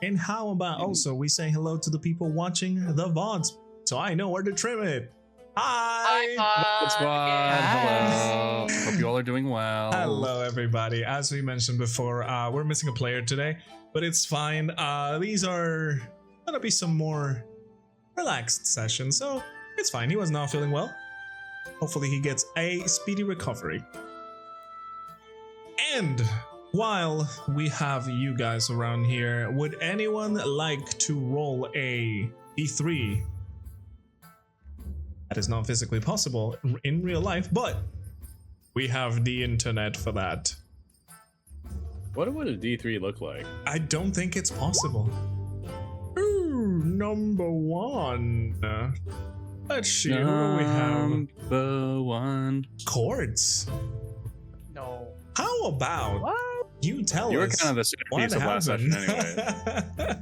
And how about also we say hello to the people watching the VODs so I know where to trim it. Hi! What's Hi. Hello. Hope you all are doing well. Hello, everybody. As we mentioned before, we're missing a player today, but it's fine. These are gonna be some more relaxed sessions, so it's fine. He was not feeling well. Hopefully he gets a speedy recovery. And while we have you guys around here, would anyone like to roll a D3? That is not physically possible in real life, but we have the internet for that. What would a D3 look like? I don't think it's possible. Ooh, number one. Let's see what do we have. Number one. Chords. No. How about What? you tell You were us kind of the what centerpiece of last session happened? anyway.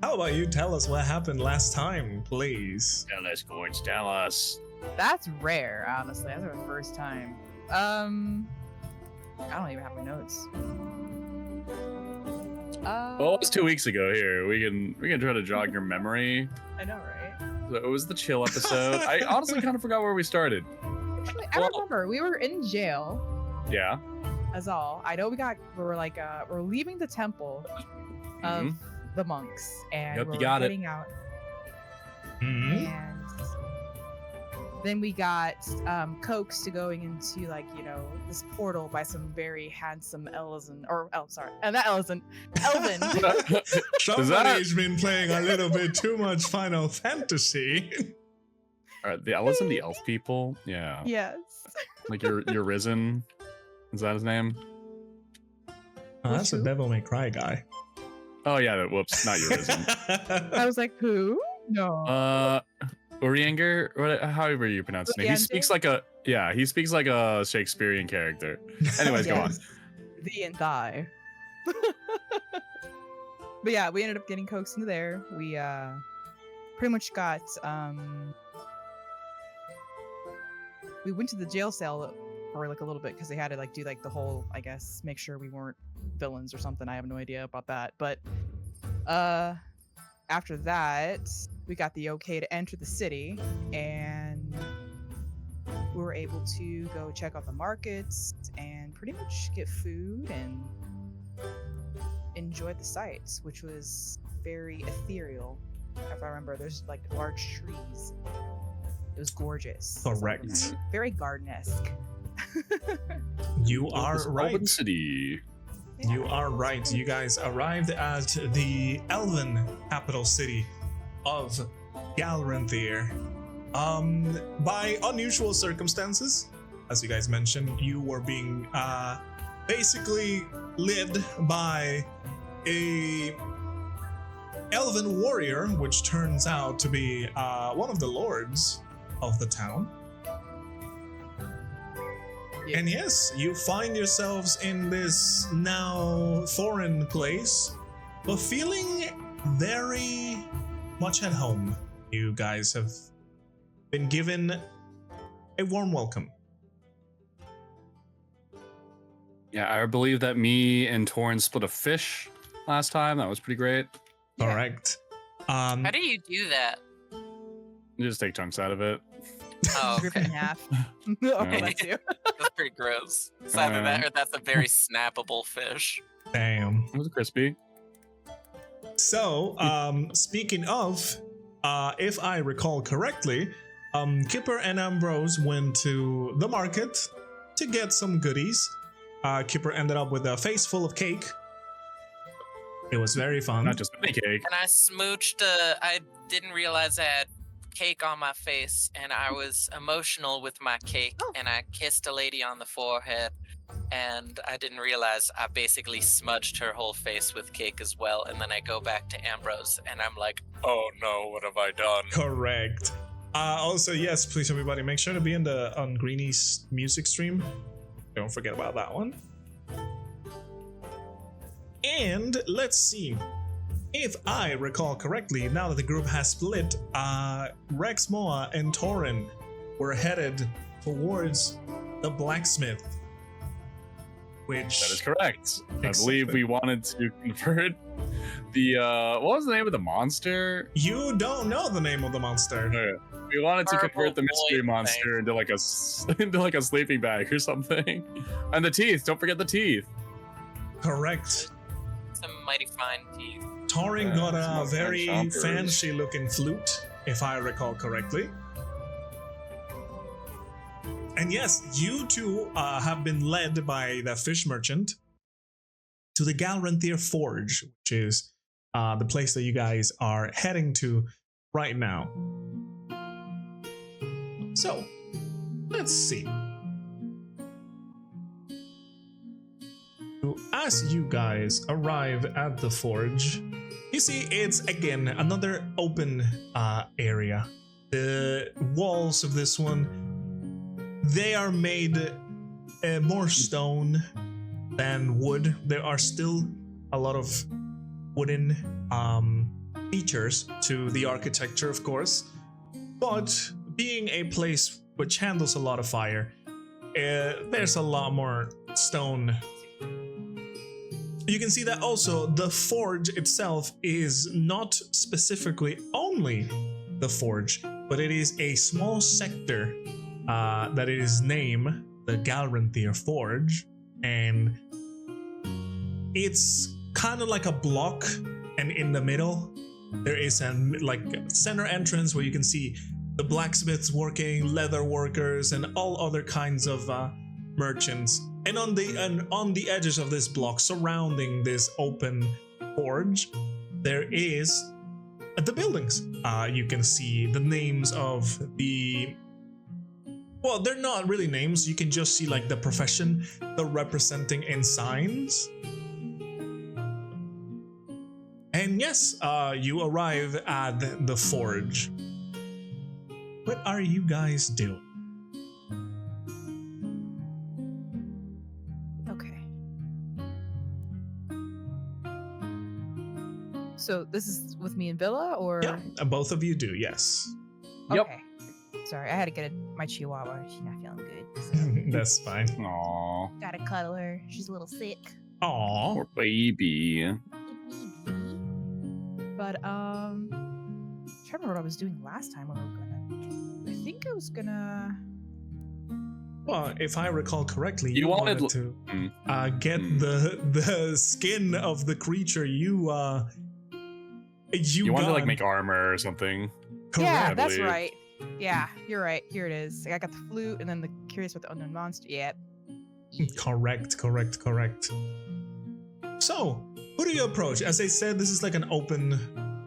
How about you tell us what happened last time, please? Tell us, Cords, tell us. That's rare, honestly. That's our first time. I don't even have my notes. Well, it was 2 weeks ago here. We can try to jog your memory. I know, right? So it was the chill episode. I honestly kind of forgot where we started. Actually, I remember we were in jail. Yeah. As all. I know we're leaving the temple of the monks, and Yep, we're you got it. heading out. Mhm. And then we got coaxed to going into this portal by some very handsome Elven. Somebody's been playing a little bit too much Final Fantasy. All right, the Elves and the elf people. Yeah. Yes. Like your Risen. Is that his name? Oh, that's a Devil May Cry guy. Oh yeah. Whoops, not your Risen. I was like, who? No. Urianger, however you pronounce his name. He speaks like a Shakespearean character. Anyways, go on. Thee and thy. But yeah, we ended up getting coaxed into there. We pretty much got we went to the jail cell for like a little bit because they had to do the whole, I guess, make sure we weren't villains or something. I have no idea about that. But after that, we got the okay to enter the city, and we were able to go check out the markets and pretty much get food and enjoy the sights, which was very ethereal. If I remember, there's large trees. It was gorgeous. Correct. Very garden-esque. You are right. City. You are right. You guys arrived at the Elven capital city of Galranthier. By unusual circumstances, as you guys mentioned, you were being basically led by a Elven warrior, which turns out to be one of the lords of the town. Yeah. And yes, you find yourselves in this now foreign place, but feeling very much at home. You guys have been given a warm welcome. Yeah, I believe that me and Taurin split a fish last time. That was pretty great. Yeah. Correct. How do you do that? You just take chunks out of it. Oh, Rip it in okay. half. Yeah. That too. That's pretty gross. It's either that or that's a very snappable fish. Damn. It was crispy. So, speaking of, if I recall correctly, Kipper and Ambrose went to the market to get some goodies. Kipper ended up with a face full of cake. It was very fun. Not just any cake. And I smooched, I didn't realize I had cake on my face, and I was emotional with my cake, and I kissed a lady on the forehead, and I didn't realize I basically smudged her whole face with cake as well, and then I go back to Ambrose, and I'm like, oh no, what have I done? Correct. Also, yes, please everybody, make sure to be on Greenie's music stream. Don't forget about that one. And let's see. If I recall correctly, now that the group has split, Rexmoa and Taurin were headed towards the blacksmith which That is correct. I Exactly. believe we wanted to convert the what was the name of the monster? you don't know the name of the monster. We wanted to convert Purple the mystery void monster into like into like a sleeping bag or something. And the teeth. Don't forget the teeth. Correct. Some mighty fine teeth. Taurin Yeah, got some a of very my chompers. fancy looking flute, if I recall correctly. And yes, you two have been led by the fish merchant to the Galranthier Forge, which is the place that you guys are heading to right now. So, let's see. So as you guys arrive at the forge, you see it's again another open area. The walls of this one, they are made more stone than wood. There are still a lot of wooden features to the architecture, of course, but being a place which handles a lot of fire, there's a lot more stone. You can see that also the forge itself is not specifically only the forge, but it is a small sector that it is named the Galranthier Forge, and it's kind of like a block, and in the middle there is a like center entrance where you can see the blacksmiths working, leather workers, and all other kinds of merchants. And on the edges of this block, surrounding this open forge, there is the buildings. You can see the names of the. Well, they're not really names. You can just see like the profession they're representing in signs. And yes, you arrive at the forge. What are you guys doing? Okay. So this is with me and Villa, or Yeah, both of you do, yes. Yep. okay. Sorry, I had to get my Chihuahua. She's not feeling good. So That's fine. Aw, gotta cuddle her. She's a little sick. Aw. poor baby. But I'm trying to remember what I was doing last time when we were gonna. I think I was gonna. Well, if I recall correctly, You you wanted wanted to get Mm. the skin of the creature you You wanted to like got. make armor or something. Yeah, Correct. that's believe. right. Yeah, you're right. Here it is. I got the flute and then the curious about the unknown monster. Yep. Correct. So, who do you approach? As I said, this is like an open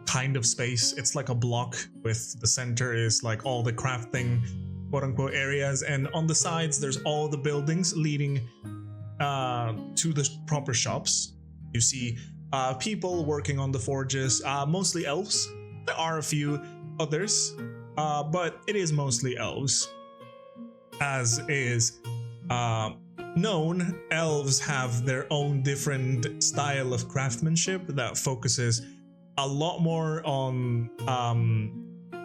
kind of space. It's like a block with the center is like all the crafting, quote unquote, areas, and on the sides there's all the buildings leading to the proper shops. You see people working on the forges, mostly elves. There are a few others, but it is mostly elves. As is known, elves have their own different style of craftsmanship that focuses a lot more on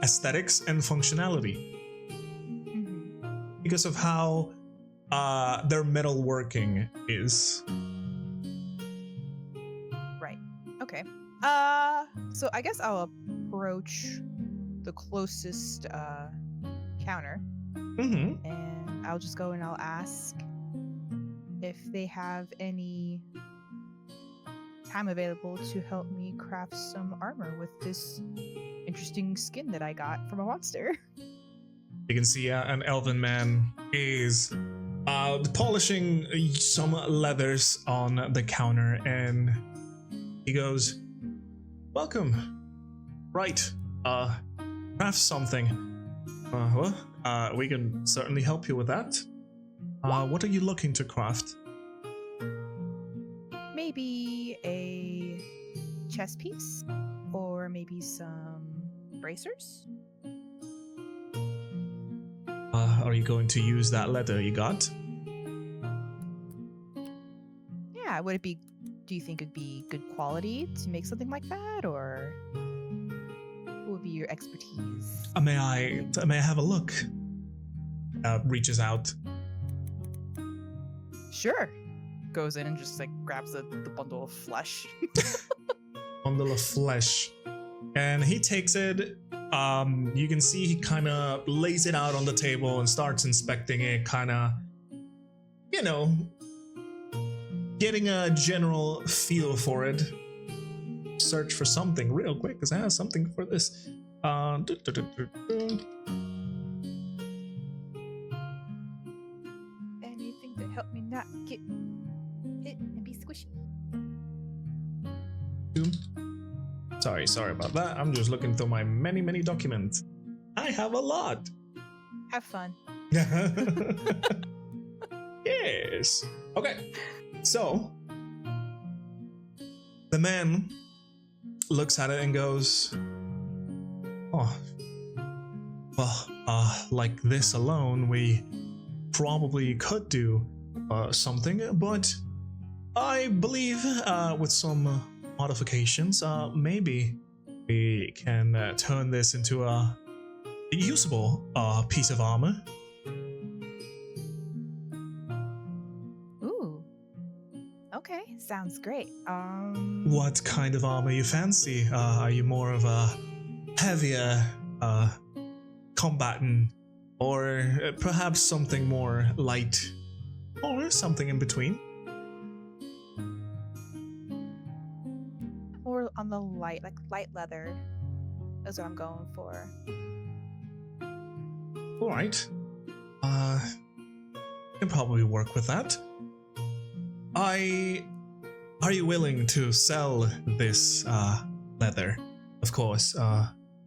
aesthetics and functionality Mhm. because of how their metalworking is. Right. Okay. So I guess I'll approach the closest counter, Mm-hmm. and I'll just go and I'll ask if they have any time available to help me craft some armor with this interesting skin that I got from a monster. You can see an elven man is polishing some leathers on the counter, and he goes, "Welcome. Right. Craft something. We can certainly help you with that. What are you looking to craft?" Maybe a chess piece, or maybe some bracers. Are you going to use that leather you got? Yeah, would it be? Do you think it'd be good quality to make something like that, or what would be your expertise? May I have a look? Reaches out. Sure. goes in and just like grabs the bundle of flesh. Bundle of flesh. And he takes it. You can see he kind of lays it out on the table and starts inspecting it, kind of, getting a general feel for it. Search for something real quick, because I have something for this. Anything to help me not get hit and be squishy. Sorry about that. I'm just looking through my many documents. I have a lot. Have fun. Yes. Okay. So the man looks at it and goes, "Oh, well, like this alone, we probably could do something, but I believe with some modifications, maybe we can turn this into a usable piece of armor." Ooh. Okay, sounds great. What kind of armor you fancy? Are you more of a heavier combatant, or perhaps something more light, or something in between? More on the light leather is what I'm going for. All right. Can probably work with that. Are you willing to sell this leather? Of course,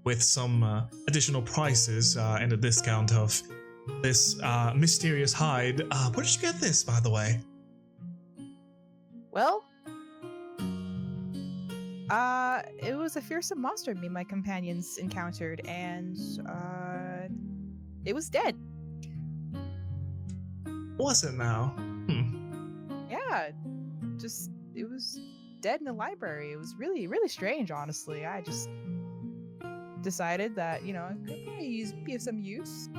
with some additional prices and a discount of this mysterious hide. Where did you get this, by the way? Well, it was a fearsome monster me and my companions encountered, and it was dead. Was it now? Yeah, just it was dead in the library. It was really, really strange, honestly. I just decided that, it could probably be of some use.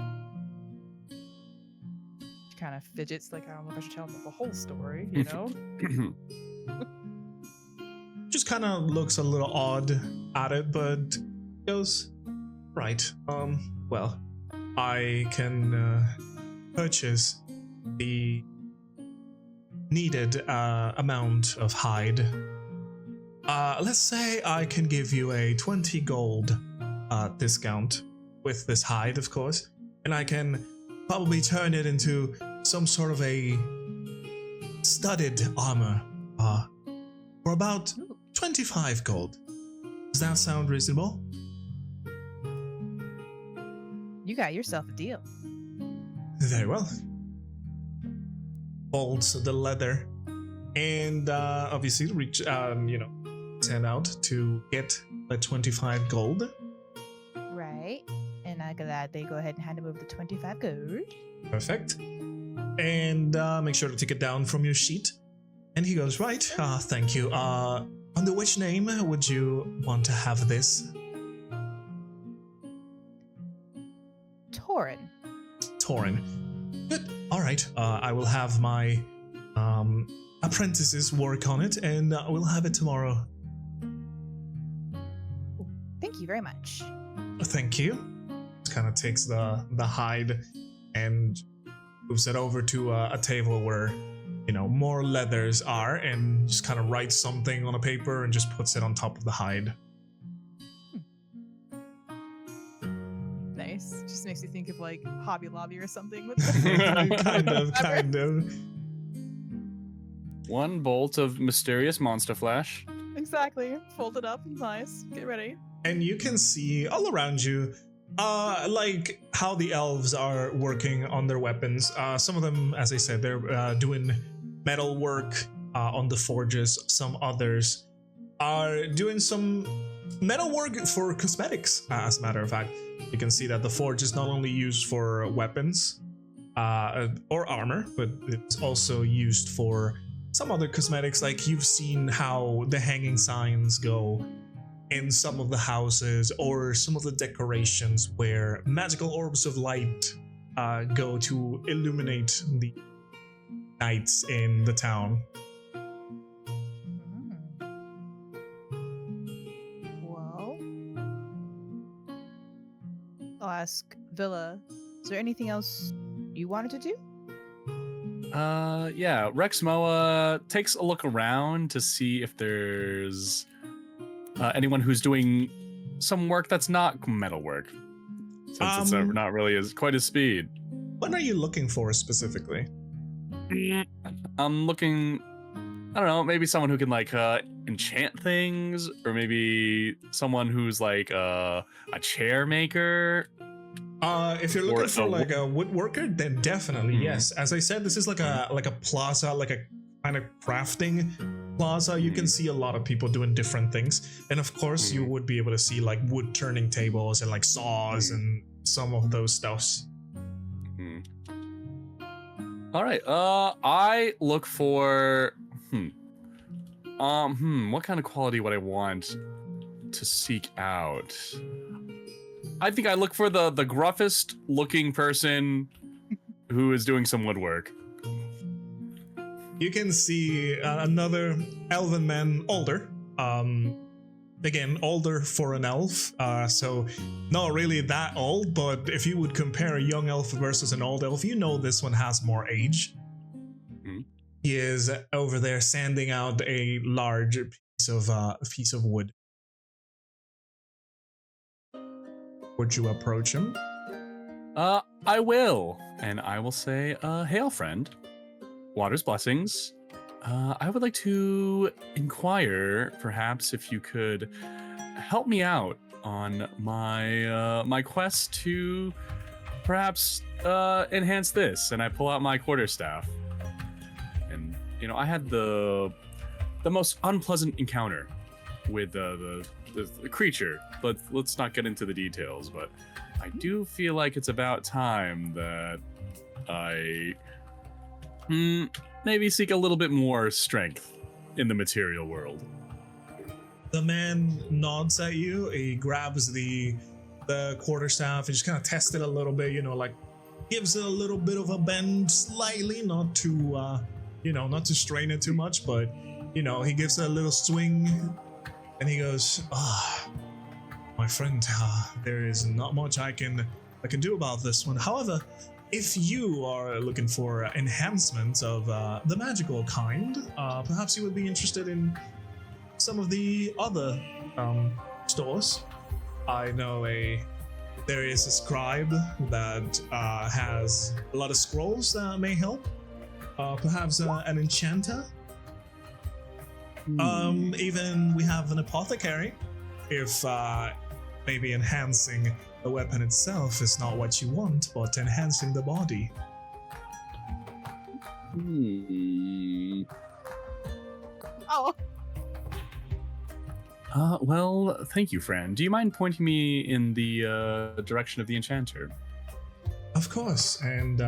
She kind of fidgets, like, I don't know if I should tell him the whole story, Just kind of looks a little odd at it, but goes, right, well, I can purchase the needed amount of hide. Let's say I can give you a 20 gold discount with this hide, of course, and I can probably turn it into some sort of a studded armor for about 25 gold. Does that sound reasonable? You got yourself a deal. Very well. Folds the leather and obviously reach, send out to get the 25 gold. Right. And I glad they go ahead and hand him over the 25 gold. Perfect. And make sure to take it down from your sheet. And he goes, right, thank you. Under which name would you want to have this? Taurin. Taurin. Good. All right. I will have my apprentices work on it, and we'll have it tomorrow. Thank you very much. Thank you. Kind of takes the hide and moves it over to a table where more leathers are, and just kind of writes something on a paper and just puts it on top of the hide. Nice. Just makes me think of like Hobby Lobby or something with kind of. One bolt of mysterious monster flesh. Exactly. Fold it up. Nice. Get ready. And you can see all around you, like how the elves are working on their weapons. Some of them, as I said, they're doing metal work on the forges. Some others are doing some metal work for cosmetics, as a matter of fact. You can see that the forge is not only used for weapons or armor, but it's also used for some other cosmetics. Like you've seen how the hanging signs go in some of the houses, or some of the decorations where magical orbs of light go to illuminate knights in the town. Well, I'll ask Villa, is there anything else you wanted to do? Yeah, Rexmoa takes a look around to see if there's anyone who's doing some work that's not metal work, since it's not really quite as speed. What are you looking for specifically? I'm looking, I don't know, maybe someone who can like enchant things, or maybe someone who's like a chair maker. If you're looking for like a woodworker, then definitely yes. As I said, this is like a plaza, like a kind of crafting plaza. You can see a lot of people doing different things, and of course you would be able to see like wood turning tables and like saws and some of those stuffs. All right. I look for what kind of quality would I want to seek out? I think I look for the gruffest looking person who is doing some woodwork. You can see another elven man, older. Again, older for an elf, so not really that old, but if you would compare a young elf versus an old elf, you know this one has more age. He is over there sanding out a large piece of wood. Would you approach him? I will, and I will say, hail friend, Water's blessings. I would like to inquire, perhaps, if you could help me out on my my quest to perhaps enhance this. And I pull out my quarterstaff, and I had the most unpleasant encounter with the creature. But let's not get into the details. But I do feel like it's about time that I maybe seek a little bit more strength in the material world. The man nods at you. He grabs the quarterstaff and just kind of tests it a little bit, like gives it a little bit of a bend slightly, not to not to strain it too much, but he gives it a little swing and he goes, my friend, there is not much I can do about this one. However, if you are looking for enhancements of the magical kind, perhaps you would be interested in some of the other stores. I know there is a scribe that has a lot of scrolls that may help. Perhaps an enchanter. Even we have an apothecary. If maybe enhancing the weapon itself is not what you want, but enhancing the body. Oh. Well, thank you, friend. Do you mind pointing me in the direction of the enchanter? Of course, and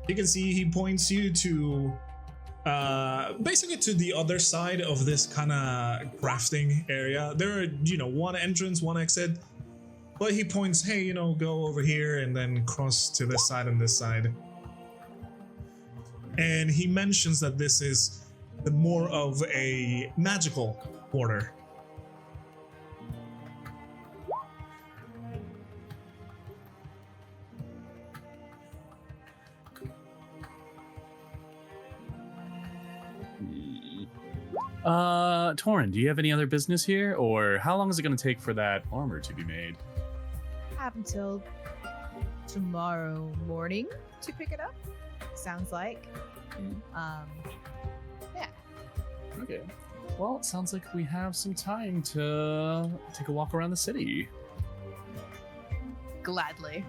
you can see he points you to basically to the other side of this kind of crafting area. There are, one entrance, one exit, but he points, hey, go over here and then cross to this side and this side. And he mentions that this is more of a magical quarter. Taurin, do you have any other business here, or how long is it going to take for that armor to be made? Have until tomorrow morning to pick it up. Sounds like. Yeah. Okay. Well, it sounds like we have some time to take a walk around the city. Gladly.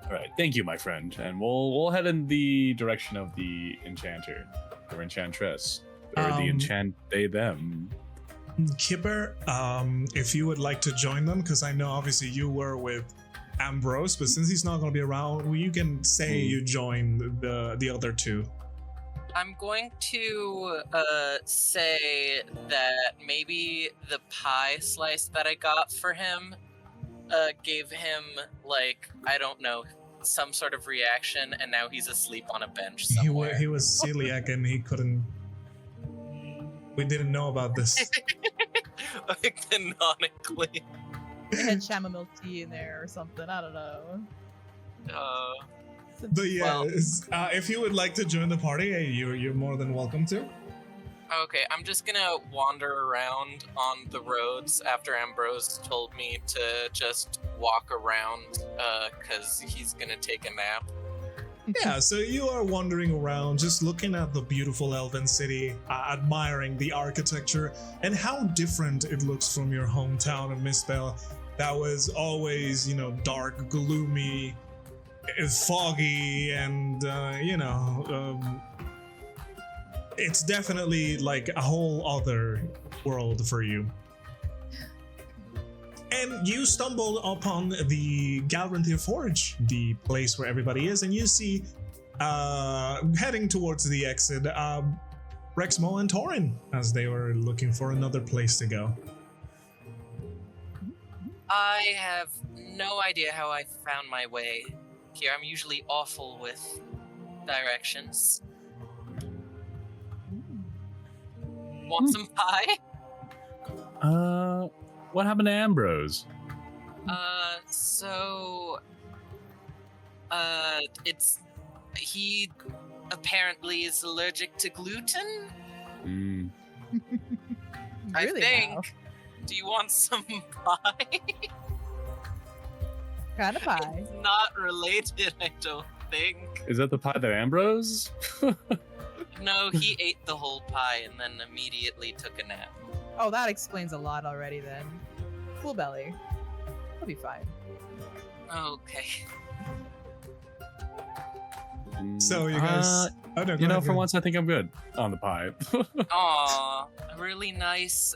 All right, thank you, my friend, and we'll head in the direction of the enchanter or enchantress. Or the enchant they them. Kipper, if you would like to join them, because I know obviously you were with Ambrose, but since he's not going to be around, you can say you joined the other two. I'm going to say that maybe the pie slice that I got for him gave him, like, I don't know, some sort of reaction, and now he's asleep on a bench He somewhere. was celiac and he couldn't. We didn't know about this. Like, canonically. They had chamomile tea in there or something. I don't know. But yeah, Well- if you would like to join the party, you're more than welcome to. Okay, I'm just gonna wander around on the roads after Ambrose told me to just walk around, cause he's gonna take a nap. Yeah, so you are wandering around, just looking at the beautiful elven city, admiring the architecture and how different it looks from your hometown of Mistbell. That was always, dark, gloomy, foggy, and it's definitely like a whole other world for you. And you stumble upon the Galranthier Forge, the place where everybody is, and you see, heading towards the exit, Rexmoa and Taurin, as they were looking for another place to go. I have no idea how I found my way here. I'm usually awful with directions. Want some pie? What happened to Ambrose? He apparently is allergic to gluten. I Really think. now. Do you want some pie? Kind of pie. It's not related, I don't think. Is that the pie that Ambrose? No, he ate the whole pie and then immediately took a nap. Oh, that explains a lot already then. Full belly. He'll be fine. Okay. So you guys, oh, no, go ahead, for go once I think I'm good on the pie. Aw, a really nice,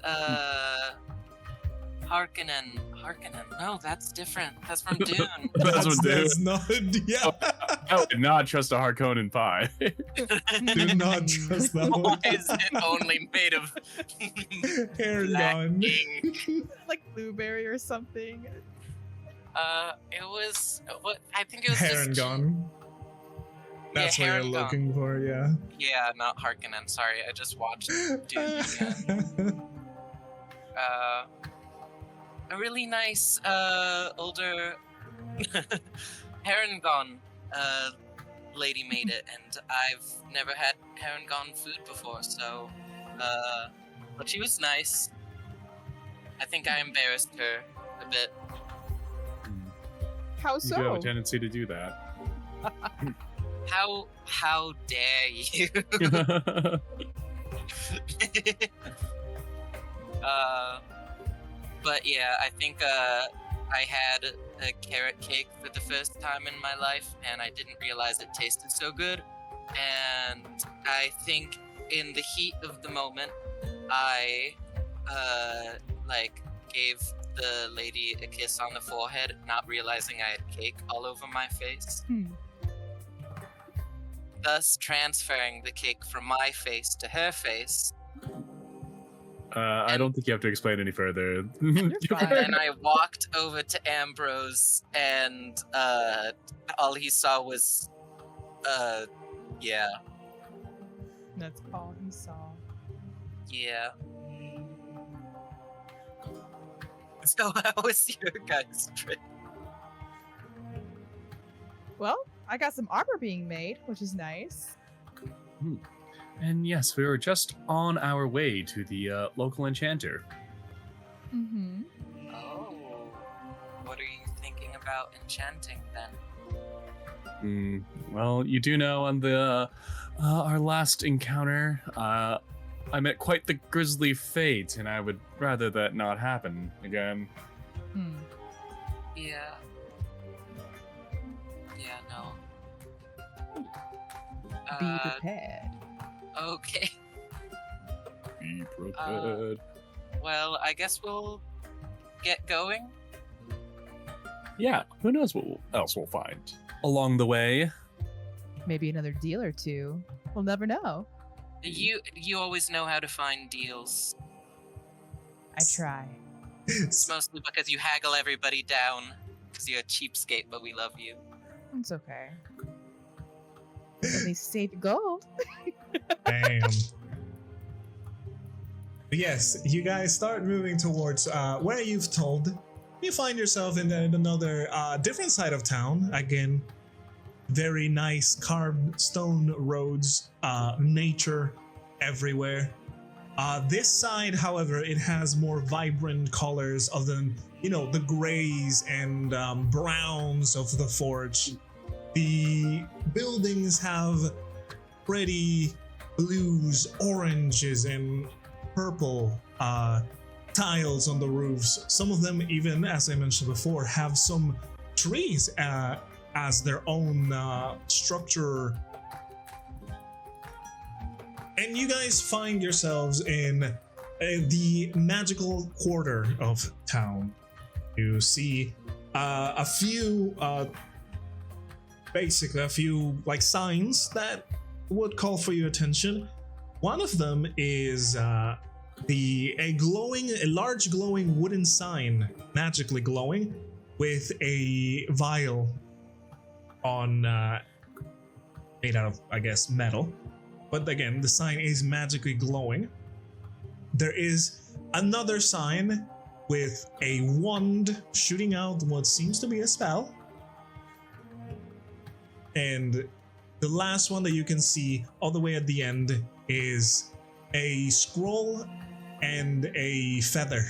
Harkonnen. No, that's different. That's from Dune. That's what dude. That's not, yeah. I would not trust a Harkonnen pie. Do not trust that Why one. is it only made of Hair black gone. ink? Like blueberry or something. It was what I think it was Hair and just gone. That's hair what you're and gone. looking for, yeah. Yeah, not Harkonnen. Sorry, I just watched Dune again. A really nice, older Herringon lady made it, and I've never had Herringon food before, so, but she was nice. I think I embarrassed her a bit. How You do have so? a tendency to do that. How dare you? But yeah, I think I had a carrot cake for the first time in my life, and I didn't realize it tasted so good. And I think in the heat of the moment, I gave the lady a kiss on the forehead, not realizing I had cake all over my face, thus transferring the cake from my face to her face. I don't think you have to explain any further. fine. And then I walked over to Ambrose, and all he saw was, yeah, That's all he saw. yeah. So how was your guys' trip? Well, I got some armor being made, which is nice. And yes, we were just on our way to the local enchanter. Mm-hmm. Oh, what are you thinking about enchanting then? Well, you do know on the our last encounter, I met quite the grisly fate, and I would rather that not happen again. Yeah. Yeah, no. Be prepared. Okay. Be prepared. Well, I guess we'll get going. Yeah, who knows what else we'll find along the way. Maybe another deal or two. We'll never know. You always know how to find deals. I try. It's mostly because you haggle everybody down because you're a cheapskate, but we love you. It's okay. At least save gold. Damn. But yes, you guys start moving towards where you've told. You find yourself in another different side of town. Again, very nice carved stone roads, nature everywhere. This side, however, it has more vibrant colors other than, the grays and browns of the forge. The buildings have pretty blues, oranges, and purple tiles on the roofs. Some of them even, as I mentioned before, have some trees as their own structure. And you guys find yourselves in the magical quarter of town. You see a few like signs that would call for your attention. One of them is a large glowing wooden sign, magically glowing, with a vial on made out of, I guess, metal. But again, the sign is magically glowing. There is another sign with a wand shooting out what seems to be a spell. And the last one that you can see all the way at the end is a scroll and a feather.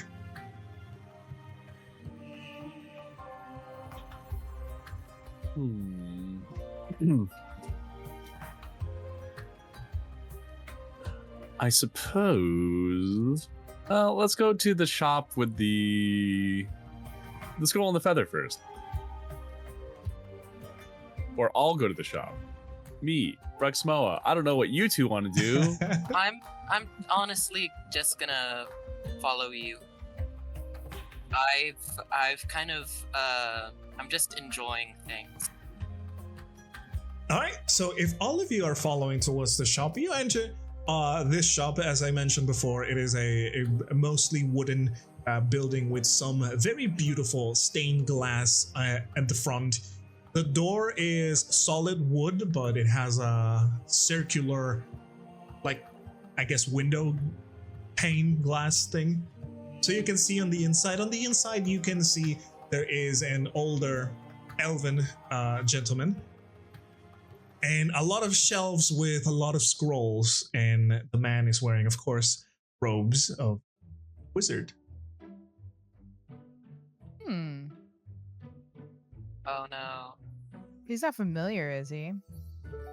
I suppose. Let's go to the shop with the scroll and the feather first. Or I'll go to the shop. Me, Rexmoa. I don't know what you two want to do. I'm honestly just gonna follow you. I've kind of I'm just enjoying things. All right, so if all of you are following towards the shop, you enter this shop. As I mentioned before, it is a mostly wooden building with some very beautiful stained glass at the front. The door is solid wood, but it has a circular, like, I guess, window pane glass thing. So you can see on the inside. On the inside, you can see there is an older elven gentleman. And a lot of shelves with a lot of scrolls. And the man is wearing, of course, robes of wizard. Oh no. He's not familiar, is he?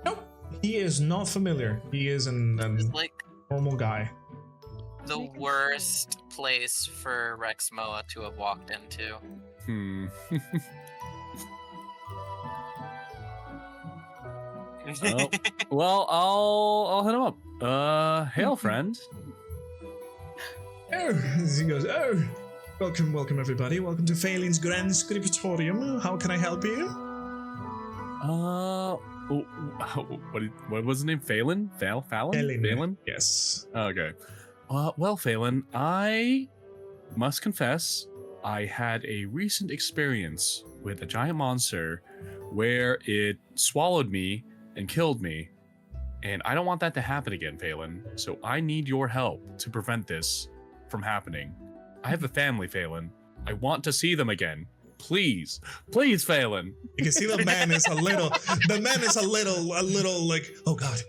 Nope. He is not familiar. He is an Like normal guy. the worst place for Rexmoa to have walked into. Oh, well, I'll hit him up. Hail, friend. Oh, he goes, oh, welcome everybody. Welcome to Phalin's Grand Scriptorium. How can I help you? What was his name? Phelan? Fallon? Phelan? Yes. Okay. Well, Phelan, I must confess, I had a recent experience with a giant monster where it swallowed me and killed me. And I don't want that to happen again, Phelan. So I need your help to prevent this from happening. I have a family, Phelan. I want to see them again. Please, Phelan. You can see the man is a little like, oh God.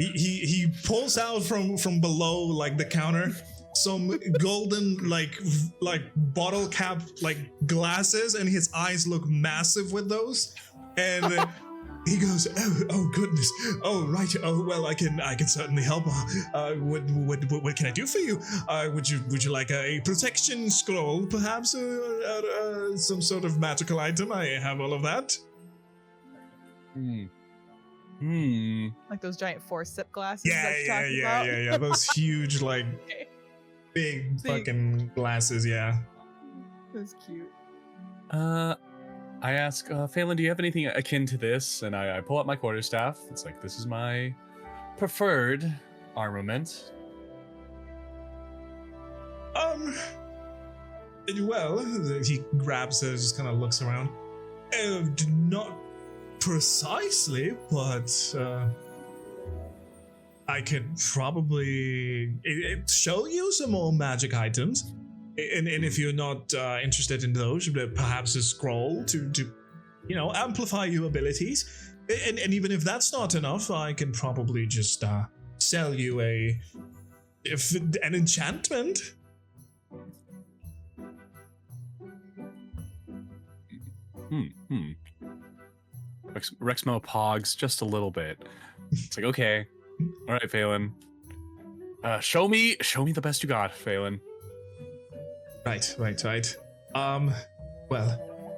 He pulls out from below, like, the counter, some golden like bottle cap like glasses, and his eyes look massive with those. And he goes, oh goodness, oh right, oh well, I can certainly help. What can I do for you? Would you like a protection scroll, perhaps, some sort of magical item? I have all of that. Like those giant force-sip glasses. Yeah. Those huge, like, big fucking glasses. Yeah. That's cute. I ask, Phelan, do you have anything akin to this? And I pull out my quarterstaff. It's like, this is my preferred armament. Well, he grabs it, just kind of looks around. precisely, but I could probably show you some more magic items. And if you're not interested in those, perhaps a scroll to amplify your abilities. And even if that's not enough, I can probably just sell you an enchantment. Rexmoa pogs just a little bit. It's like, okay, all right, Phelan. Show me the best you got, Phelan. Right. Well,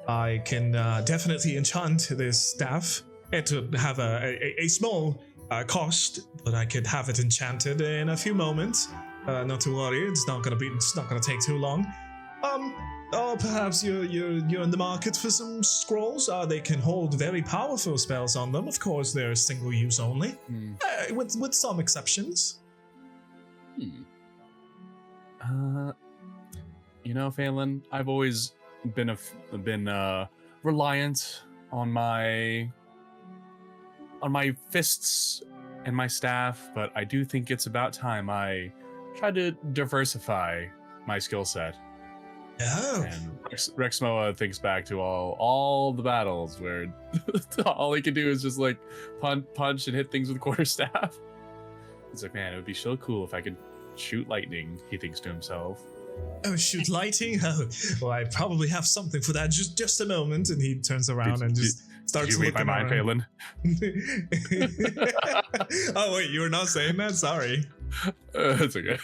I can definitely enchant this staff. It would have a small cost, but I could have it enchanted in a few moments. Not to worry, it's not gonna take too long. Or perhaps you're in the market for some scrolls. They can hold very powerful spells on them. Of course, they're single use only, with some exceptions. Phelan, I've always been reliant on my fists and my staff, but I do think it's about time I try to diversify my skill set. Oh. And Rexmoa thinks back to all the battles where all he can do is just like punch and hit things with quarterstaff. It's like, man, it would be so cool if I could shoot lightning, he thinks to himself. Oh, shoot lightning? Oh, well, I probably have something for that. Just a moment. And he turns around and just starts looking around. Did you read my mind, Phelan? Oh, wait, you were not saying that? Sorry. That's okay.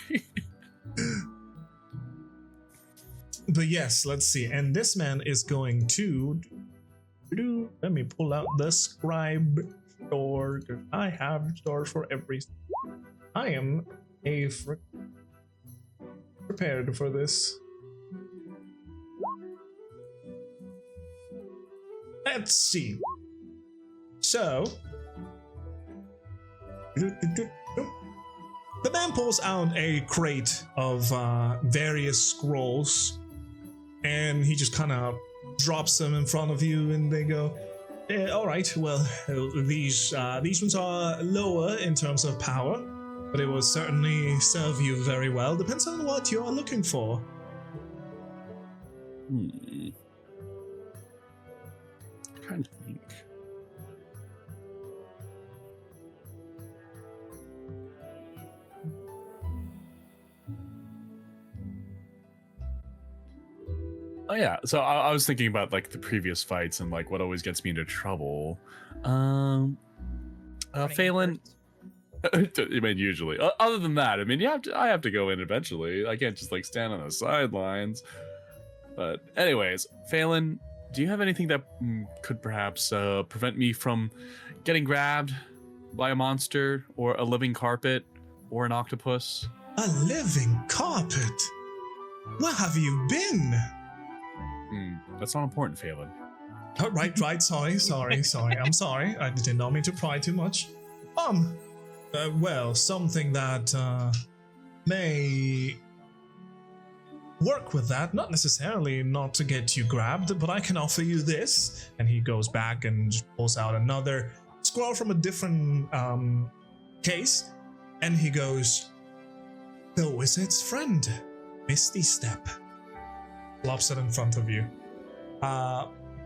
But yes, let's see. And this man is going to... Let me pull out the scribe store. I have stores for every... I am prepared for this. Let's see. So... The man pulls out a crate of various scrolls, and he just kind of drops them in front of you, and they go, all right, well, these ones are lower in terms of power, but it will certainly serve you very well. Depends on what you are looking for. I'm trying to think. Oh yeah, so I was thinking about like the previous fights and like what always gets me into trouble. Phelan, I mean, usually. Other than that, I mean, I have to go in eventually. I can't just like stand on the sidelines. But anyways, Phelan, do you have anything that could perhaps prevent me from getting grabbed by a monster or a living carpet or an octopus? A living carpet? Where have you been? That's not important, Phelan. Oh, right, sorry. I'm sorry. I did not mean to pry too much. Well, something that may work with that, not necessarily not to get you grabbed, but I can offer you this. And he goes back and just pulls out another scroll from a different case, and he goes, the wizard's friend, Misty Step. Flops it in front of you.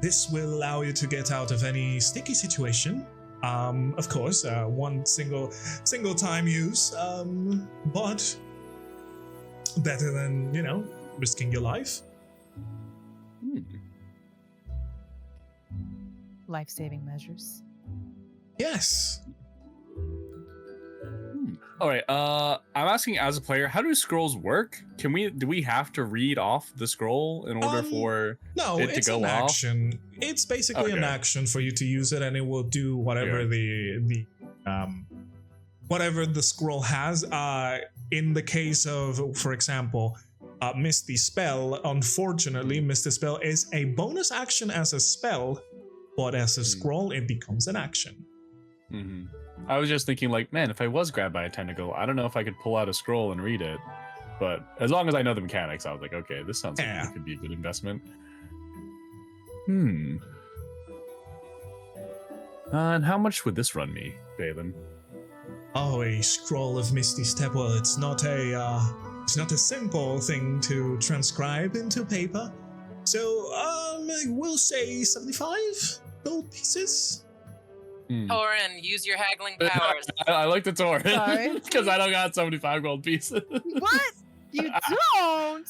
This will allow you to get out of any sticky situation. Of course, one single time use, but better than, risking your life. Life-saving measures. Yes. All right. I'm asking as a player, how do scrolls work? Do we have to read off the scroll in order for it to go an off? Action. It's basically an action for you to use it, and it will do whatever whatever the scroll has. In the case of, for example, Misty Spell, unfortunately, Misty Spell is a bonus action as a spell, but as a scroll, it becomes an action. Mm-hmm. I was just thinking, like, man, if I was grabbed by a tentacle, I don't know if I could pull out a scroll and read it. But as long as I know the mechanics, I was like, okay, this sounds like it could be a good investment. And how much would this run me, Balin? Oh, a scroll of Misty Step. Well, it's not a simple thing to transcribe into paper. So, we'll say 75 gold pieces. Taurin, use your haggling powers. I like the Taurin. Sorry. Because I don't got 75 gold pieces. What? You don't?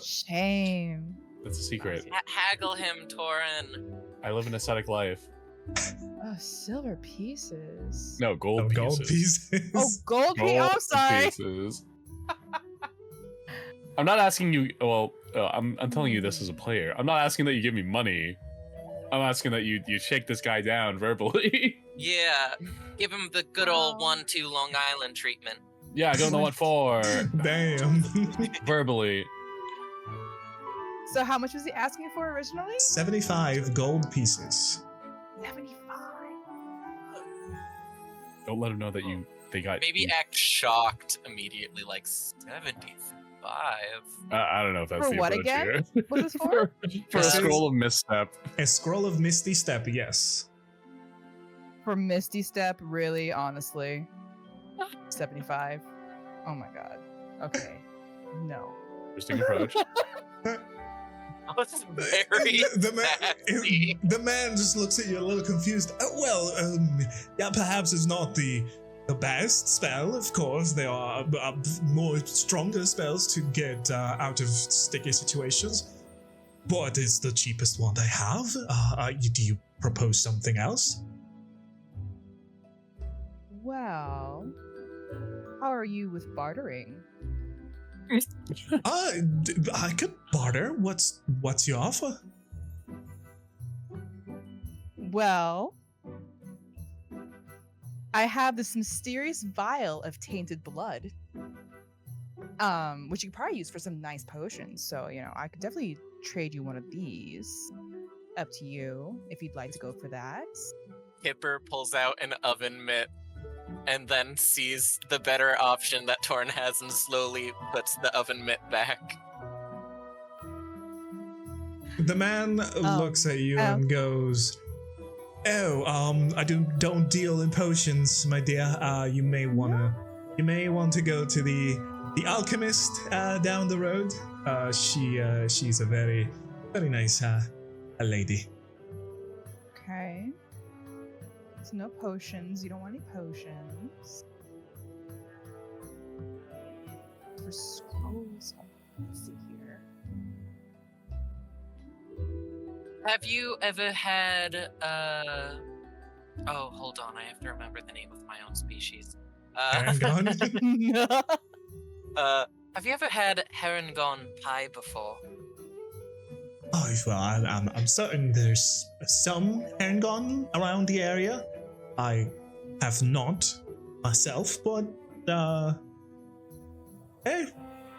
Shame. That's a secret. Haggle him, Taurin. I live an ascetic life. Oh, silver pieces. No, gold pieces. Gold pieces. Oh, gold pieces. Oh, sorry. Pieces. I'm not asking you. Well, I'm telling you this as a player. I'm not asking that you give me money. I'm asking that you shake this guy down verbally. Yeah, give him the good old 1-2 Long Island treatment. Yeah, I don't know what for. Damn. Verbally. So how much was he asking for originally? 75 gold pieces. 75. Don't let him know that they got. Maybe act shocked immediately, like 75. I don't know if that's For the what approach again? here. What is this for? For a This is- scroll of misstep. A scroll of Misty Step, yes. For Misty Step, really, honestly. 75. Oh my god. Okay. No. Interesting approach. That was very sassy. the man just looks at you a little confused. Yeah, perhaps it's not the best spell, of course. There are more stronger spells to get out of sticky situations. But it's the cheapest one I have. Do you propose something else? Well, how are you with bartering? I could barter. What's your offer? Well, I have this mysterious vial of tainted blood, which you could probably use for some nice potions. So, I could definitely trade you one of these. Up to you if you'd like to go for that. Kipper pulls out an oven mitt and then sees the better option that Taurin has and slowly puts the oven mitt back. The man looks at you and goes, I don't deal in potions, my dear. You may want to go to the alchemist down the road. She's a very, very nice lady. Okay. So no potions. You don't want any potions. For scrolls, let's see here. Have you ever had oh, hold on, I have to remember the name of my own species. Herringon? Have you ever had herringon pie before? Oh, well, I'm certain there's some herringon around the area. I have not myself, but hey,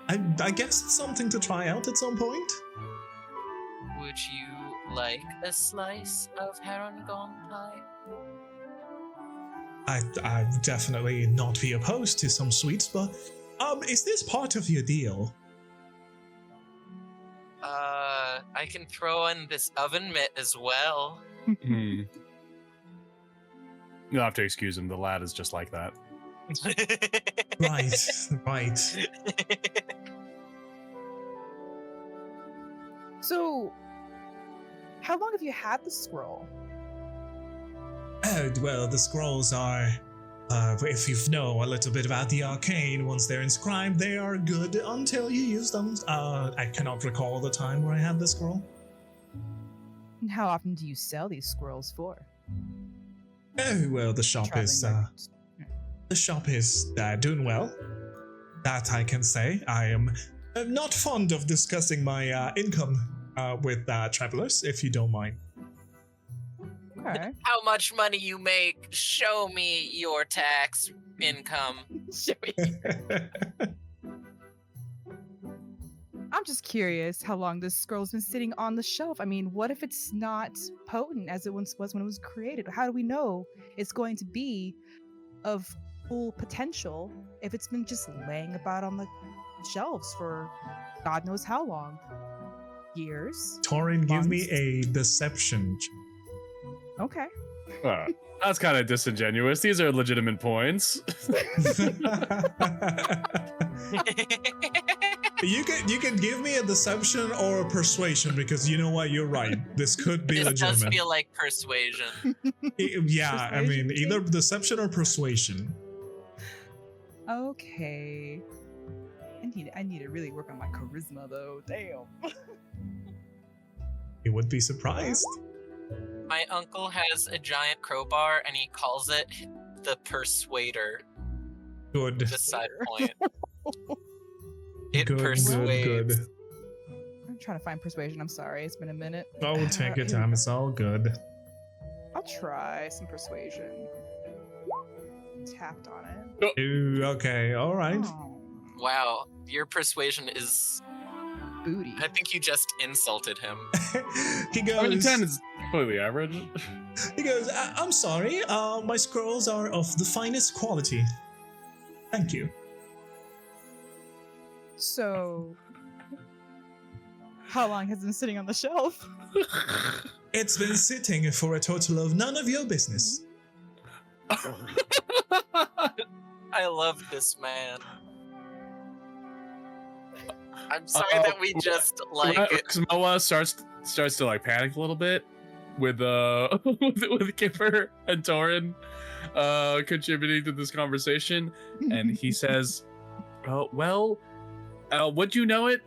I guess it's something to try out at some point. Would you like a slice of herringon pie? I'd definitely not be opposed to some sweets, but is this part of your deal? I can throw in this oven mitt as well. You'll have to excuse him. The lad is just like that. Right. So, how long have you had the scroll? Well, the scrolls are, if you know a little bit about the arcane, once they're inscribed, they are good until you use them. I cannot recall the time where I had the scroll. And how often do you sell these scrolls for? Oh, well, the shop Traveling is doing well. That I can say. I am not fond of discussing my income with travelers, if you don't mind. Okay. How much money you make? Show me your tax income. I'm just curious how long this scroll's been sitting on the shelf. I mean, what if it's not potent as it once was when it was created? How do we know it's going to be of full potential if it's been just laying about on the shelves for God knows how long? Years? Taurin, give me Months? a deception. Okay. That's kind of disingenuous. These are legitimate points. You can give me a deception or a persuasion because you know what, you're right. This could be This legitimate. does feel like persuasion. Yeah, I mean, Persuasion, either deception or persuasion. Okay. I need to really work on my charisma though. Damn. You would be surprised. My uncle has a giant crowbar and he calls it the Persuader. Good. Just side point. It Good, persuades. good. I'm trying to find persuasion. I'm sorry. It's been a minute. Oh, take your Here we time. go. It's all good. I'll try some persuasion. Tapped on it. Ooh, okay, all right. Oh, Wow, your persuasion is. booty. I think you just insulted him. He I mean, goes. 10 is completely average. He goes. I'm sorry. My scrolls are of the finest quality. Thank you. So, how long has it been sitting on the shelf? It's been sitting for a total of none of your business. I love this man. I'm sorry Uh-oh. that we just like it. Rexmoa starts to like panic a little bit with with Kipper and Taurin contributing to this conversation, and he says, would you know it?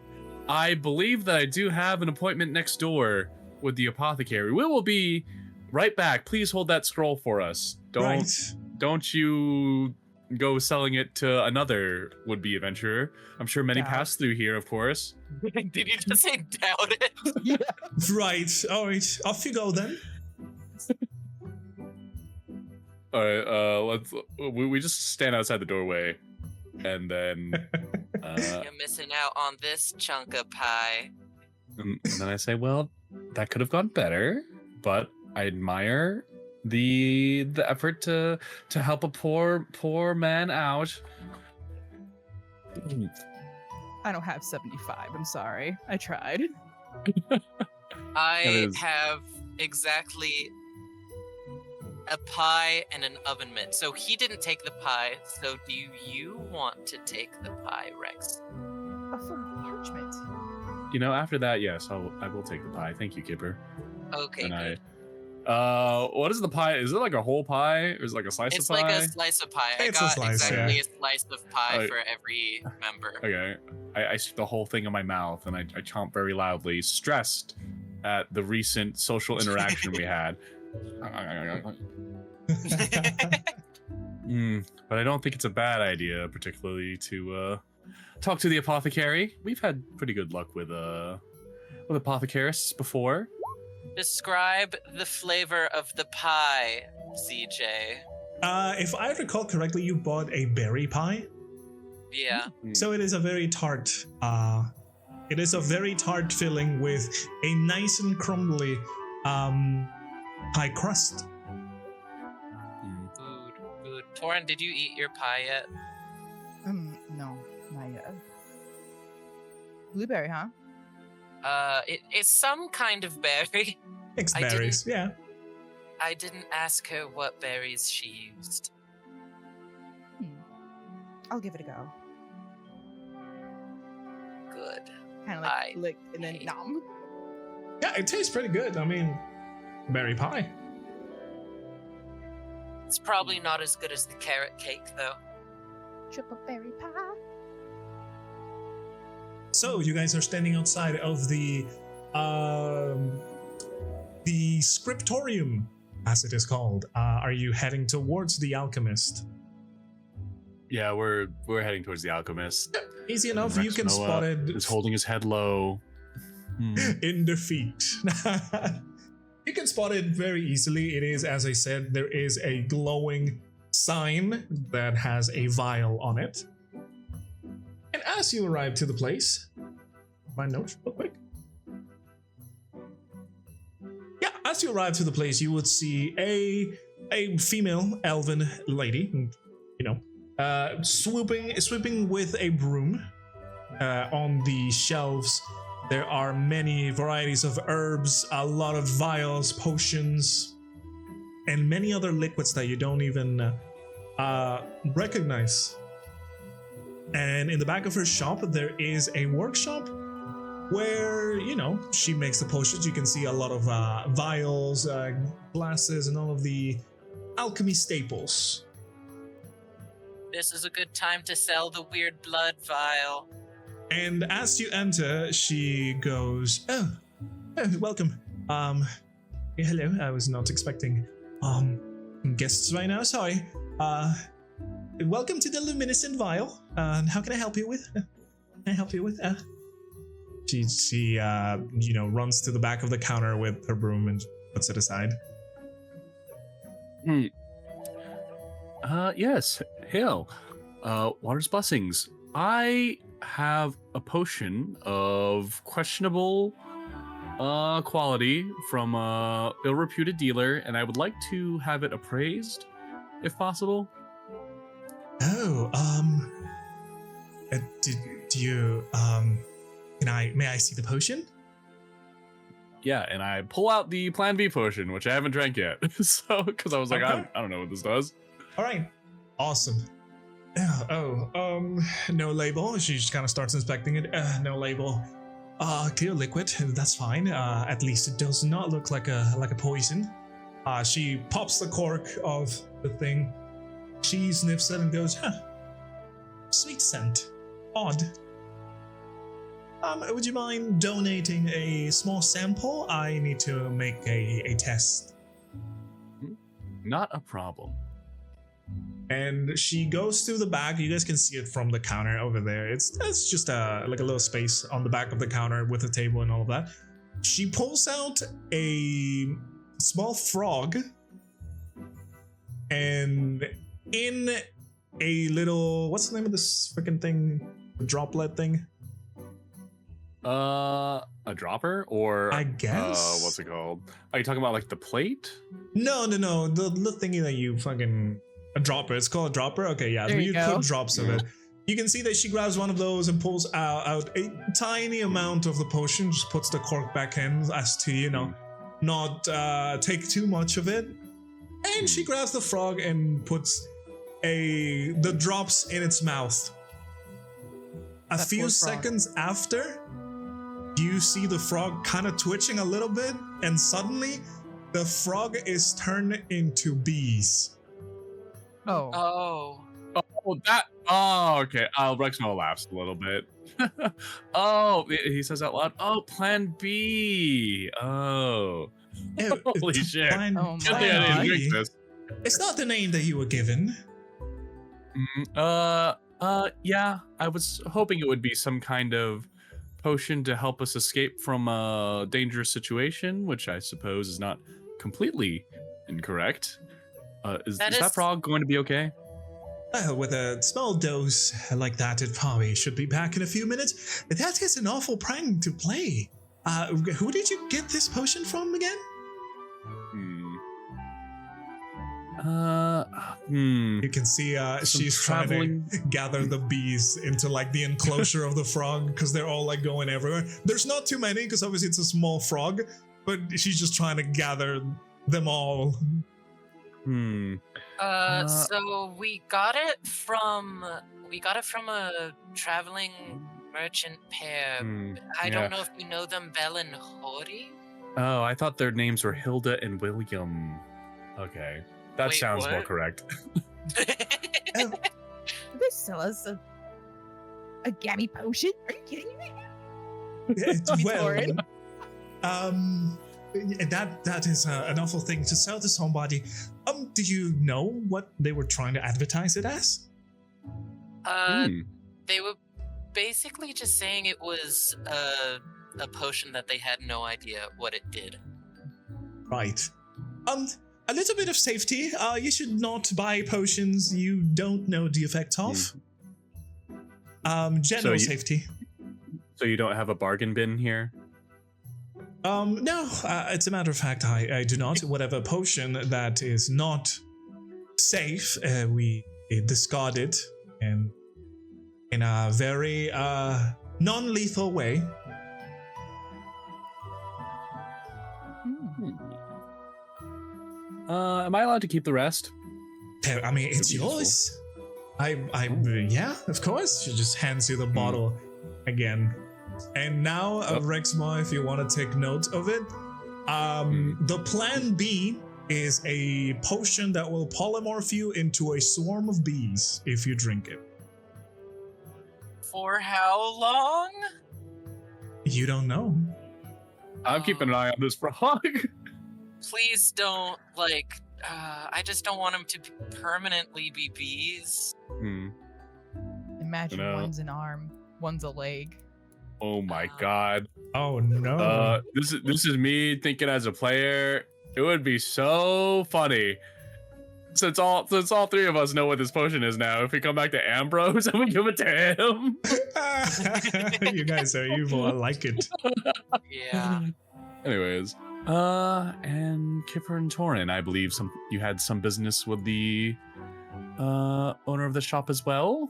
I believe that I do have an appointment next door with the apothecary. We will be right back. Please hold that scroll for us. Don't you go selling it to another would-be adventurer. I'm sure many Doubt. pass through here, of course. Did you just say doubt it? Yeah. Right. All right. Off you go then. All right, we just stand outside the doorway, and then You're missing out on this chunk of pie. and then I say, well, that could have gone better, but I admire the effort to help a poor man out. I don't have 75. I'm sorry. I tried. I is- have exactly a pie and an oven mitt. So he didn't take the pie. So do you want to take the pie, Rex? A full parchment. You know, after that, yes, I will take the pie. Thank you, Kipper. Okay, And good. what is the pie? Is it like a whole pie, or is it like a slice It's of pie? like a slice of pie. It's I a got slice, exactly yeah. a slice of pie Oh. for every member. Okay, I stick the whole thing in my mouth and I chomp very loudly, stressed at the recent social interaction we had. But I don't think it's a bad idea, particularly to talk to the apothecary. We've had pretty good luck with apothecarists before. Describe the flavor of the pie, CJ. If I recall correctly, you bought a berry pie. Yeah. So it is a very tart. It is a very tart filling with a nice and crumbly pie crust. Food. Taurin, did you eat your pie yet? No, not yet. Blueberry, huh? It's some kind of berry. Mixed I berries, yeah. I didn't ask her what berries she used. I'll give it a go. Good. Kind of like I lick and then hate- nom. Yeah, it tastes pretty good. I mean, berry pie. It's probably not as good as the carrot cake, though. Triple berry pie. So you guys are standing outside of the scriptorium, as it is called. Are you heading towards the alchemist? Yeah, we're heading towards the alchemist. Easy enough. You can Rexmoa spot it is holding his head low. in defeat. You can spot it very easily. It is, as I said, there is a glowing sign that has a vial on it. And as you arrive to the place, my notes real quick. Yeah, as you arrive to the place, you would see a female elven lady, swooping with a broom. On the shelves, there are many varieties of herbs, a lot of vials, potions. and many other liquids that you don't even recognize. And in the back of her shop, there is a workshop where, you know, she makes the potions. You can see a lot of vials, glasses, and all of the alchemy staples. This is a good time to sell the weird blood vial. And as you enter, she goes, oh, welcome. Hello, I was not expecting guests right now, sorry. Welcome to the luminescent vial. How can I help you with? She you know, runs to the back of the counter with her broom and puts it aside. Yes. Hail. Water's blessings. I have a potion of questionable quality from a ill-reputed dealer, and I would like to have it appraised, if possible. Oh, do you, may I see the potion? Yeah, and I pull out the Plan B potion, which I haven't drank yet. So, because I was like, Okay. I don't know what this does. All right, awesome. No label. She just kind of starts inspecting it. No label. Clear liquid. That's fine. At least it does not look like a poison. She pops the cork of the thing. She sniffs it and goes, sweet scent. Odd. Would you mind donating a small sample? I need to make a test. Not a problem. And she goes through the back. You guys can see it from the counter over there. It's just like a little space on the back of the counter with a table and all of that. She pulls out a small frog, and in a little, what's the name of this freaking thing? The droplet thing? A dropper, or I guess. What's it called? Are you talking about like the plate? No. The thingy that you fucking, a dropper. It's called a dropper. Okay, yeah. There you go. Put drops of it. You can see that she grabs one of those and pulls out a tiny amount of the potion. Just puts the cork back in, as to, you know, not take too much of it. And she grabs the frog and puts the drops in its mouth. A That few poor frog. seconds after, you see the frog kind of twitching a little bit, and suddenly the frog is turned into bees. Oh. Oh. Oh, okay. Rexmoa laughs a little bit. Oh, he says out loud, oh, Plan B. Oh. Holy shit. Plan- Oh Good my thing I didn't God. drink this. It's not the name that you were given. Yeah, I was hoping it would be some kind of potion to help us escape from a dangerous situation, which I suppose is not completely incorrect. Is that frog going to be okay? Well, with a small dose like that, it probably should be back in a few minutes. That is an awful prank to play. Who did you get this potion from again? You can see she's trying to gather the bees into like the enclosure of the frog, because they're all like going everywhere. There's not too many because obviously it's a small frog, but she's just trying to gather them all. So we got it from a traveling merchant pair. I don't know if you know them, Bell and Hori. Oh, I thought their names were Hilda and William. Okay. That Wait, sounds more what? correct. Did they sell us a gammy potion? Are you kidding me? Taurin. That is an awful thing to sell to somebody. Do you know what they were trying to advertise it as? They were basically just saying it was a potion that they had no idea what it did. Right. A little bit of safety. You should not buy potions you don't know the effect of. General safety. So you don't have a bargain bin here? No. As a matter of fact, I do not. Whatever potion that is not safe, we discard it in a very non-lethal way. Am I allowed to keep the rest? I mean, it's That'd be yours. Yeah, of course. She just hands you the bottle again. And now, Rexmoa, if you want to take note of it, the plan B is a potion that will polymorph you into a swarm of bees if you drink it. For how long? You don't know. I'm keeping an eye on this frog. Please don't, I just don't want them to permanently be bees. Imagine No. one's an arm, one's a leg. Oh my god. Oh no. This is me thinking as a player. It would be so funny. Since all three of us know what this potion is now, if we come back to Ambrose and we give it to him. You guys are evil. I like it. Yeah. Anyways, and Kipper and Taurin, I believe you had some business with the owner of the shop as well.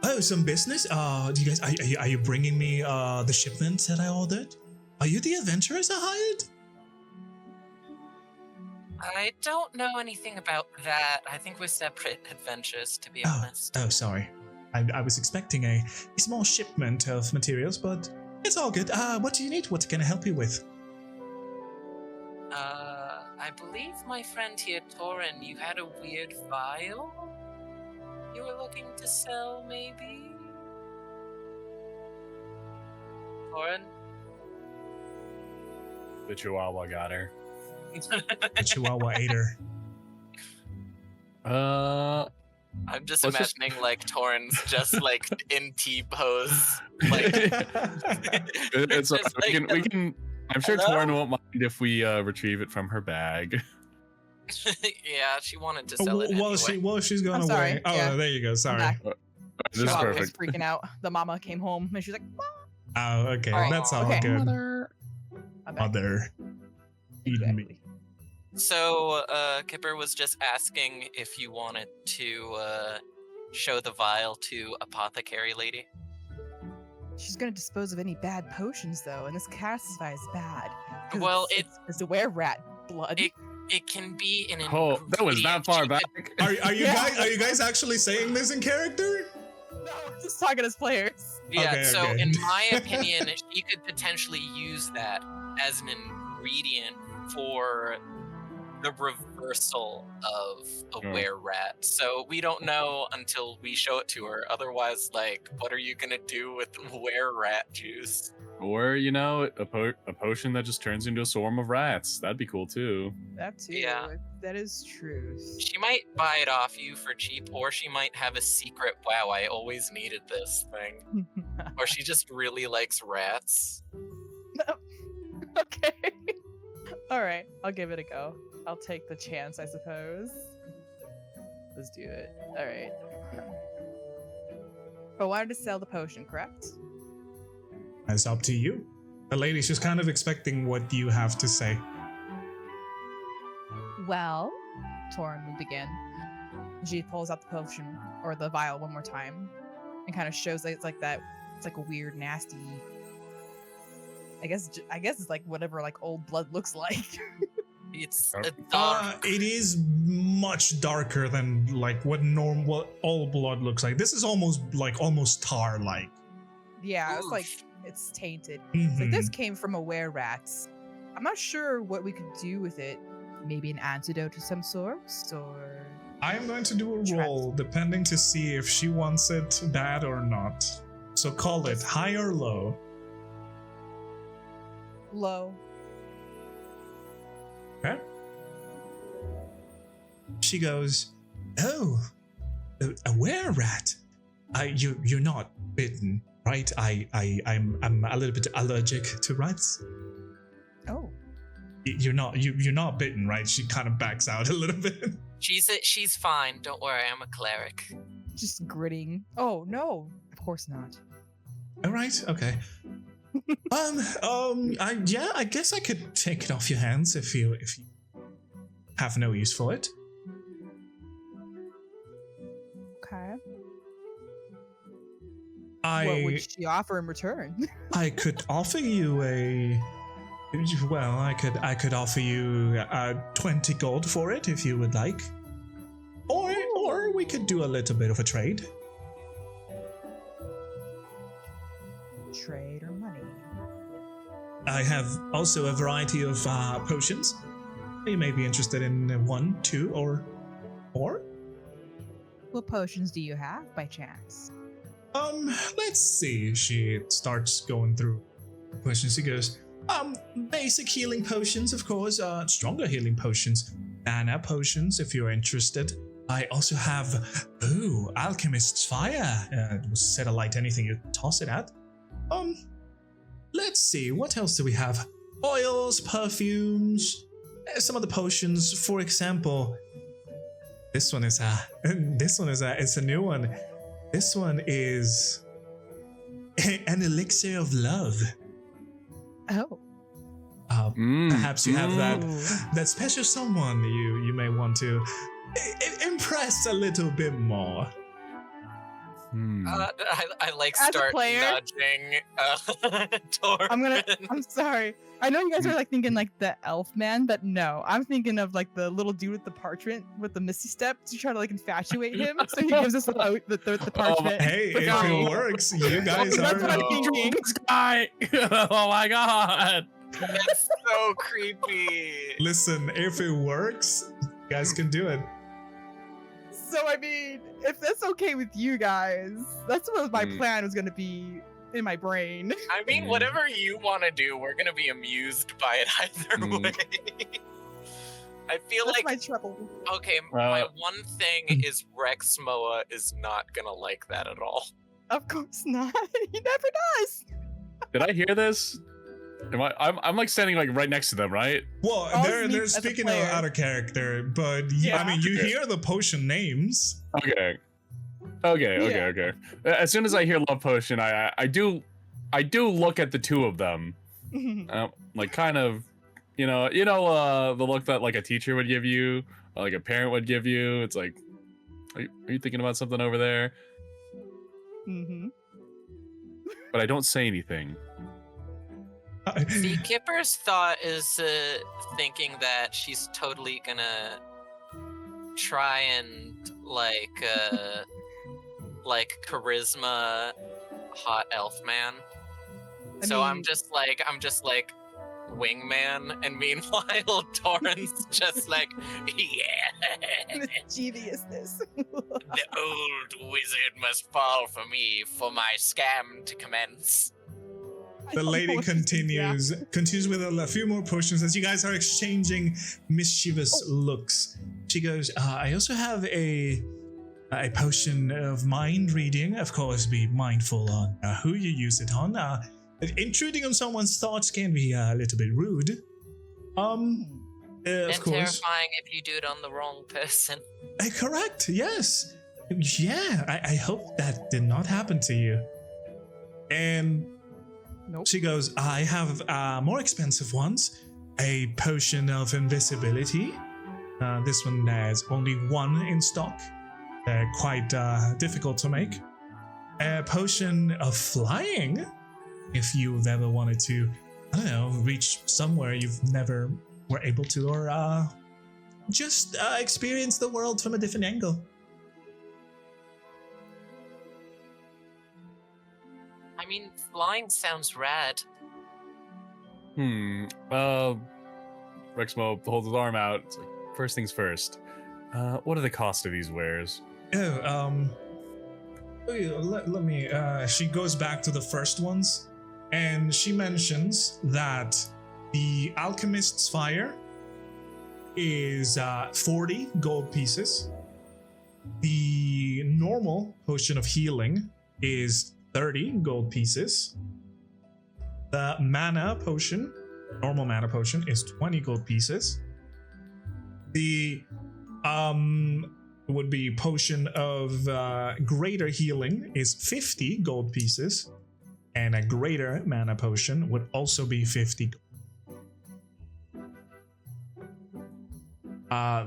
Oh, some business. Do you guys are you bringing me the shipment that I ordered? Are you the adventurers I hired? I don't know anything about that. I think we're separate adventures, to be honest. Oh, sorry. I was expecting a small shipment of materials, but it's all good. What do you need? What can I help you with? I believe my friend here, Taurin, you had a weird vial you were looking to sell, maybe? Taurin? The Chihuahua got her. The Chihuahua ate her. I'm just Let's just- imagining Taurin's just in T pose. Like It's just we can. I'm sure hello? Taurin won't mind if we retrieve it from her bag. yeah, she wanted to sell it anyway. While she's going I'm away. sorry, Oh, yeah. there you go. Sorry. Back. This is Dog was perfect. freaking out. The mama came home and she's like, Oh, okay. All right. That's all Okay. good. I'm back. Mother. Eating me. Exactly. So, Kipper was just asking if you wanted to show the vial to Apothecary Lady. She's gonna dispose of any bad potions though, and this classifies bad. 'Cause Well, it's a were-rat blood. It can be in an Oh, that was that ingredient. far She back. Are you Yeah. guys? Are you guys actually saying this in character? No, we're just talking as players. Yeah, Okay, so okay. in my opinion, she could potentially use that as an ingredient for the reversal of a were-rat. So we don't know until we show it to her. Otherwise, what are you gonna do with were-rat juice? Or a potion that just turns into a swarm of rats. That'd be cool too. That too. Yeah. That is true. She might buy it off you for cheap, or she might have a secret, wow, I always needed this thing. Or she just really likes rats. Okay. All right, I'll give it a go. I'll take the chance, I suppose. Let's do it. All right. But wanted to sell the potion, correct? It's up to you. The lady's just kind of expecting what you have to say. Well, Taurin will begin. She pulls out the potion or the vial one more time and kind of shows that it's like that. It's like a weird, nasty. I guess it's like whatever old blood looks like. It's a dark. It is much darker than what all blood looks like. This is almost tar like. Yeah, it's Oof. like it's tainted. It's like Mhm. this came from a were-rat. I'm not sure what we could do with it. Maybe an antidote of some sort, or I am going to do a Trust. roll depending to see if she wants it bad or not. So call it high or low. low. Okay. She goes, "Oh, a were-rat. You're not bitten, right? I'm a little bit allergic to rats. Oh, You're not bitten, right?" She kind of backs out a little bit. She's fine. Don't worry, I'm a cleric. just gritting. Oh no, of course not. All right, okay. I guess I could take it off your hands if you have no use for it. Okay. What I would she offer in return? I could offer you a Well, I could offer you 20 gold for it if you would like. Or we could do a little bit of a trade. Trade or money? I have also a variety of potions. You may be interested in 1, 2, or more. What potions do you have by chance? Let's see. She starts going through questions. She goes, basic healing potions, of course, stronger healing potions, mana potions, if you're interested. I also have, alchemist's fire. It will set alight anything you toss it at. Let's see, what else do we have? Oils, perfumes, some of the potions, for example. This one is it's a new one. This one is an elixir of love. Oh. Perhaps you have Ooh. that special someone you may want to impress a little bit more. I like As a start player- nudging Taurin. I'm sorry. I know you guys are like thinking like the elf man, but no, I'm thinking of like the little dude with the parchment with the misty step to try to like infatuate him. So he gives us the parchment. Hey, for if free. it works, you guys That's what I'm are. thinking. This guy! Oh my god! That's so creepy. Listen, if it works, you guys can do it. So I mean, if that's okay with you guys, that's what my Mm. plan was gonna be in my brain. I mean, whatever you want to do, we're gonna be amused by it either Mm. way. I feel That's like my trouble. okay. My one thing is Rexmoa is not gonna like that at all. Of course not. He never does. Did I hear this? I'm like standing like right next to them, right? Well, I'll they're sneak as a speaking player. out of character, but I Yeah. mean, you Okay. hear the potion names. Okay. Yeah. As soon as I hear love potion, I do look at the two of them, like kind of, the look that like a teacher would give you, or like a parent would give you. It's like, are you thinking about something over there? Mm-hmm. But I don't say anything. See, Kipper's thought is thinking that she's totally gonna try and like charisma hot elf man. So I'm just like wingman, and meanwhile Taurin's just like, yeah, mischievousness. the old wizard must fall for me for my scam to commence. The lady continues with a few more potions as you guys are exchanging mischievous looks. She goes, I also have a potion of mind reading. Of course, be mindful on who you use it on. Intruding on someone's thoughts can be a little bit rude. And Of course. terrifying if you do it on the wrong person. Correct, yes. Yeah, I hope that did not happen to you. And Nope. she goes, I have more expensive ones. A potion of invisibility. This one has only one in stock. They're quite difficult to make. A potion of flying. If you've ever wanted to, I don't know, reach somewhere you've never were able to, or just experience the world from a different angle. I mean, flying sounds rad. Rexmoa holds his arm out. It's like, first things first. What are the cost of these wares? Let me. She goes back to the first ones, and she mentions that the alchemist's fire is 40 gold pieces. The normal potion of healing is 30 gold pieces. The mana potion, normal mana potion, is 20 gold pieces. The would be potion of greater healing is 50 gold pieces, and a greater mana potion would also be 50.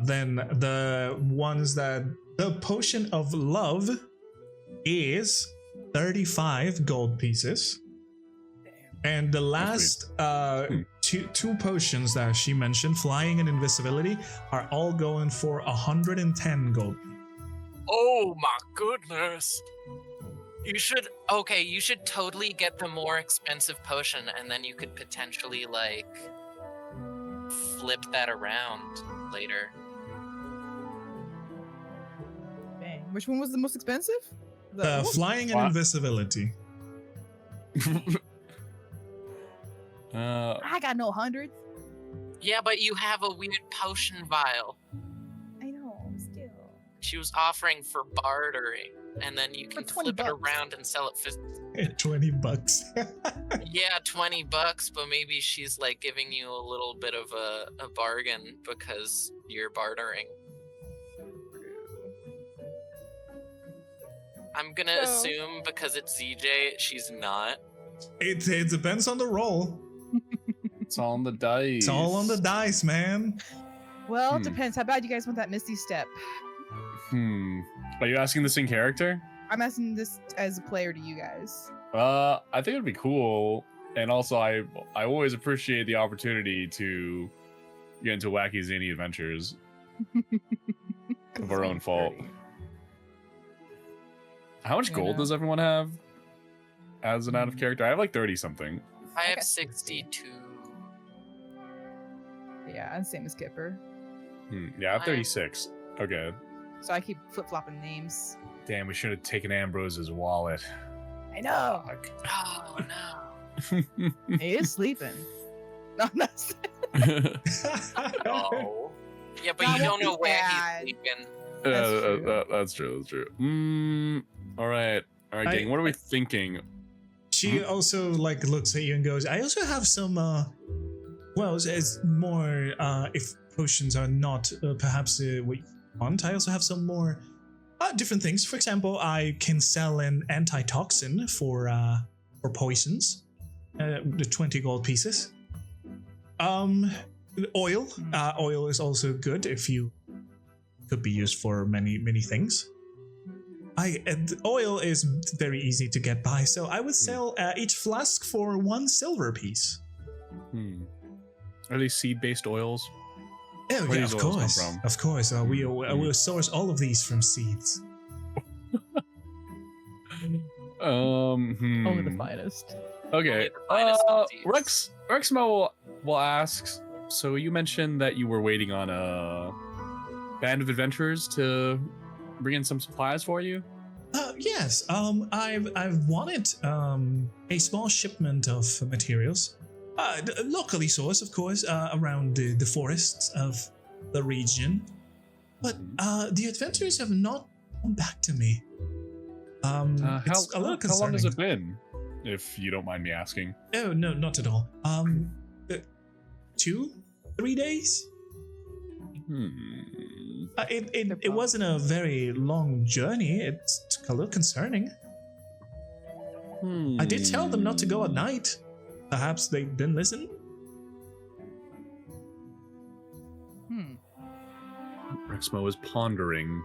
Then the potion of love is 35 gold pieces, and the last two potions that she mentioned, flying and invisibility, are all going for 110 gold. Oh my goodness. You should totally get the more expensive potion, and then you could potentially like flip that around later. Dang. Which one was the most expensive? Flying and invisibility. I got no hundreds. Yeah, but you have a weird potion vial. I know, still. She was offering for bartering, and then you can flip it around and sell it for $20. Yeah, $20, but maybe she's like giving you a little bit of a bargain because you're bartering. I'm gonna assume because it's ZJ, she's not. It depends on the roll. It's all on the dice. It's all on the dice, man. Well, it depends. How bad you guys want that Misty Step? Are you asking this in character? I'm asking this as a player to you guys. I think it'd be cool, and also I always appreciate the opportunity to get into wacky zany adventures of our own fault. How much gold does everyone have as an out of character? I have like 30 something. I have 62. Yeah, and same as Kipper. Yeah, I have 36. Okay. So I keep flip-flopping names. Damn, we should have taken Ambrose's wallet. I know. Fuck. Oh no. He is sleeping. No, that's Oh. Yeah, but That you don't won't know be where bad. he's sleeping. That's true. That's true. All right, gang. What are we thinking? She also like looks at you and goes, I also have some well, it's more if potions are not perhaps what you want, I also have some more different things. For example, I can sell an antitoxin for poisons, the 20 gold pieces. Oil is also good if you could be used for many things. Oil is very easy to get by, so I would sell each flask for 1 silver piece. Are they seed-based oils? Oh, Where yeah, these of oils come course. from? Of course. We will source all of these from seeds. only the finest. Okay. Only the finest Rexmoa will ask. So you mentioned that you were waiting on a band of adventurers to bring in some supplies for you. Yes. I've wanted a small shipment of materials, locally sourced, of course, around the forests of the region. But the adventurers have not come back to me. It's a little concerning. How long has it been, if you don't mind me asking? Oh no, not at all. 2-3 days. It wasn't a very long journey. It's a little concerning. I did tell them not to go at night. Perhaps they didn't listen. Rexmoa was pondering.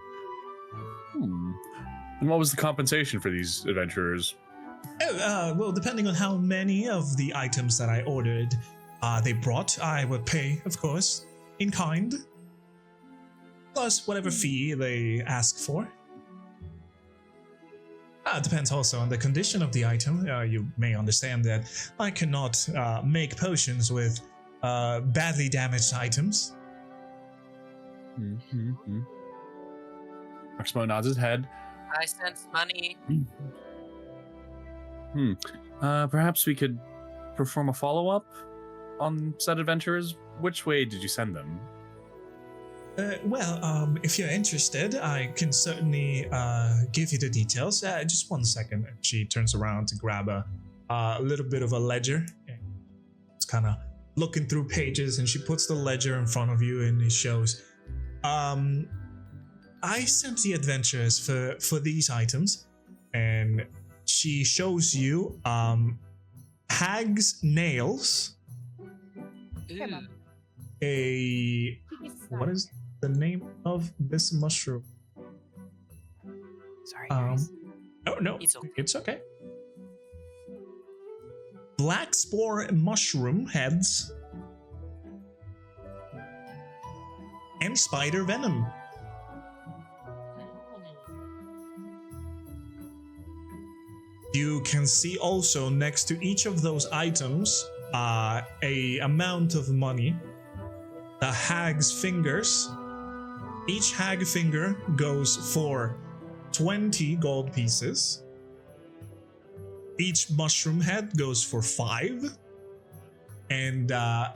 And what was the compensation for these adventurers? Oh, well, depending on how many of the items that I ordered they brought, I would pay, of course, in kind. Plus whatever fee they ask for. It depends also on the condition of the item. You may understand that I cannot make potions with badly damaged items. Rexmoa nods his head. I sense money. Perhaps we could perform a follow-up on said adventurers. Which way did you send them? Well, if you're interested, I can certainly give you the details. Just 1 second. She turns around to grab a little bit of a ledger. It's kind of looking through pages, and she puts the ledger in front of you, and it shows. I sent the adventurers for these items, and she shows you hag's nails. What is the name of this mushroom? Sorry, guys. Oh no, It's okay. it's okay. black spore mushroom heads, and spider venom. You can see also next to each of those items a amount of money. The hag's fingers. Each hag finger goes for 20 gold pieces. Each mushroom head goes for 5. And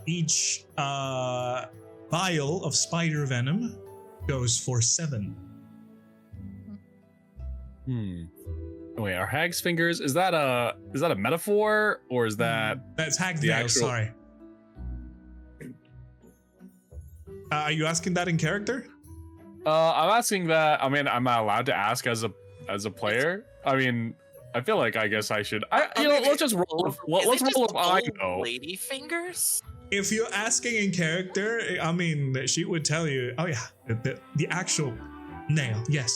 each vial of spider venom goes for 7. Wait, are hag's fingers? Is that a metaphor, or is that That's hag's the nails, actual- sorry. Are you asking that in character? I'm asking that. I mean, I'm not allowed to ask as a player. I mean, I feel like I guess I should. Let's just roll. Let's roll if I know. Lady fingers? If you're asking in character, I mean, she would tell you, oh yeah, the actual nail, yes.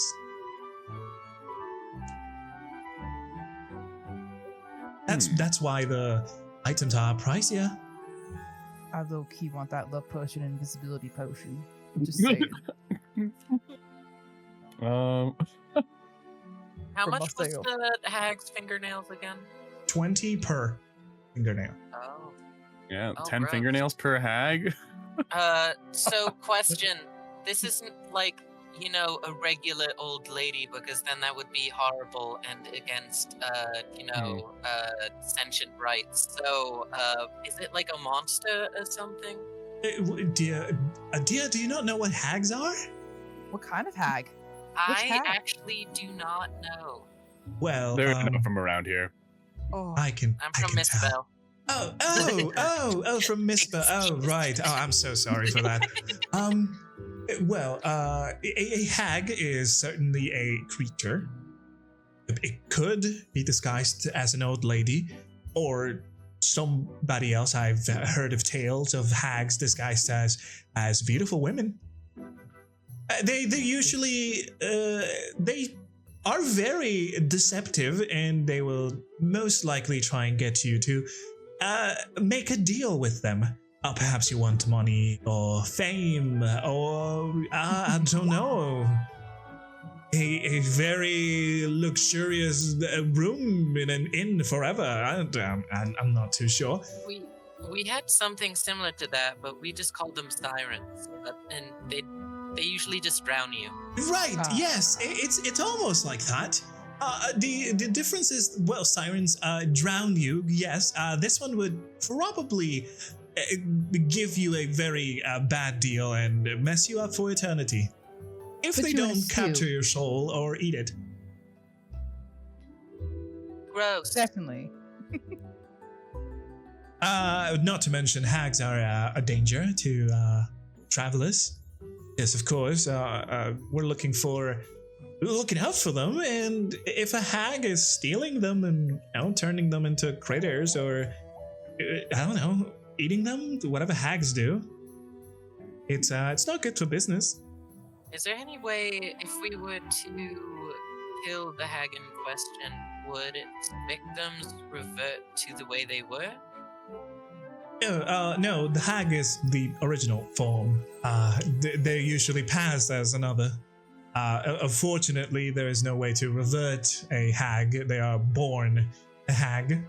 That's why the items are pricier. I low-key want that love potion and invisibility potion. I'm just saying. How For much was sale. the hag's fingernails again? 20 per fingernail. Oh. Yeah, Oh, 10 gross. fingernails per hag. So question. This isn't like, a regular old lady, because then that would be horrible and against, sentient rights. So, is it like a monster or something? Dear, do you not know what hags are? What kind of hag? I hag? actually do not know. Well, They're not from around here. Oh, I can I'm I from can Miss tell. Bell. Oh, from Miss Bell. Oh, right. Oh, I'm so sorry for that. Well, a hag is certainly a creature. It could be disguised as an old lady, or somebody else. I've heard of tales of hags disguised as beautiful women. They usually they are very deceptive, and they will most likely try and get you to make a deal with them. Perhaps you want money or fame, or I don't know, a very luxurious room in an inn forever. I'm not too sure. We had something similar to that, but we just called them sirens, and they usually just drown you. Right? Yes, it's almost like that. The difference is, well, sirens drown you. Yes, this one would probably give you a very bad deal and mess you up for eternity if Put they you in a don't stew. capture your soul or eat it. Gross. definitely. Not to mention, hags are a danger to travelers. Yes, of course. We're looking out for them, and if a hag is stealing them and turning them into critters, or I don't know, eating them, whatever hags do, it's not good for business. Is there any way, if we were to kill the hag in question, would its victims revert to the way they were? No, the hag is the original form. They usually pass as another. Unfortunately, there is no way to revert a hag. They are born a hag.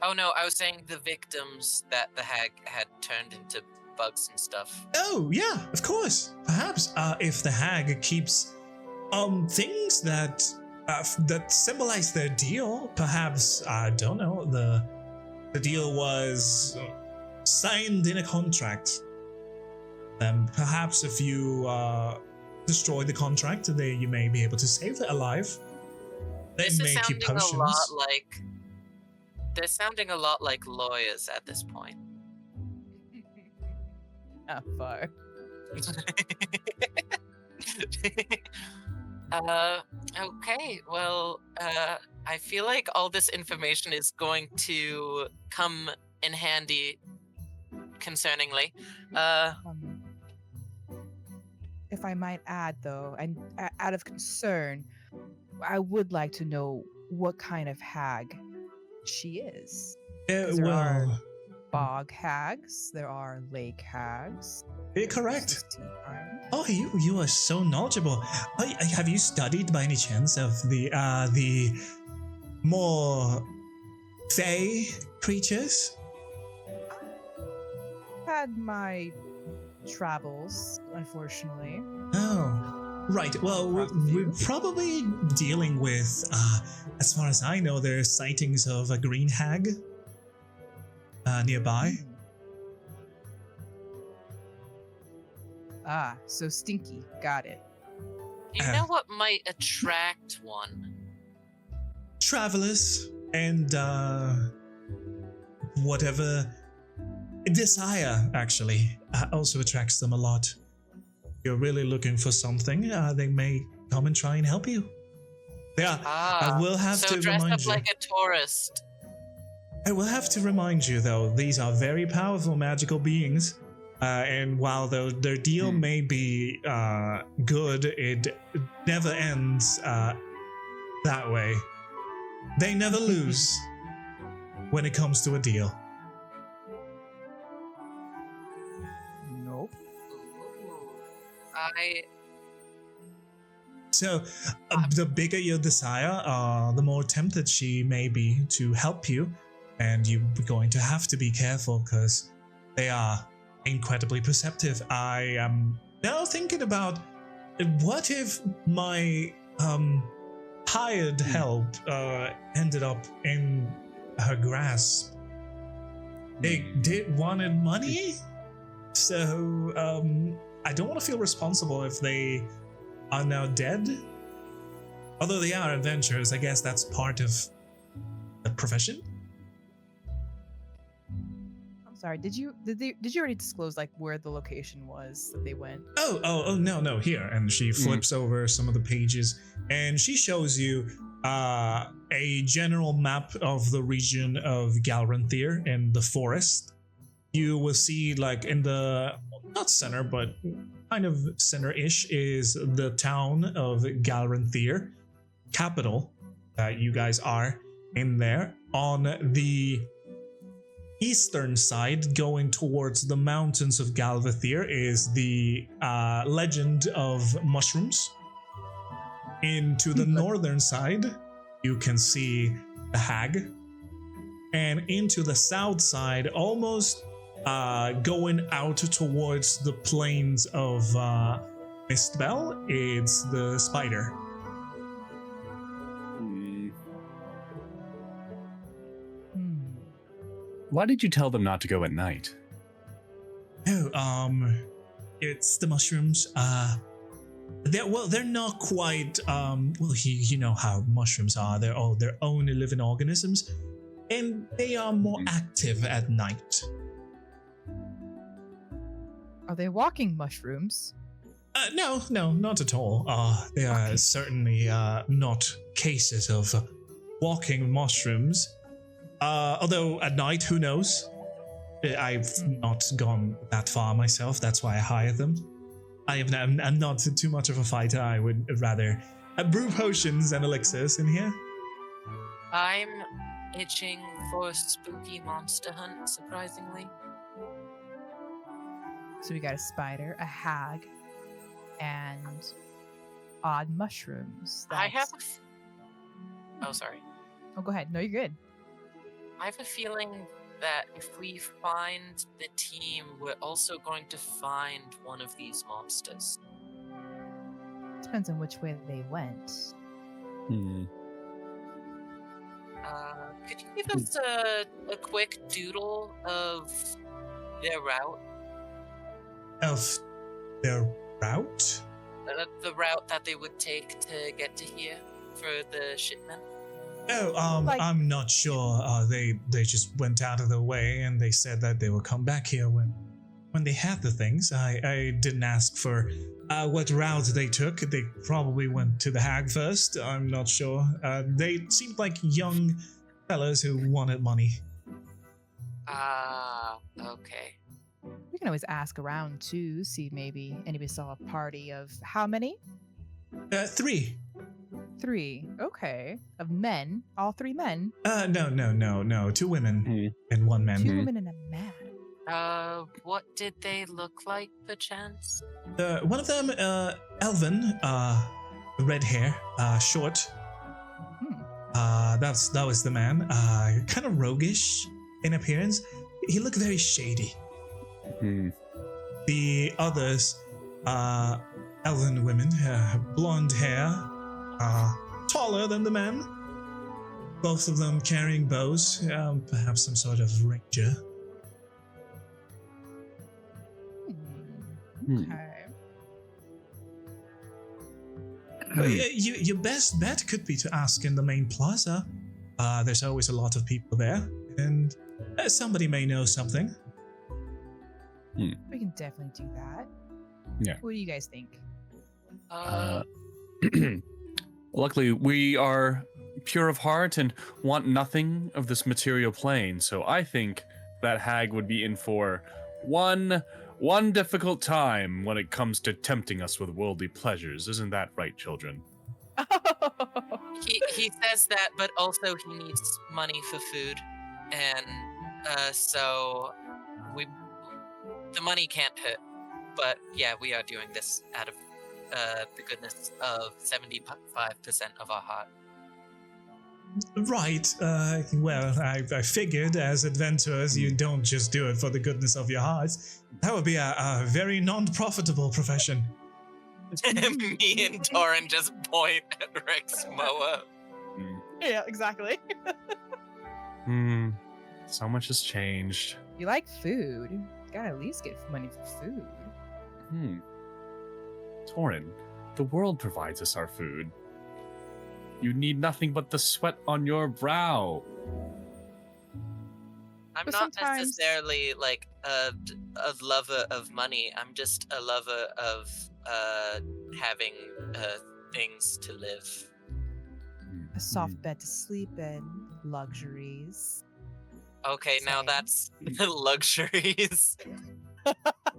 Oh no, I was saying the victims that the hag had turned into bugs and stuff. Oh, yeah, of course. Perhaps if the hag keeps things that symbolize their deal, perhaps, I don't know, the deal was signed in a contract. Then perhaps if you destroy the contract, you may be able to save it alive. They This is make you sounding a potions. lot like. They're sounding a lot like lawyers at this point. Not far. Okay, well, I feel like all this information is going to come in handy concerningly. If I might add, though, and out of concern, I would like to know what kind of hag she is. 'Cause there are Well, bog hags. There are lake hags. correct. there's sea giants. Oh, you are so knowledgeable. Oh, have you studied by any chance of the more fey creatures? Had my travels, unfortunately. Oh, right. Well, we're probably dealing with, as far as I know, there are sightings of a green hag nearby. Ah, so stinky. Got it. Do you know what might attract one? Travelers and whatever desire actually also attracts them a lot. If you're really looking for something, they may come and try and help you. Yeah, I will have so to dress remind up you. like a tourist. I will have to remind you, though, these are very powerful magical beings. And while their deal may be good, it never ends that way. They never lose when it comes to a deal. Nope. So, the bigger your desire, the more tempted she may be to help you. And you're going to have to be careful because they are incredibly perceptive. I am now thinking about what if my hired help ended up in her grasp. They wanted money, so I don't want to feel responsible if they are now dead. Although they are adventurers, I guess that's part of the profession. Sorry, did you already disclose like where the location was that they went? Oh, no, here. And she flips over some of the pages and she shows you a general map of the region of Galranthier in the forest. You will see, like, in the, not center, but kind of center-ish is the town of Galranthier, capital that you guys are in there. On the eastern side, going towards the mountains of Galvathier, is the legend of mushrooms. Into the northern side, you can see the hag. And into the south side, almost going out towards the plains of Mistbell, it's the spider. Why did you tell them not to go at night? Oh, it's the mushrooms. They're not quite. You know how mushrooms are. They're all their own living organisms, and they are more active at night. Are they walking mushrooms? No, not at all. They are certainly not cases of walking mushrooms. Although at night, who knows? I've not gone that far myself. That's why I hired them. I'm not too much of a fighter. I would rather brew potions and elixirs in here. I'm itching for a spooky monster hunt, surprisingly. So we got a spider, a hag, and odd mushrooms. I have Oh, sorry. Oh, go ahead. No, you're good. I have a feeling that if we find the team, we're also going to find one of these monsters. Depends on which way they went. Could you give us a quick doodle of their route? Of their route? The route that they would take to get to here for the shipment? Oh, I'm not sure. They just went out of their way, and they said that they would come back here when they had the things. I didn't ask for what route they took. They probably went to the hag first. I'm not sure. They seemed like young fellows who wanted money. Okay. We can always ask around too, see maybe anybody saw a party of how many? 3. 3. Okay. Of men. All 3 men. No. 2 women and 1 man. 2 women and a man. What did they look like, perchance? One of them, Elvin, red hair, short. That was the man. Kind of roguish in appearance. He looked very shady. The others, elven women, blonde hair, taller than the men. Both of them carrying bows, perhaps some sort of ranger. Okay. Your best bet could be to ask in the main plaza. There's always a lot of people there, and somebody may know something. We can definitely do that. Yeah. What do you guys think? Luckily, we are pure of heart and want nothing of this material plane, so I think that hag would be in for one difficult time when it comes to tempting us with worldly pleasures. Isn't that right, children? He says that, but also he needs money for food, and so the money can't hurt. But yeah, we are doing this out of the goodness of 75% of our heart. Right. Well, I figured as adventurers, you don't just do it for the goodness of your hearts. That would be a very non-profitable profession. Me and Taurin just point at Rexmoa. Yeah, exactly. So much has changed. You like food. You gotta at least get money for food. Taurin, the world provides us our food. You need nothing but the sweat on your brow. I'm But not sometimes- necessarily like a lover of money. I'm just a lover of having things to live. A soft bed to sleep in. Luxuries. Okay, now Same. that's luxuries.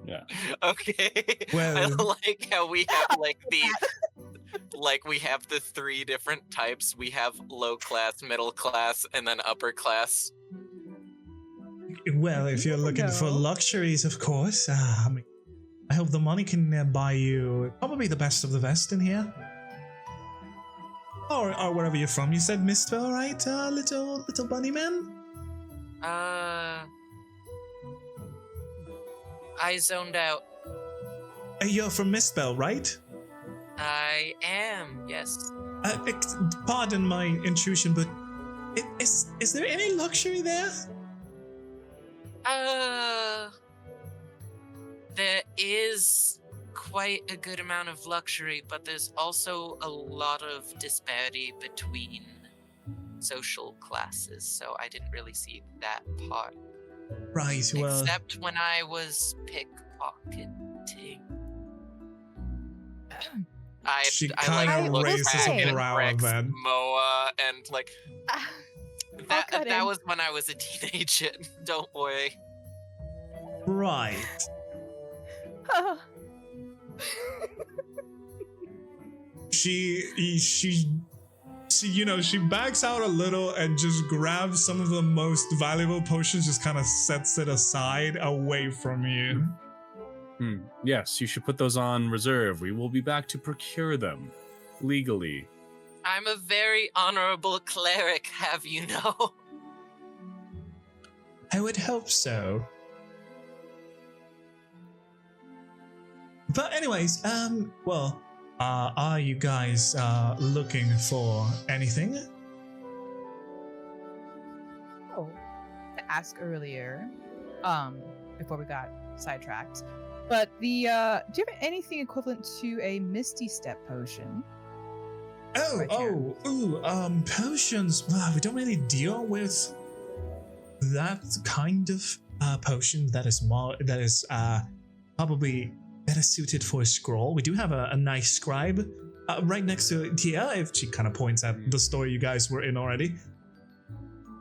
Yeah. Okay. Well- I like how we have we have the 3 different types. We have low class, middle class, and then upper class. Well, if you're looking for No. luxuries, of course. I hope the money can buy you probably the best of the best in here. Or wherever you're from. You said Mistwell, right? Little bunny man? I zoned out. You're from Mistwell, right? I am, yes. Pardon my intrusion, but is there any luxury there? There is quite a good amount of luxury, but there's also a lot of disparity between social classes, so I didn't really see that part. Right, well... Except when I was pickpocketing. She I kinda looked raises back a at brow at that. Rexmoa and like I'll cut that in. was when I was a teenager. Don't worry. Right. She backs out a little and just grabs some of the most valuable potions, just kind of sets it aside away from you. Yes, you should put those on reserve. We will be back to procure them legally. I'm a very honorable cleric, have you know? I would hope so. But anyways, are you guys looking for anything? Oh, to ask earlier, before we got sidetracked. But do you have anything equivalent to a Misty Step potion? Potions. Well, we don't really deal with that kind of potion. That is probably better suited for a scroll. We do have a nice scribe right next to Tia, if she kind of points at the store you guys were in already.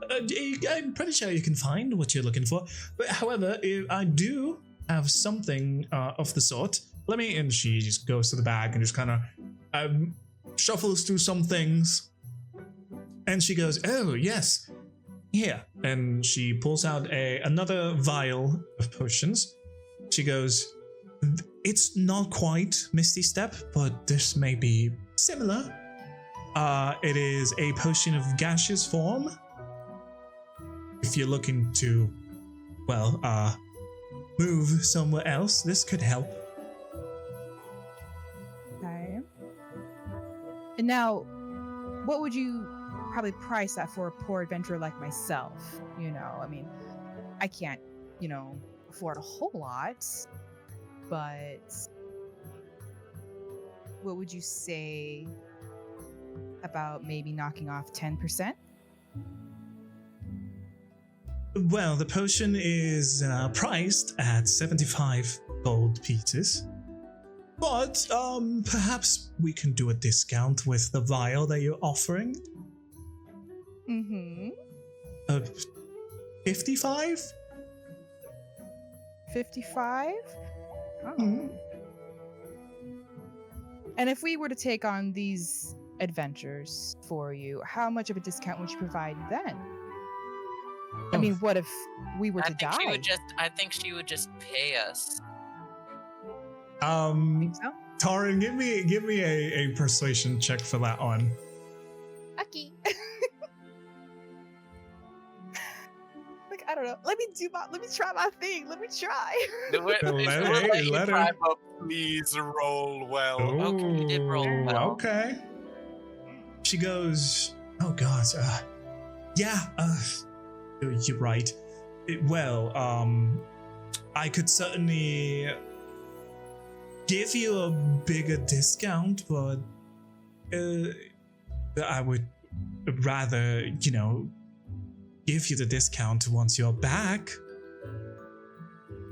I'm pretty sure you can find what you're looking for. But however, I do have something of the sort. And she just goes to the bag and just kind of shuffles through some things, and she goes, "Oh yes, here." And she pulls out another vial of potions. She goes, "It's not quite Misty Step, but this may be similar. It is a potion of gaseous form. If you're looking to, move somewhere else, this could help." Okay. And now, what would you probably price that for a poor adventurer like myself? I mean, I can't, afford a whole lot, but what would you say about maybe knocking off 10%? Well, the potion is priced at 75 gold pieces. But perhaps we can do a discount with the vial that you're offering. Mm-hmm. 55? 55? Oh. Mhm. And if we were to take on these adventures for you, how much of a discount would you provide then? I mean, what if we were to die? I think she would just pay us. Think so? Taurin, give me a persuasion check for that one. Okay. Like, I don't know. Let me try my thing. Let me try. Let her. Please roll well. Okay, you did roll well. Okay. She goes, "Oh God, you're right. I could certainly give you a bigger discount, but I would rather, give you the discount once you're back.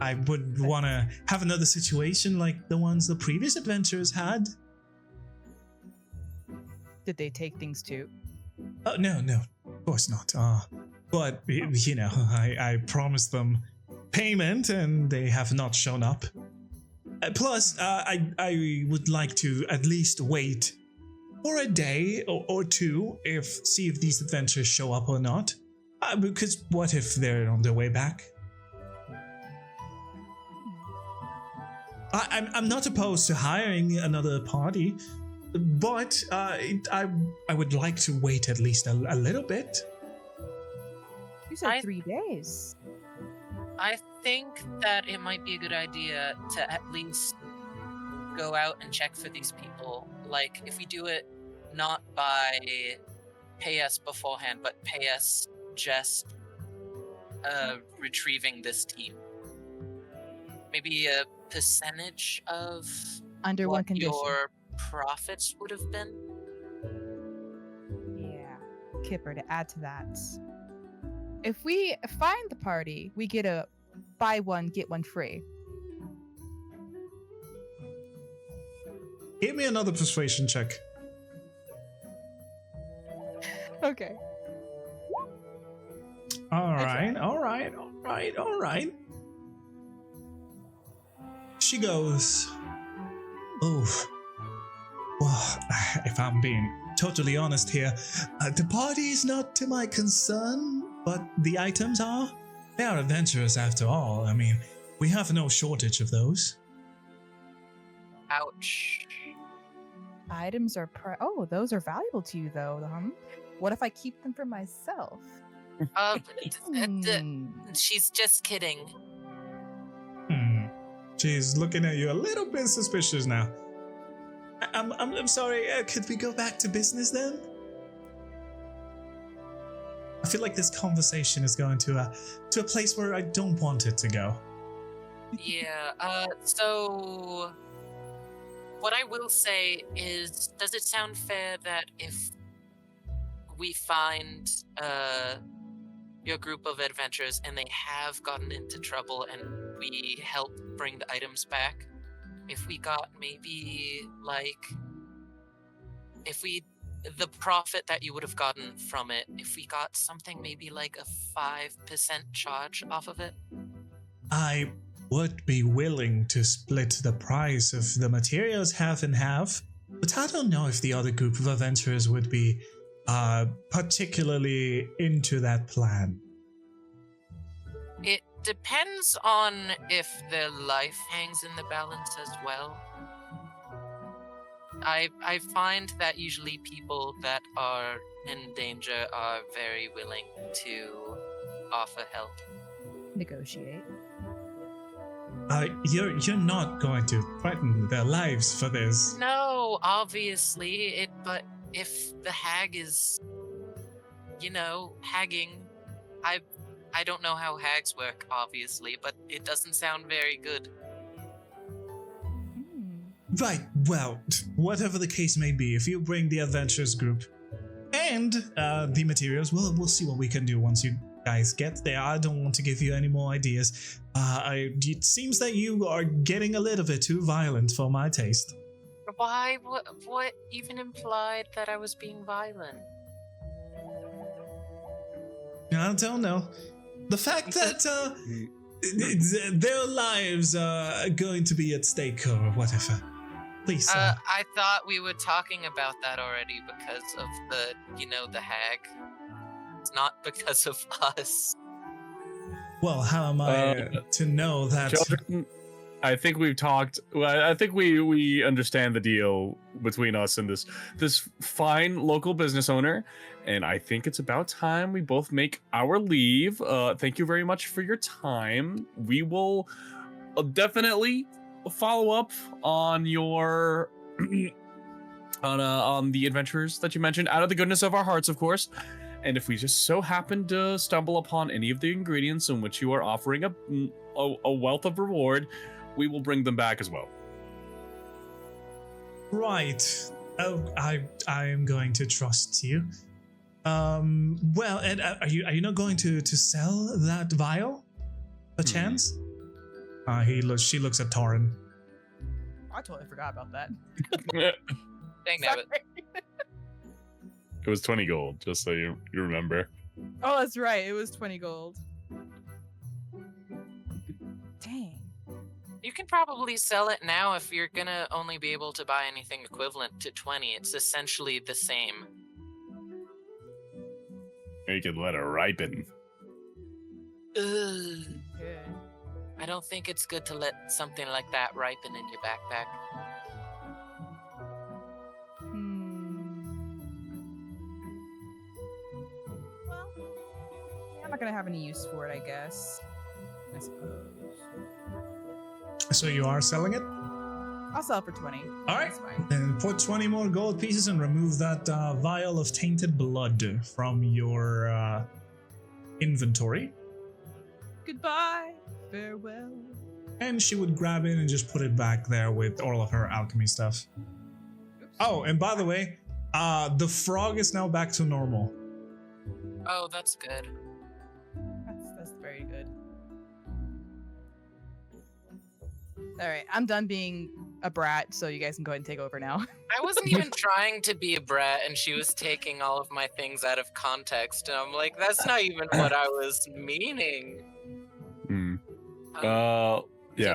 I wouldn't want to have another situation like the ones the previous adventurers had." Did they take things too? No, of course not. But, I promised them payment and they have not shown up. Plus, I would like to at least wait for a day or two see if these adventures show up or not. Because what if they're on their way back? I'm not opposed to hiring another party, but I would like to wait at least a little bit. You said 3 days. I think that it might be a good idea to at least go out and check for these people. Like, if we do it not by pay us beforehand, but pay us just retrieving this team. Maybe a percentage of Under what one condition. your profits would have been. Yeah. Kipper, to add to that. If we find the party, we get a buy one, get one free. Give me another persuasion check. Okay. All right. She goes, "Oh, well, if I'm being totally honest here, the party is not to my concern, but the items are. They are adventurers after all. I mean, we have no shortage of those." Ouch. Items are those are valuable to you though. What if I keep them for myself? She's just kidding. She's looking at you a little bit suspicious now. I'm sorry. Could we go back to business then? I feel like this conversation is going to a place where I don't want it to go. Yeah. So what I will say is, does it sound fair that if we find your group of adventurers and they have gotten into trouble and we help bring the items back, if we got maybe the profit that you would have gotten from it, if we got something maybe like a 5% charge off of it? I would be willing to split the price of the materials half and half But I don't know if the other group of adventurers would be particularly into that plan. It depends on if their life hangs in the balance as well. I find that usually people that are in danger are very willing to offer help. Negotiate. You're not going to threaten their lives for this. No, obviously, but if the hag is, hagging, I don't know how hags work, obviously, but it doesn't sound very good. Right, well, whatever the case may be, if you bring the adventurers group and the materials, we'll see what we can do once you guys get there. I don't want to give you any more ideas. It seems that you are getting a little bit too violent for my taste. Why? What even implied that I was being violent? I don't know. The fact that their lives are going to be at stake or whatever. Please. I thought we were talking about that already because of the hag. It's not because of us. Well, how am I to know that? Children, I think we've talked. Well, I think we understand the deal between us and this fine local business owner, and I think it's about time we both make our leave. Thank you very much for your time. We will definitely follow up on your on the adventures that you mentioned, out of the goodness of our hearts, of course. And if we just so happen to stumble upon any of the ingredients in which you are offering a wealth of reward, we will bring them back as well. Right. Oh, I am going to trust you. Well, and are you not going to sell that vial? A chance? She looks at Taurin. I totally forgot about that. Dang nabbit. It was 20 gold, just so you remember. Oh, that's right. It was 20 gold. Dang. You can probably sell it now if you're gonna only be able to buy anything equivalent to 20. It's essentially the same. You can let it ripen. Ugh. Good. I don't think it's good to let something like that ripen in your backpack. Well, I'm not gonna have any use for it, I guess. I suppose. So you are selling it? I'll sell it for 20. All right. That's fine. Then put 20 more gold pieces and remove that vial of tainted blood from your inventory. Goodbye. Farewell. And she would grab it and just put it back there with all of her alchemy stuff. Oops. Oh, and by the way, the frog is now back to normal. Oh, that's good. That's very good. All right, I'm done being a brat, so you guys can go ahead and take over now. I wasn't even trying to be a brat, and she was taking all of my things out of context, and I'm like, that's not even what I was meaning. Yeah,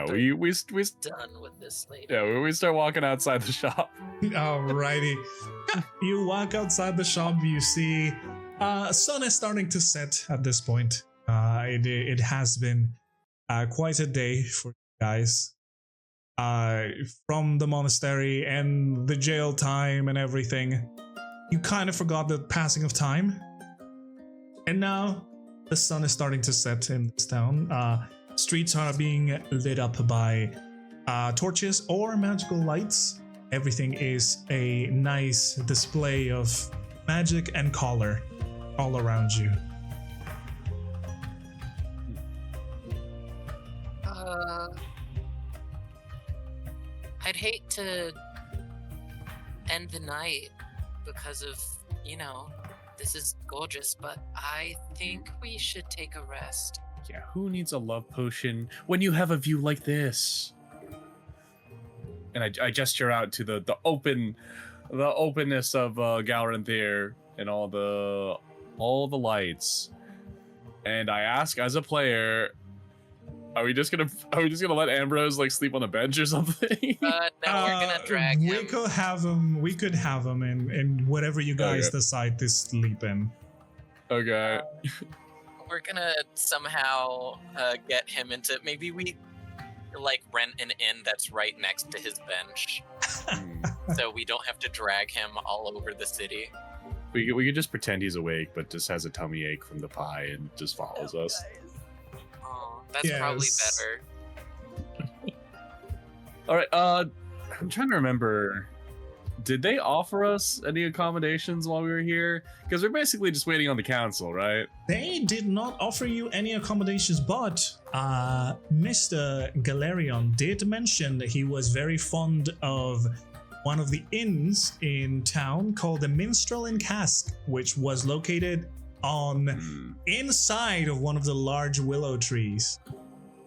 Kipper, we done with this lady. yeah, we start walking outside the shop. Alrighty. You walk outside the shop, you see sun is starting to set at this point. It has been quite a day for you guys. From the monastery and the jail time and everything, you kind of forgot the passing of time. And now the sun is starting to set in this town. Streets are being lit up by torches or magical lights. Everything is a nice display of magic and color all around you. I'd hate to end the night because of, this is gorgeous, but I think we should take a rest. Yeah, who needs a love potion when you have a view like this? And I gesture out to the openness of Galranthier and all the lights, and I ask as a player, Are we just gonna let Ambrose like sleep on the bench or something? No, we're gonna drag him. We could have him in whatever you guys decide to sleep in. Okay. We're gonna somehow get him into. Maybe we like rent an inn that's right next to his bench, so we don't have to drag him all over the city. We could just pretend he's awake, but just has a tummy ache from the pie and just follows us. Oh, that's probably better. All right. I'm trying to remember. Did they offer us any accommodations while we were here? Because we're basically just waiting on the council, right? They did not offer you any accommodations, but Mr. Galerion did mention that he was very fond of one of the inns in town called the Minstrel and Cask, which was located on inside of one of the large willow trees.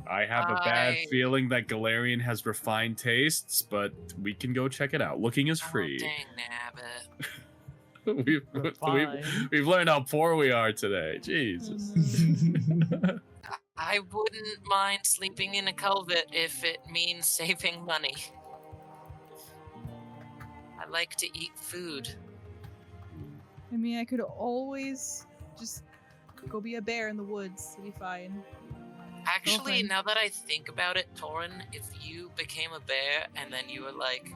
I have a bad feeling that Galerion has refined tastes, but we can go check it out. Looking is free. Dang nabbit. we've learned how poor we are today. Jesus. I wouldn't mind sleeping in a culvert if it means saving money. I like to eat food. I mean, I could always just go be a bear in the woods. It'd be fine. Actually, now that I think about it, Taurin, if you became a bear and then you were like,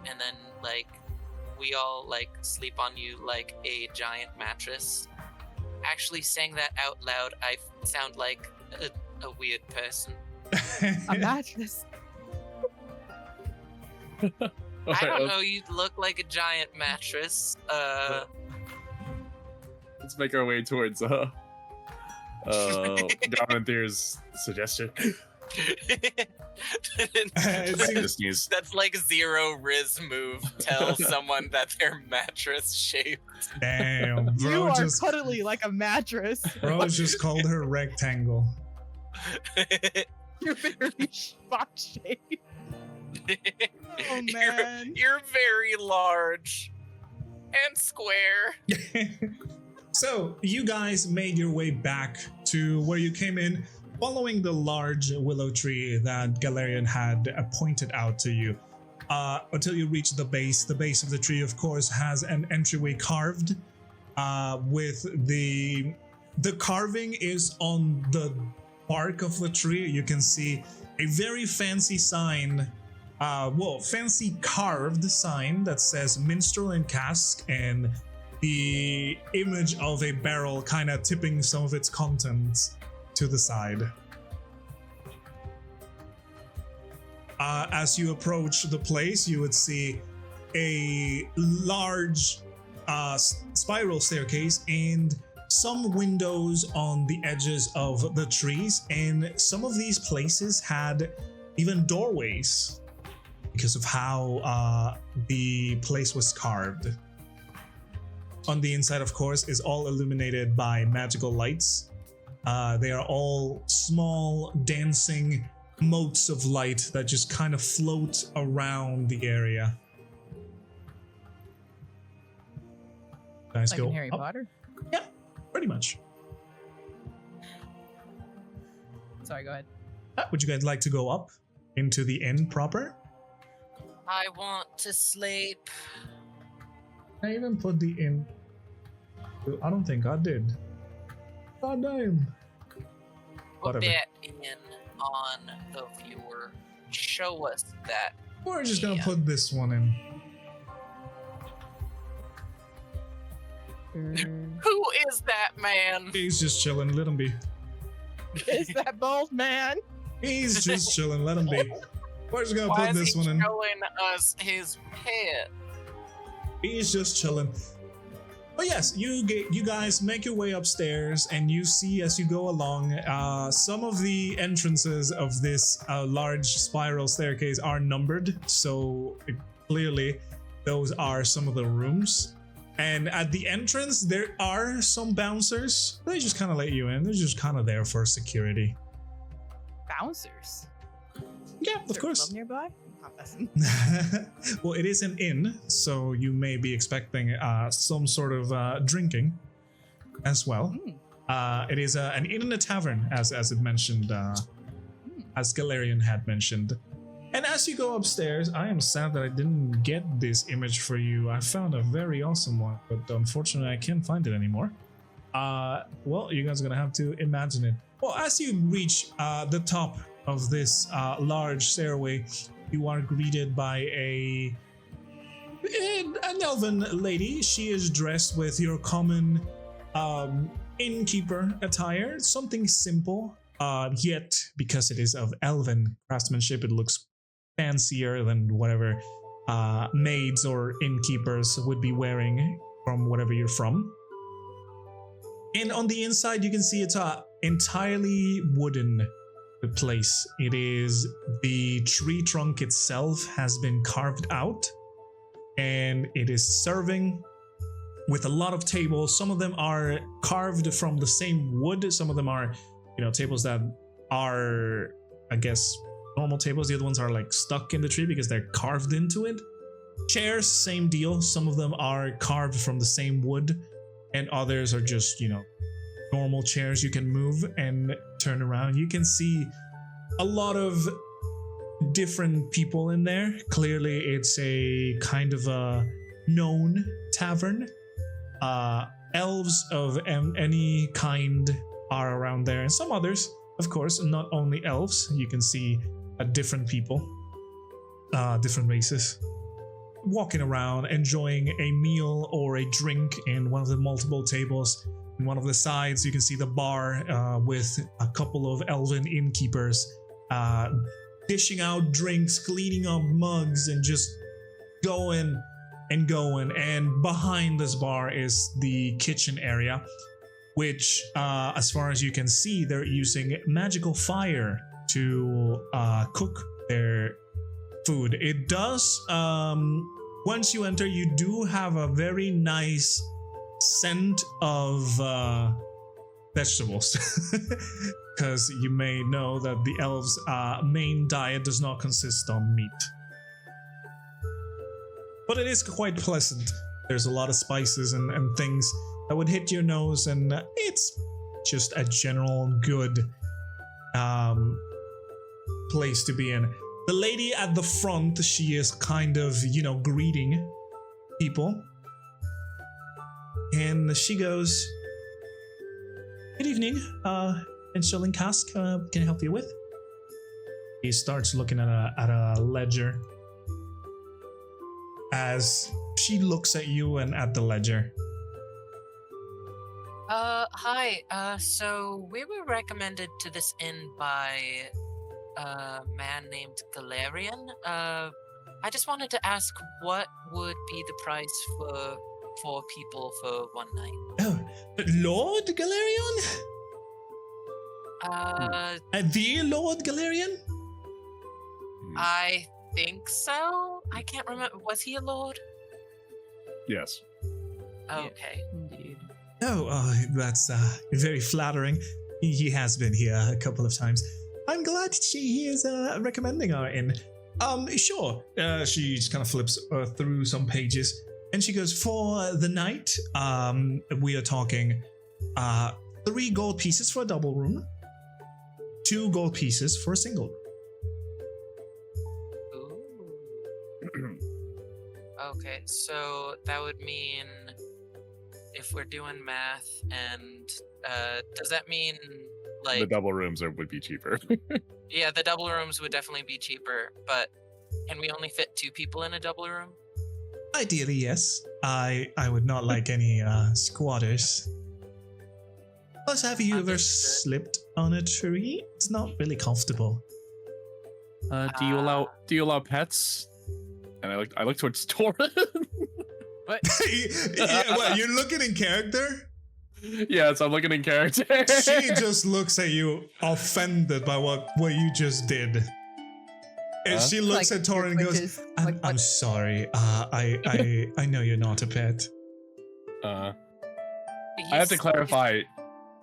we all like sleep on you like a giant mattress. Actually, saying that out loud, I sound like a weird person. A mattress. I don't know. You look like a giant mattress. Let's make our way towards Galanthir's suggestion. That's like zero Riz move. Tell someone that they're mattress shaped. Damn, bro, You are cuddly like a mattress. Bro just called her rectangle. You're very box shaped. Oh man. You're very large and square. So you guys made your way back to where you came in, following the large willow tree that Galerion had pointed out to you, until you reach the base. The base of the tree, of course, has an entryway carved. With the carving is on the bark of the tree. You can see a very fancy sign. Fancy carved sign that says Minstrel and Cask, and the image of a barrel kind of tipping some of its contents to the side. As you approach the place, you would see a large spiral staircase and some windows on the edges of the trees, and some of these places had even doorways because of how the place was carved. On the inside, of course, is all illuminated by magical lights. They are all small, dancing motes of light that just kind of float around the area. Guys, Like go in Harry up. Potter? Yeah, pretty much. Sorry, go ahead. Would you guys like to go up into the inn proper? I want to sleep. I even put the inn. I don't think I did. God damn. Put Whatever. that in on the viewer. Show us that. We're just gonna put this one in. Who is that man? He's just chilling. Let him be. Is that bald man? He's just chilling. Let him be. We're just gonna Why put is this he one in. showing us his head? He's just chilling. But yes, you guys make your way upstairs, and you see as you go along, some of the entrances of this large spiral staircase are numbered. So clearly, those are some of the rooms. And at the entrance, there are some bouncers. They just kind of let you in. They're just kind of there for security. Bouncers. Yeah, Is of there a course. club nearby? Not messing. Well, it is an inn, so you may be expecting some sort of drinking as well. It is an inn and a tavern, as it mentioned as Galarian had mentioned. And as you go upstairs, I am sad that I didn't get this image for you. I found a very awesome one, but unfortunately I can't find it anymore. Well, you guys are gonna have to imagine it. Well, as you reach the top of this large stairway, you are greeted by an elven lady. She is dressed with your common innkeeper attire, something simple, yet because it is of elven craftsmanship, it looks fancier than whatever maids or innkeepers would be wearing from whatever you're from. And on the inside, you can see it's entirely wooden place. It is the tree trunk itself has been carved out, and it is serving with a lot of tables. Some of them are carved from the same wood. Some of them are, tables that are, I guess, normal tables. The other ones are like stuck in the tree because they're carved into it. Chairs, same deal. Some of them are carved from the same wood, and others are just, normal chairs you can move and turn around. You can see a lot of different people in there. Clearly, it's a kind of a known tavern. Elves of any kind are around there, and some others, of course, not only elves. You can see different people, different races, walking around, enjoying a meal or a drink in one of the multiple tables. In one of the sides, you can see the bar with a couple of elven innkeepers dishing out drinks, cleaning up mugs, and just going and going. And behind this bar is the kitchen area, which, as far as you can see, they're using magical fire to cook their food. It does, once you enter, you do have a very nice scent of vegetables, because you may know that the elves' main diet does not consist on meat. But it is quite pleasant. There's a lot of spices and things that would hit your nose, and it's just a general good place to be in. The lady at the front, she is kind of, greeting people. And she goes, "Good evening, Instilling Cask, can I help you with?" He starts looking at a ledger as she looks at you and at the ledger. Hi, so we were recommended to this inn by a man named Galarian. I just wanted to ask, what would be the price for 4 people for one night? Oh, Lord Galarian? The Lord Galarian? I think so. I can't remember. Was he a lord? Yes. Okay. Indeed. Oh, that's very flattering. He has been here a couple of times. I'm glad he is recommending our inn. Sure. She just kind of flips through some pages, and she goes, "For the night, we are talking 3 gold pieces for a double room, 2 gold pieces for a single room." Ooh. Okay, so that would mean, if we're doing math, and does that mean like The double rooms would be cheaper. yeah, the double rooms would definitely be cheaper, but can we only fit 2 people in a double room? Ideally, yes. I would not like any squatters. Plus, have you ever Understood. slipped on a tree? It's not really comfortable. Do you allow pets? And I look towards Taurin. Yeah, what, you're looking in character? Yes, I'm looking in character. She just looks at you, offended by what you just did. And she looks at Taurin and goes, I'm sorry. I know you're not a pet." I have to clarify.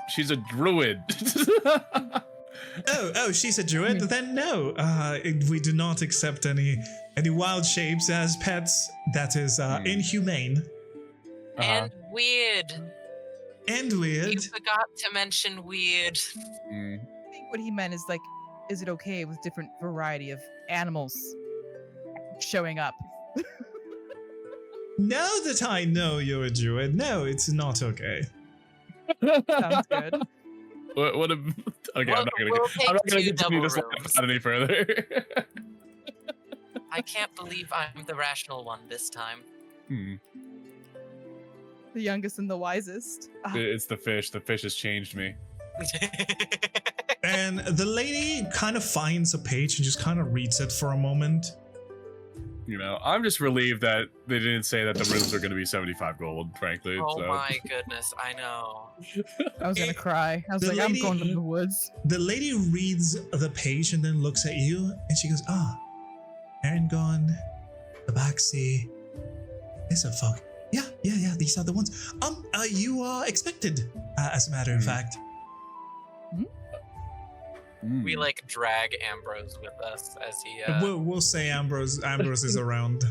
She's a druid. Oh, she's a druid? Then no. We do not accept any wild shapes as pets. That is inhumane. And weird. And weird. You forgot to mention weird. I think what he meant is like is it okay with different variety of animals showing up? Now that I know you're a druid, no, it's not okay. Sounds good. What a, okay, I'm not gonna continue this out any further. I can't believe I'm the rational one this time. The youngest and the wisest. It's the fish. The fish has changed me. And the lady kind of finds a page and just kind of reads it for a moment. You know, I'm just relieved that they didn't say that the rooms are going to be 75 gold, frankly. Oh so. my goodness, I know. I was gonna cry. I was The like, lady- I'm going to the woods. The lady reads the page and then looks at you and she goes, Erangone, the Baxi, is a fuck. Yeah, these are the ones. You are expected, as a matter of fact. We like drag Ambrose with us as he. We'll say Ambrose is around.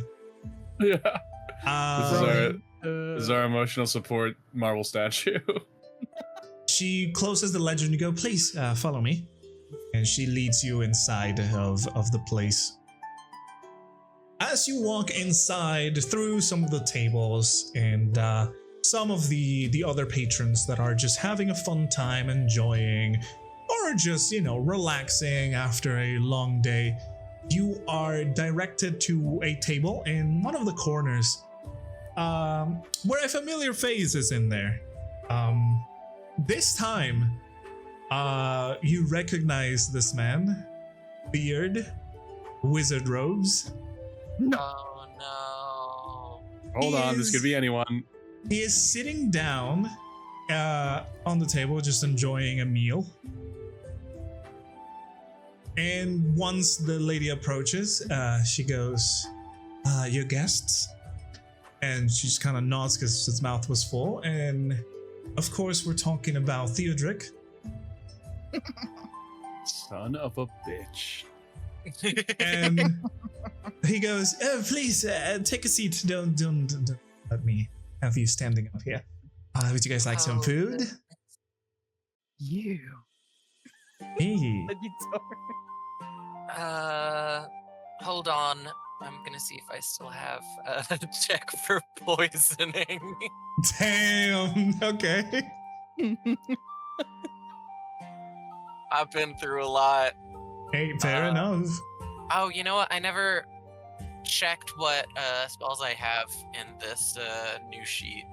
Yeah. Um, This is our emotional support marble statue. She closes the ledger and you go, please follow me. And she leads you inside of the place. As you walk inside through some of the tables and some of the other patrons that are just having a fun time, enjoying, or just, relaxing after a long day, you are directed to a table in one of the corners where a familiar face is in there. This time, you recognize this man. Beard, wizard robes. Oh no. Hold on, this could be anyone. He is sitting down on the table, just enjoying a meal. And once the lady approaches, she goes, your guests? And she just kind of nods because his mouth was full. And of course, we're talking about Theodric. Son of a bitch. And he goes, please take a seat. Don't let me have you standing up here. Would you guys like some food? You. Hey. Hold on. I'm gonna see if I still have a check for poisoning. Damn. Okay. I've been through a lot. Hey, fair enough. Oh, you know what? I never checked what spells I have in this new sheet.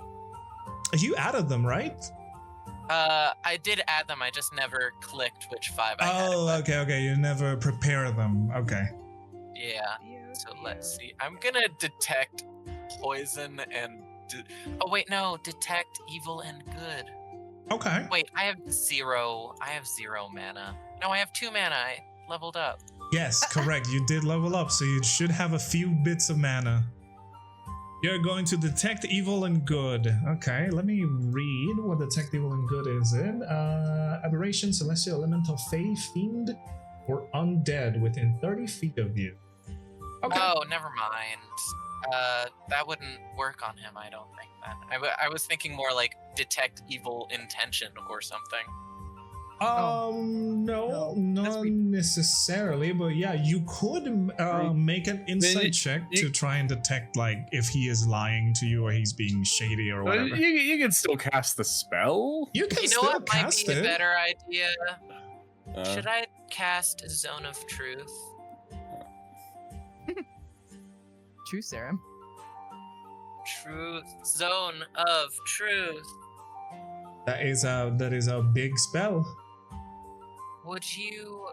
You added them, right? I did add them. I just never clicked which 5 I had. Oh, okay. You never prepare them. Okay. Yeah. So let's see. I'm gonna detect poison and. Oh wait, no. Detect evil and good. Okay. Wait, I have 0. I have 0 mana. No, I have 2 mana. I leveled up. Yes, correct. You did level up, so you should have a few bits of mana. You're going to detect evil and good. Okay, let me read what detect evil and good is in. Aberration, celestial elemental, fae, fiend, or undead within 30 feet of you. Okay. Oh, never mind. That wouldn't work on him, I don't think then. I was thinking more like detect evil intention or something. No, not necessarily, but yeah, you could make an insight check to try and detect, like, if he is lying to you or he's being shady or whatever. You can still cast the spell. You can You know still what might cast be it. a better idea? Should Uh, I cast Zone of Truth? True, Sarah. Truth. Zone of Truth. That is a big spell. Would you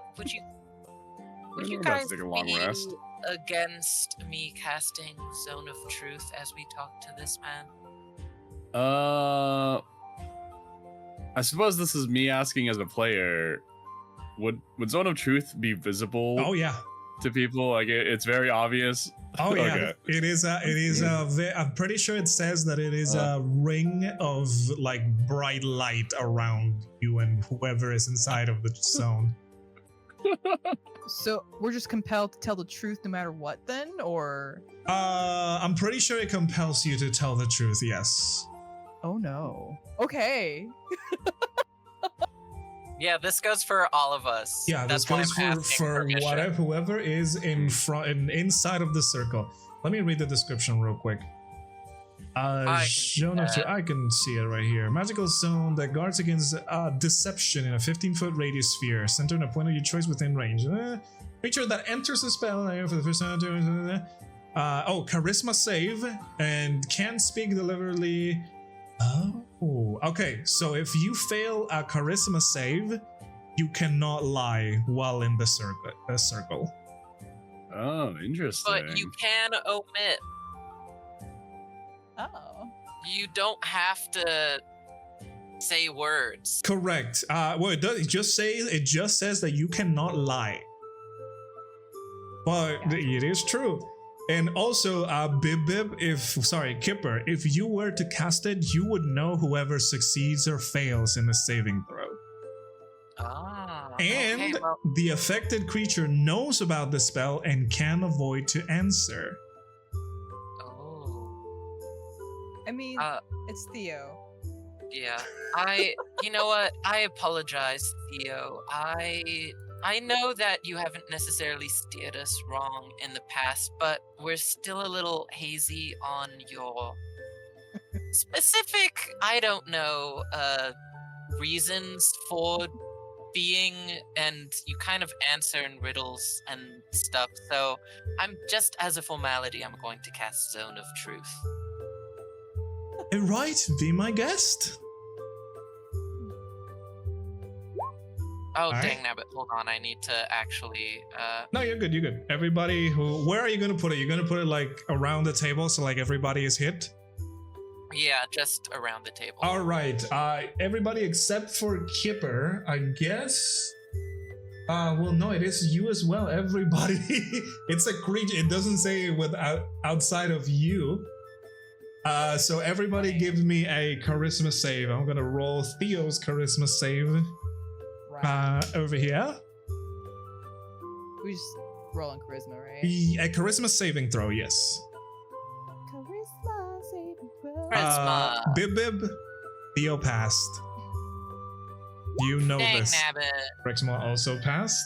We're about guys to take a long be rest. against me casting Zone of Truth as we talk to this man? I suppose this is me asking as a player. Would Zone of Truth be visible Oh yeah. to people? Like it's very obvious. Oh yeah. Okay. It is I'm pretty sure it says that it is a ring of like bright light around you and whoever is inside of the zone. So we're just compelled to tell the truth no matter what then, or? I'm pretty sure it compels you to tell the truth, yes. Oh no. Okay. Yeah, this goes for all of us. Yeah, That's this why goes I'm asking for permission. whoever is in front and inside of the circle. Let me read the description real quick. I I can see it right here. Magical zone that guards against deception in a 15-foot radius sphere, center on a point of your choice within range. Creature that enters the spell area for the first time. Charisma save and can speak deliberately. Oh, okay. So if you fail a charisma save, you cannot lie while in the circle. Oh, interesting. But you can omit. Oh. You don't have to say words. Correct. Well, it just says that you cannot lie. But it is true. And also, Kipper, if you were to cast it, you would know whoever succeeds or fails in the saving throw. And okay, well, the affected creature knows about the spell and can avoid to answer. I mean, it's Theo. Yeah. You know what? I apologize, Theo. I know that you haven't necessarily steered us wrong in the past, but we're still a little hazy on your specific, I don't know, reasons for being, and you kind of answer in riddles and stuff. So I'm just, as a formality, I'm going to cast Zone of Truth. Right, be my guest. Oh, All dang right. nabbit, hold on, I need to actually, No, you're good. Everybody where are you gonna put it? You're gonna put it like around the table so like everybody is hit? yeah, just around the table. All right, everybody except for Kipper, I guess. Well, no, it is you as well. Everybody, it's a creature. It doesn't say outside of you. So everybody gives me a charisma save. I'm gonna roll Theo's charisma save. Over here. We're just rolling charisma, right? A charisma saving throw, yes. Charisma saving throw. Charisma. Bib, Theo passed. You know Dang this. nabbit. Rexmoa also passed.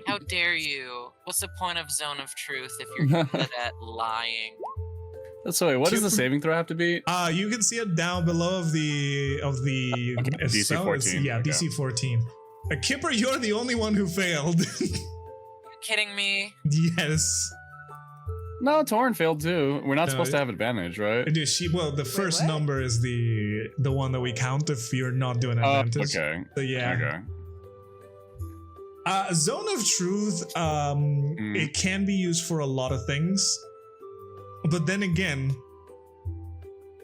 How dare you? What's the point of Zone of Truth if you're good at lying? So wait, what does the saving throw have to be? You can see it down below of the DC spell. 14. Yeah, Okay. DC 14. Kipper, you're the only one who failed. You kidding me? Yes. No, Taurin failed too. We're not No, supposed to have advantage, right? The first what? number is the one that we count if you're not doing Oh, advantage. okay. So yeah. Okay. Zone of Truth, it can be used for a lot of things. But then again,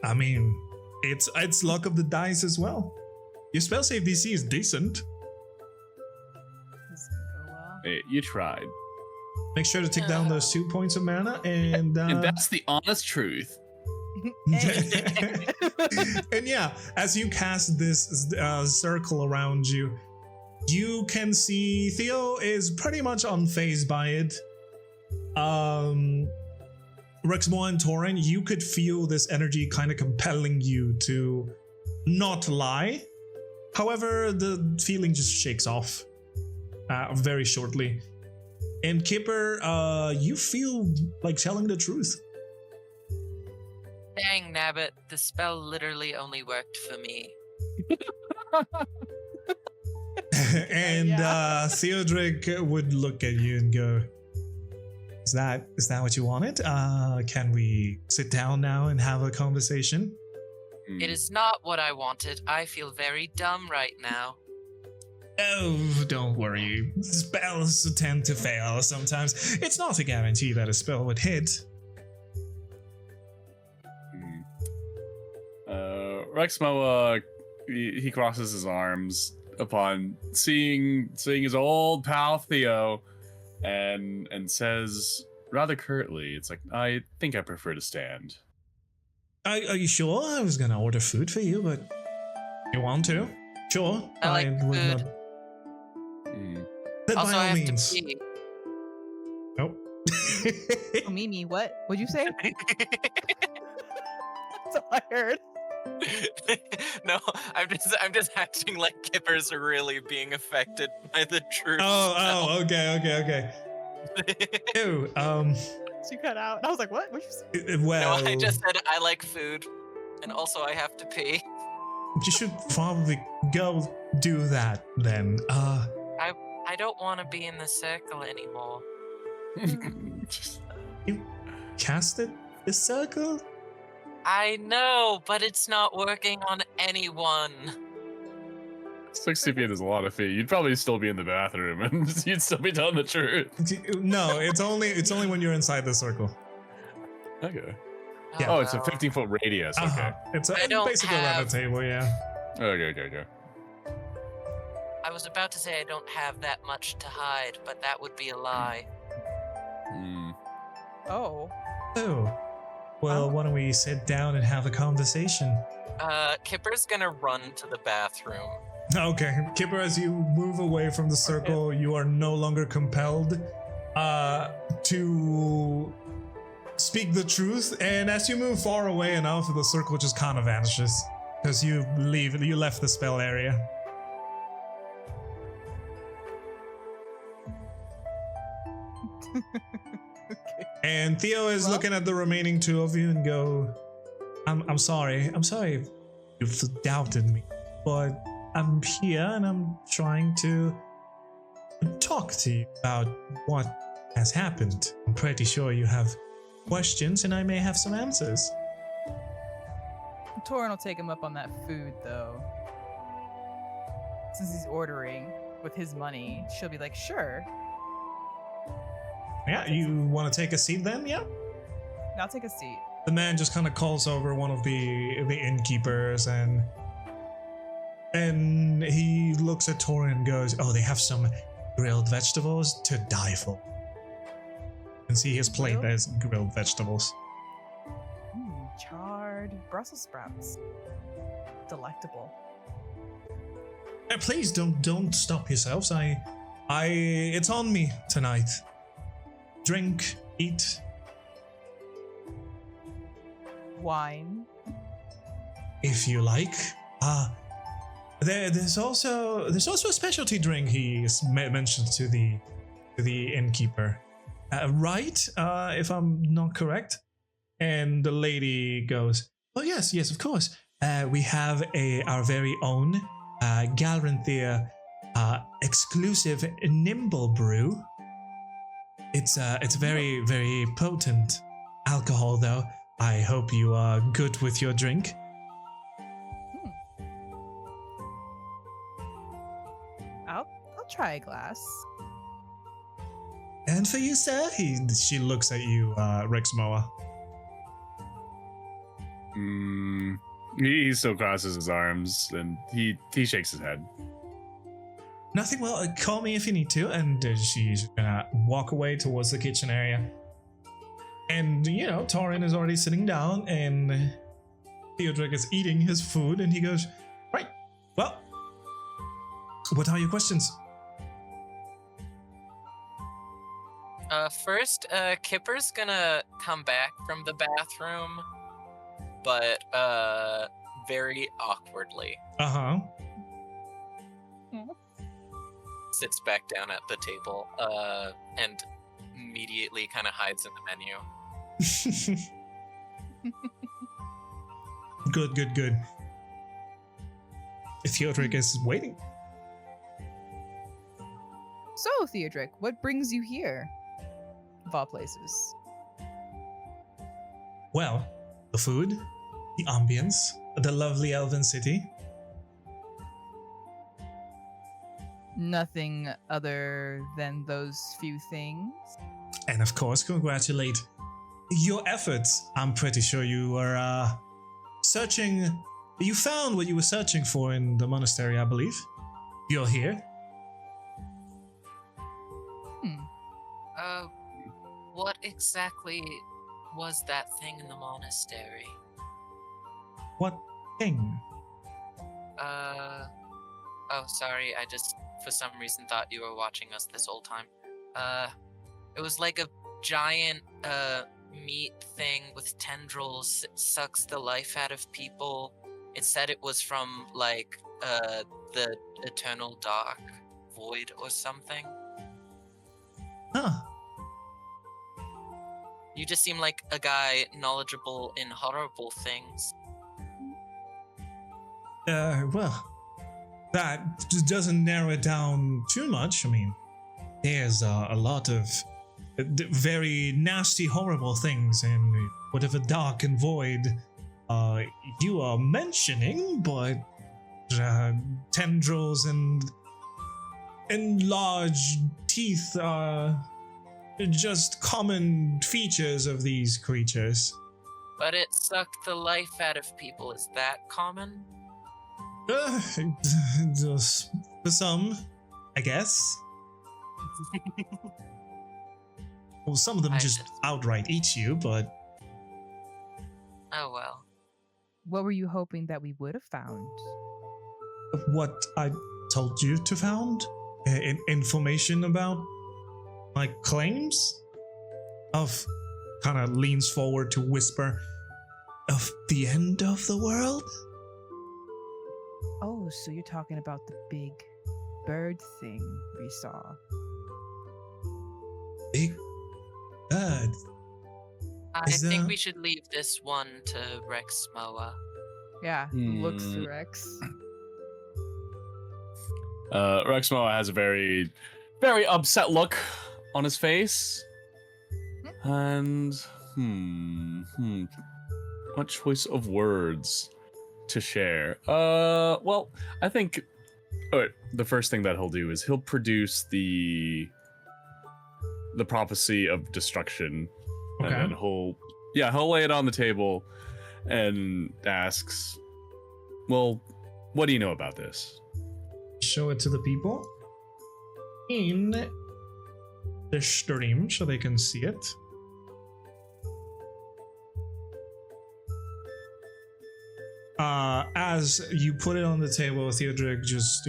I mean, it's luck of the dice as well. Your spell save DC is decent. This didn't go well. Hey, you tried. Make sure to take down those 2 points of mana and And that's the honest truth. and yeah, as you cast this circle around you, you can see Theo is pretty much unfazed by it. Rexmoa and Taurin, you could feel this energy kind of compelling you to not lie. However, the feeling just shakes off very shortly. And Kipper, you feel like telling the truth. Dang nabbit, the spell literally only worked for me. And Theodric would look at you and go, Is that what you wanted? Can we sit down now and have a conversation? It is not what I wanted. I feel very dumb right now. Oh, don't worry. Spells tend to fail sometimes. It's not a guarantee that a spell would hit. Rexmoa, he crosses his arms upon seeing his old pal Theo, and says rather curtly, "It's like, I think I prefer to stand." Are you sure? I was gonna order food for you, but you want to? Sure. I like would food. not. Then Also, by I all have means. to pee. Nope. Oh, Mimi, what? What'd you say? That's all I heard. No, I'm just acting like Kipper's really being affected by the truth. Okay. Ew, She cut out. And I was like, what? What'd you say? well, No, I just said I like food, and also I have to pee. you should probably go do that then. I don't want to be in the circle anymore. You casted the circle? I know, but it's not working on anyone. 60 feet is a lot of feet. You'd probably still be in the bathroom and you'd still be telling the truth. No, it's only when you're inside the circle. Okay. Yeah. Oh, it's a 15-foot radius. Okay. Uh-huh. It's I don't basically around the table, yeah. Okay. I was about to say I don't have that much to hide, but that would be a lie. Hmm. Oh. Oh. Well, why don't we sit down and have a conversation? Kipper's gonna run to the bathroom. Okay, Kipper, as you move away from the circle, you are no longer compelled to speak the truth, and as you move far away enough, the circle just kind of vanishes because you left the spell area. Okay. And Theo is Well? looking at the remaining two of you and go, I'm sorry you've doubted me, but I'm here and I'm trying to talk to you about what has happened. I'm pretty sure you have questions and I may have some answers. Taurin will take him up on that food, though. Since he's ordering with his money, she'll be like, sure. Yeah, you want to take a seat then? Yeah. I'll take a seat. The man just kind of calls over one of the innkeepers and he looks at Taurin and goes, "Oh, they have some grilled vegetables to die for." And see his plate, Grilled? there's grilled vegetables. Charred Brussels sprouts. Delectable. Please don't stop yourselves. It's on me tonight. Drink, eat. Wine. If you like. There's also a specialty drink he mentioned to the innkeeper. Right? If I'm not correct. And the lady goes, "Oh yes, of course. We have our very own Galranthier exclusive nimble brew. It's very, very potent alcohol, though. I hope you are good with your drink." I'll try a glass. "And for you, sir?" She looks at you, Rexmoa. He still crosses his arms and he shakes his head. "Nothing. Well, call me if you need to." And she's gonna walk away towards the kitchen area. And Taurin is already sitting down, and Theodric is eating his food, and he goes, "Right. Well, what are your questions?" First, Kipper's gonna come back from the bathroom, but very awkwardly. Uh-huh. Sits back down at the table, and immediately kind of hides in the menu. Good. Theodric is waiting. So, Theodric, what brings you here? Of all places. Well, the food, the ambience, the lovely elven city. Nothing other than those few things? And of course, congratulate your efforts. I'm pretty sure you were searching. You found what you were searching for in the monastery, I believe. You're here. What exactly was that thing in the monastery? What thing? Oh, sorry, I just, for some reason, thought you were watching us this whole time. It was like a giant, meat thing with tendrils. It sucks the life out of people. It said it was from like the eternal dark void or something. Huh. You just seem like a guy knowledgeable in horrible things. Well, that doesn't narrow it down too much. I mean, there's a lot of very nasty, horrible things in whatever dark and void you are mentioning, but tendrils and large teeth are just common features of these creatures. But it sucked the life out of people. Is that common? Just for some, I guess. Well, some of them just outright eat you, but... Oh well. What were you hoping that we would have found? What I told you to found? Information about my claims? Of... Kind of leans forward to whisper, of the end of the world? Oh, so you're talking about the big bird thing we saw. Big bird. I think we should leave this one to Rexmoa. Yeah, looks to Rex. Rexmoa has a very, very upset look on his face. And, what choice of words to share? Well, I think the first thing that he'll do is he'll produce the prophecy of destruction. Okay. And then he'll lay it on the table and asks, well, what do you know about this? Show it to the people in the stream so they can see it. As you put it on the table, Theodric just,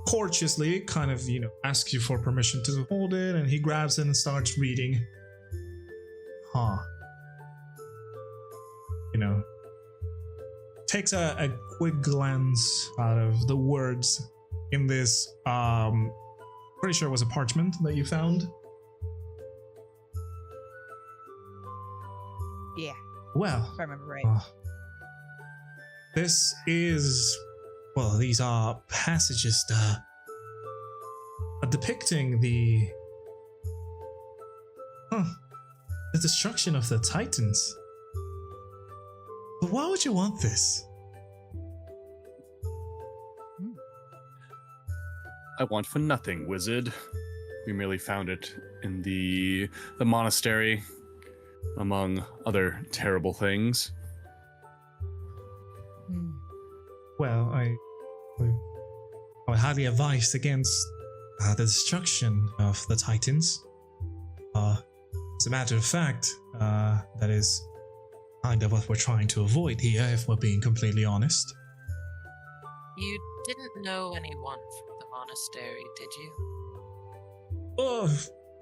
courteously kind of, asks you for permission to hold it, and he grabs it and starts reading. Takes a quick glance out of the words in this, pretty sure it was a parchment that you found. Yeah, Well, if I remember right. This is, well, these are passages depicting the destruction of the Titans. But why would you want this? I want for nothing, wizard. We merely found it in the monastery, among other terrible things. Well, I highly advise against the destruction of the Titans. As a matter of fact, that is kind of what we're trying to avoid here, if we're being completely honest. You didn't know anyone from the monastery, did you?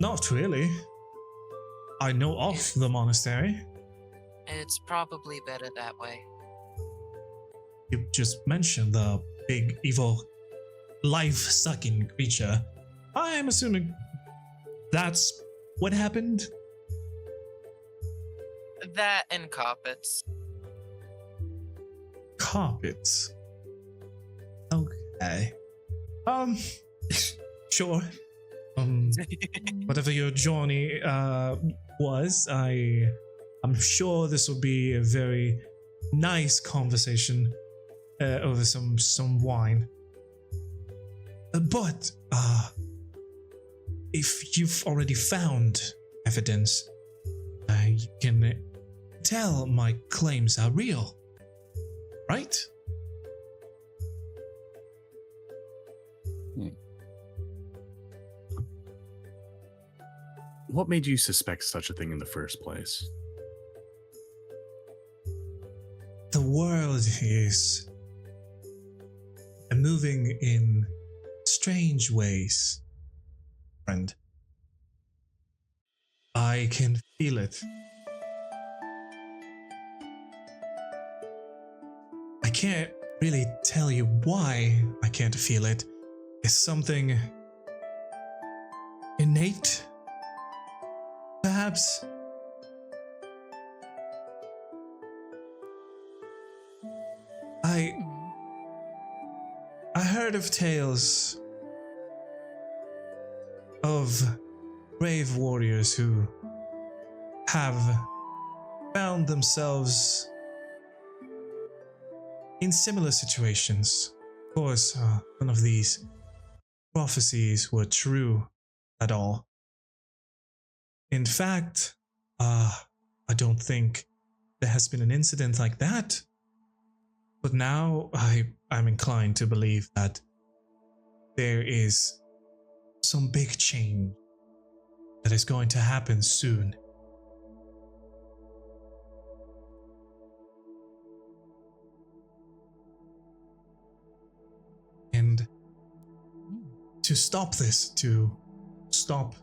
Not really. I know of the monastery. It's probably better that way. You just mentioned the big, evil, life-sucking creature. I am assuming that's what happened? That and carpets. Carpets. Okay. Sure. Whatever your journey was, I'm sure this will be a very nice conversation over some wine. But if you've already found evidence, you can tell my claims are real, right? What made you suspect such a thing in the first place? The world is moving in strange ways, friend. I can feel it. can't really tell you why I can't feel it. It's something innate, perhaps. I heard of tales of brave warriors who have found themselves in similar situations. Of course, none of these prophecies were true at all. In fact, I don't think there has been an incident like that. But now I'm inclined to believe that there is some big change that is going to happen soon. And to stop this, to stop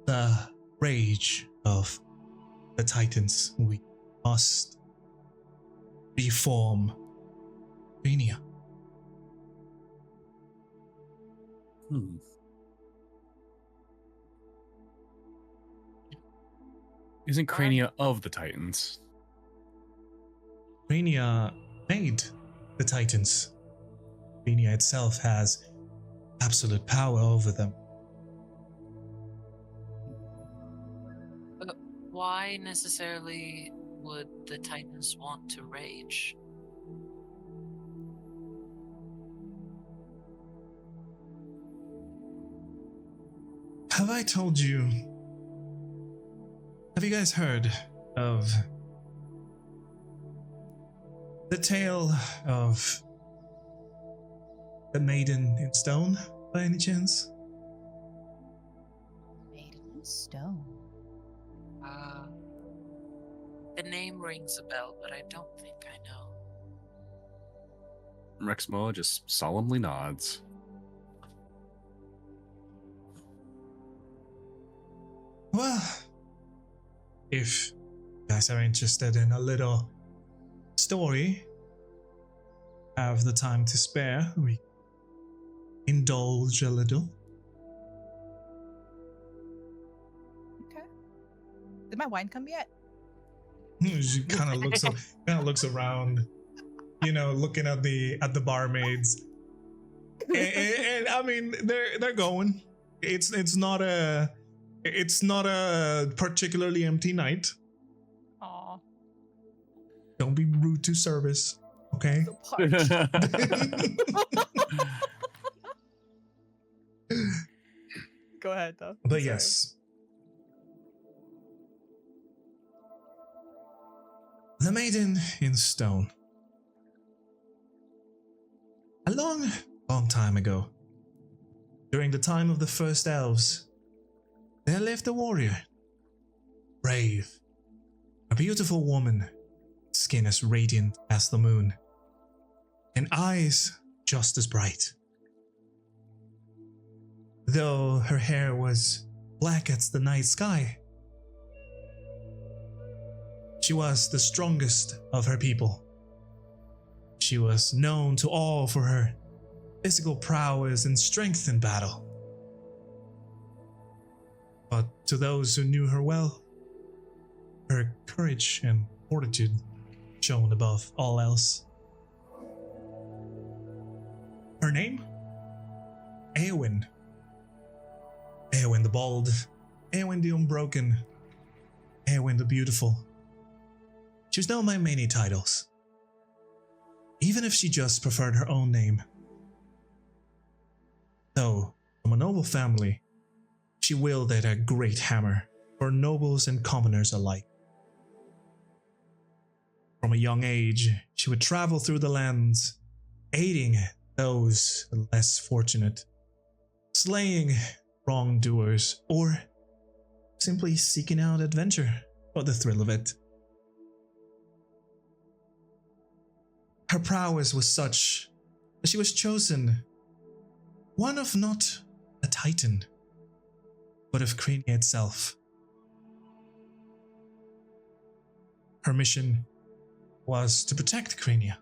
the rage of the Titans, we must reform Crenia. Isn't Crenia of the Titans? Crenia made the Titans. Crenia itself has absolute power over them. But why necessarily would the Titans want to rage? Have I told you? Have you guys heard of the tale of the Maiden in Stone, by any chance? Maiden in stone. The name rings a bell, but I don't think I know. Rexmoa just solemnly nods. Well, if you guys are interested in a little story, have the time to spare, we indulge a little. Okay. Did my wine come yet? She kind of looks around, you know, looking at the barmaids, and I mean they're going. It's not a particularly empty night. Aw. Don't be rude to service, okay? So parched. Go ahead, though. But Sorry. yes. The Maiden in Stone. A long, long time ago, during the time of the first elves, there lived a warrior. Brave. A beautiful woman, skin as radiant as the moon, and eyes just as bright. Though her hair was black as the night sky, she was the strongest of her people. She was known to all for her physical prowess and strength in battle. But to those who knew her well, her courage and fortitude shone above all else. Her name? Awaken. Awaken the Bold, Awaken the Unbroken, Awaken the Beautiful. She was known by many titles, even if she just preferred her own name. Though, from a noble family, she wielded a great hammer for nobles and commoners alike. From a young age, she would travel through the lands, aiding those less fortunate, slaying wrongdoers, or simply seeking out adventure for the thrill of it. Her prowess was such that she was chosen one of not a Titan, but of Crenia itself. Her mission was to protect Crenia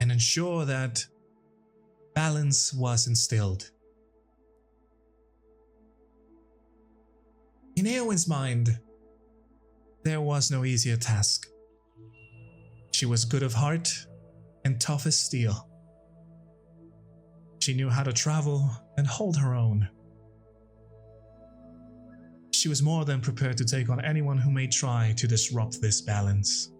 and ensure that balance was instilled. In Eowyn's mind, there was no easier task. She was good of heart and tough as steel. She knew how to travel and hold her own. She was more than prepared to take on anyone who may try to disrupt this balance.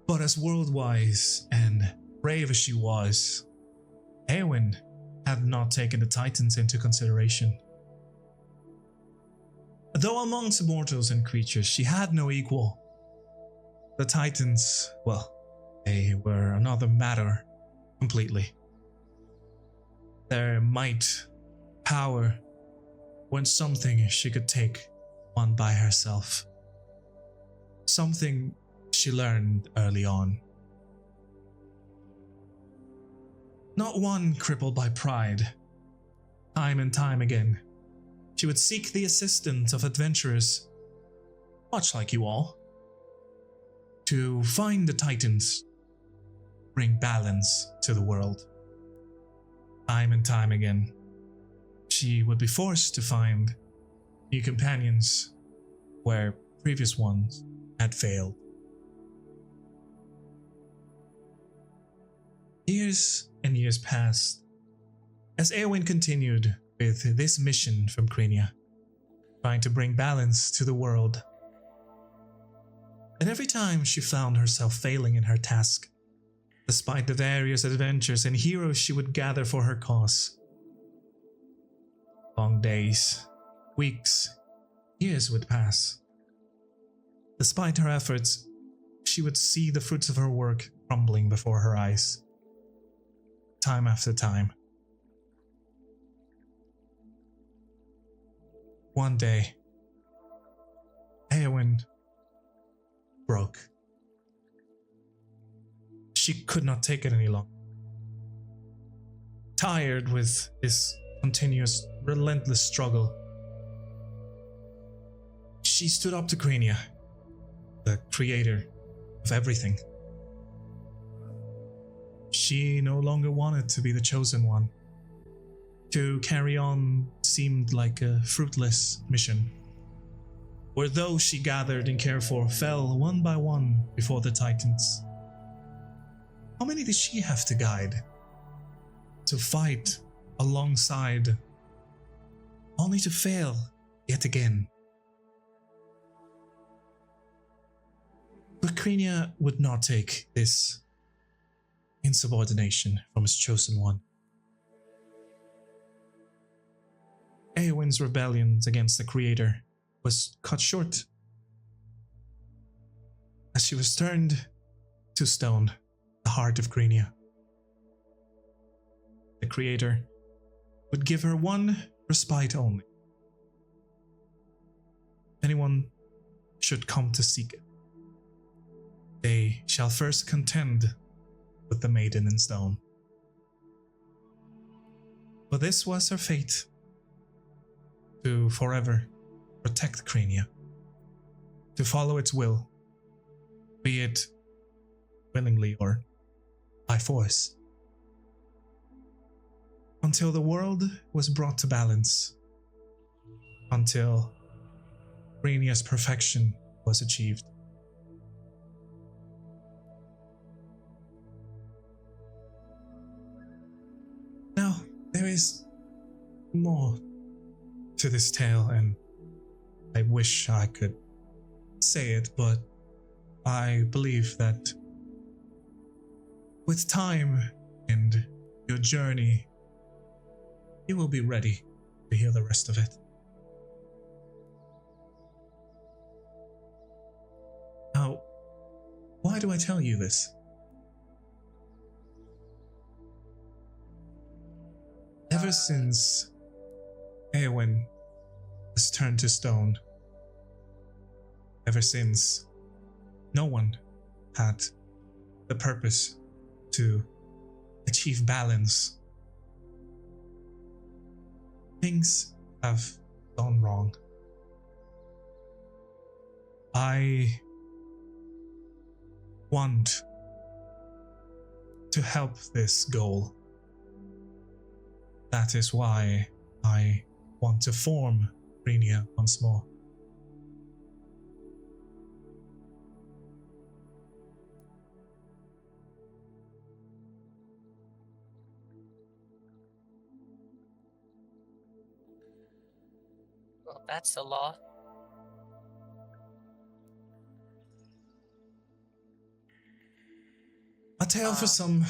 But as world-wise and brave as she was, Eowyn had not taken the Titans into consideration. Though amongst mortals and creatures she had no equal, the Titans, well, they were another matter completely. Their might, power, weren't something she could take on by herself. Something she learned early on. Not one crippled by pride. Time and time again, she would seek the assistance of adventurers, much like you all, to find the Titans, bring balance to the world. Time and time again, she would be forced to find new companions where previous ones had failed. Years and years passed as Eowyn continued with this mission from Crenia, trying to bring balance to the world. And every time she found herself failing in her task, despite the various adventures and heroes she would gather for her cause. Long days, weeks, years would pass. Despite her efforts, she would see the fruits of her work crumbling before her eyes, time after time. One day, Eowyn broke. She could not take it any longer. Tired with this continuous, relentless struggle, she stood up to Crenia, the creator of everything. She no longer wanted to be the chosen one. To carry on seemed like a fruitless mission, where those she gathered and cared for fell one by one before the Titans. How many did she have to guide? To fight alongside, only to fail yet again? But Crenia would not take this insubordination from his chosen one. Eowyn's rebellion against the Creator was cut short, as she was turned to stone, the heart of Crenia. The Creator would give her one respite only. If anyone should come to seek it, they shall first contend with the Maiden in stone. But this was her fate, to forever protect Crenia, to follow its will, be it willingly or by force, until the world was brought to balance, until Crenia's perfection was achieved. Now, there is more to this tale, and I wish I could say it, but I believe that with time and your journey, you will be ready to hear the rest of it. Now, why do I tell you this? Ever since Eowyn was turned to stone, ever since no one had the purpose to achieve balance, things have gone wrong. I want to help this goal. That is why I want to form Crenia once more. Well, that's a lot. A tale for some.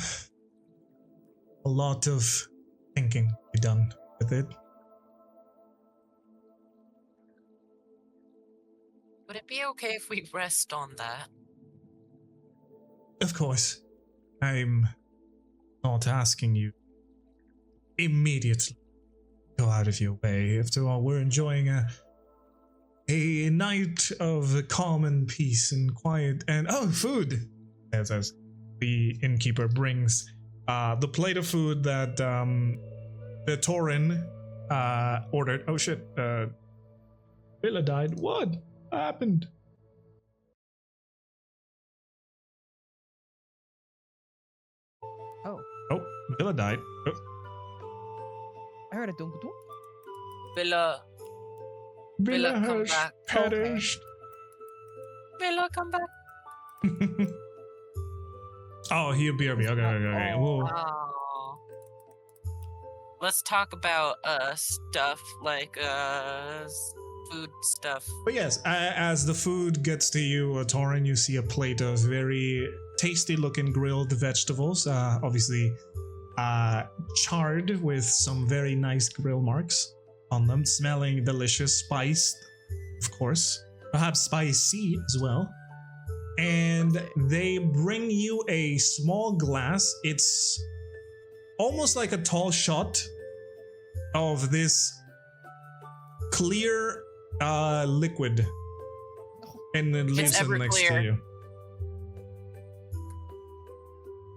A lot of thinking to be done with it. Would it be okay if we rest on that? Of course, I'm not asking you immediately go out of your way. After all, we're enjoying a night of calm and peace and quiet and food. As the innkeeper brings the plate of food that the Taurin ordered. Oh shit! Villa died. What happened? Oh, Villa died. I heard a dunk dunk. Villa, Villa come has back. perished. Villa, come back. Oh, he'll be me. Okay. Whoa. Oh. Let's talk about stuff like food stuff. But yes, as the food gets to you, Taurin, you see a plate of very tasty-looking grilled vegetables. Obviously, charred with some very nice grill marks on them, smelling delicious, spiced, of course, perhaps spicy as well. And they bring you a small glass. It's almost like a tall shot of this clear liquid, and it leaves it next to Everclear. you.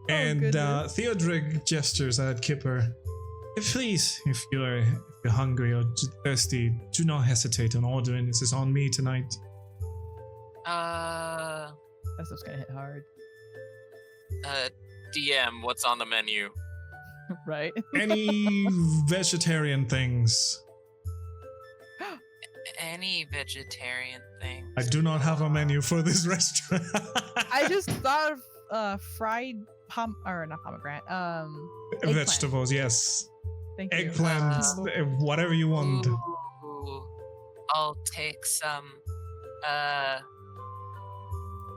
And goodness. Theodric gestures at Kipper. Please, if you're hungry or thirsty, do not hesitate on ordering. This is on me tonight. That stuff's gonna hit hard, DM, what's on the menu? right? Any vegetarian things? Any vegetarian thing. I do not have a menu for this restaurant. I just thought of fried not pomegranate. Eggplant. Vegetables, yes. Thank you. Eggplant, whatever you want. Ooh, I'll take some.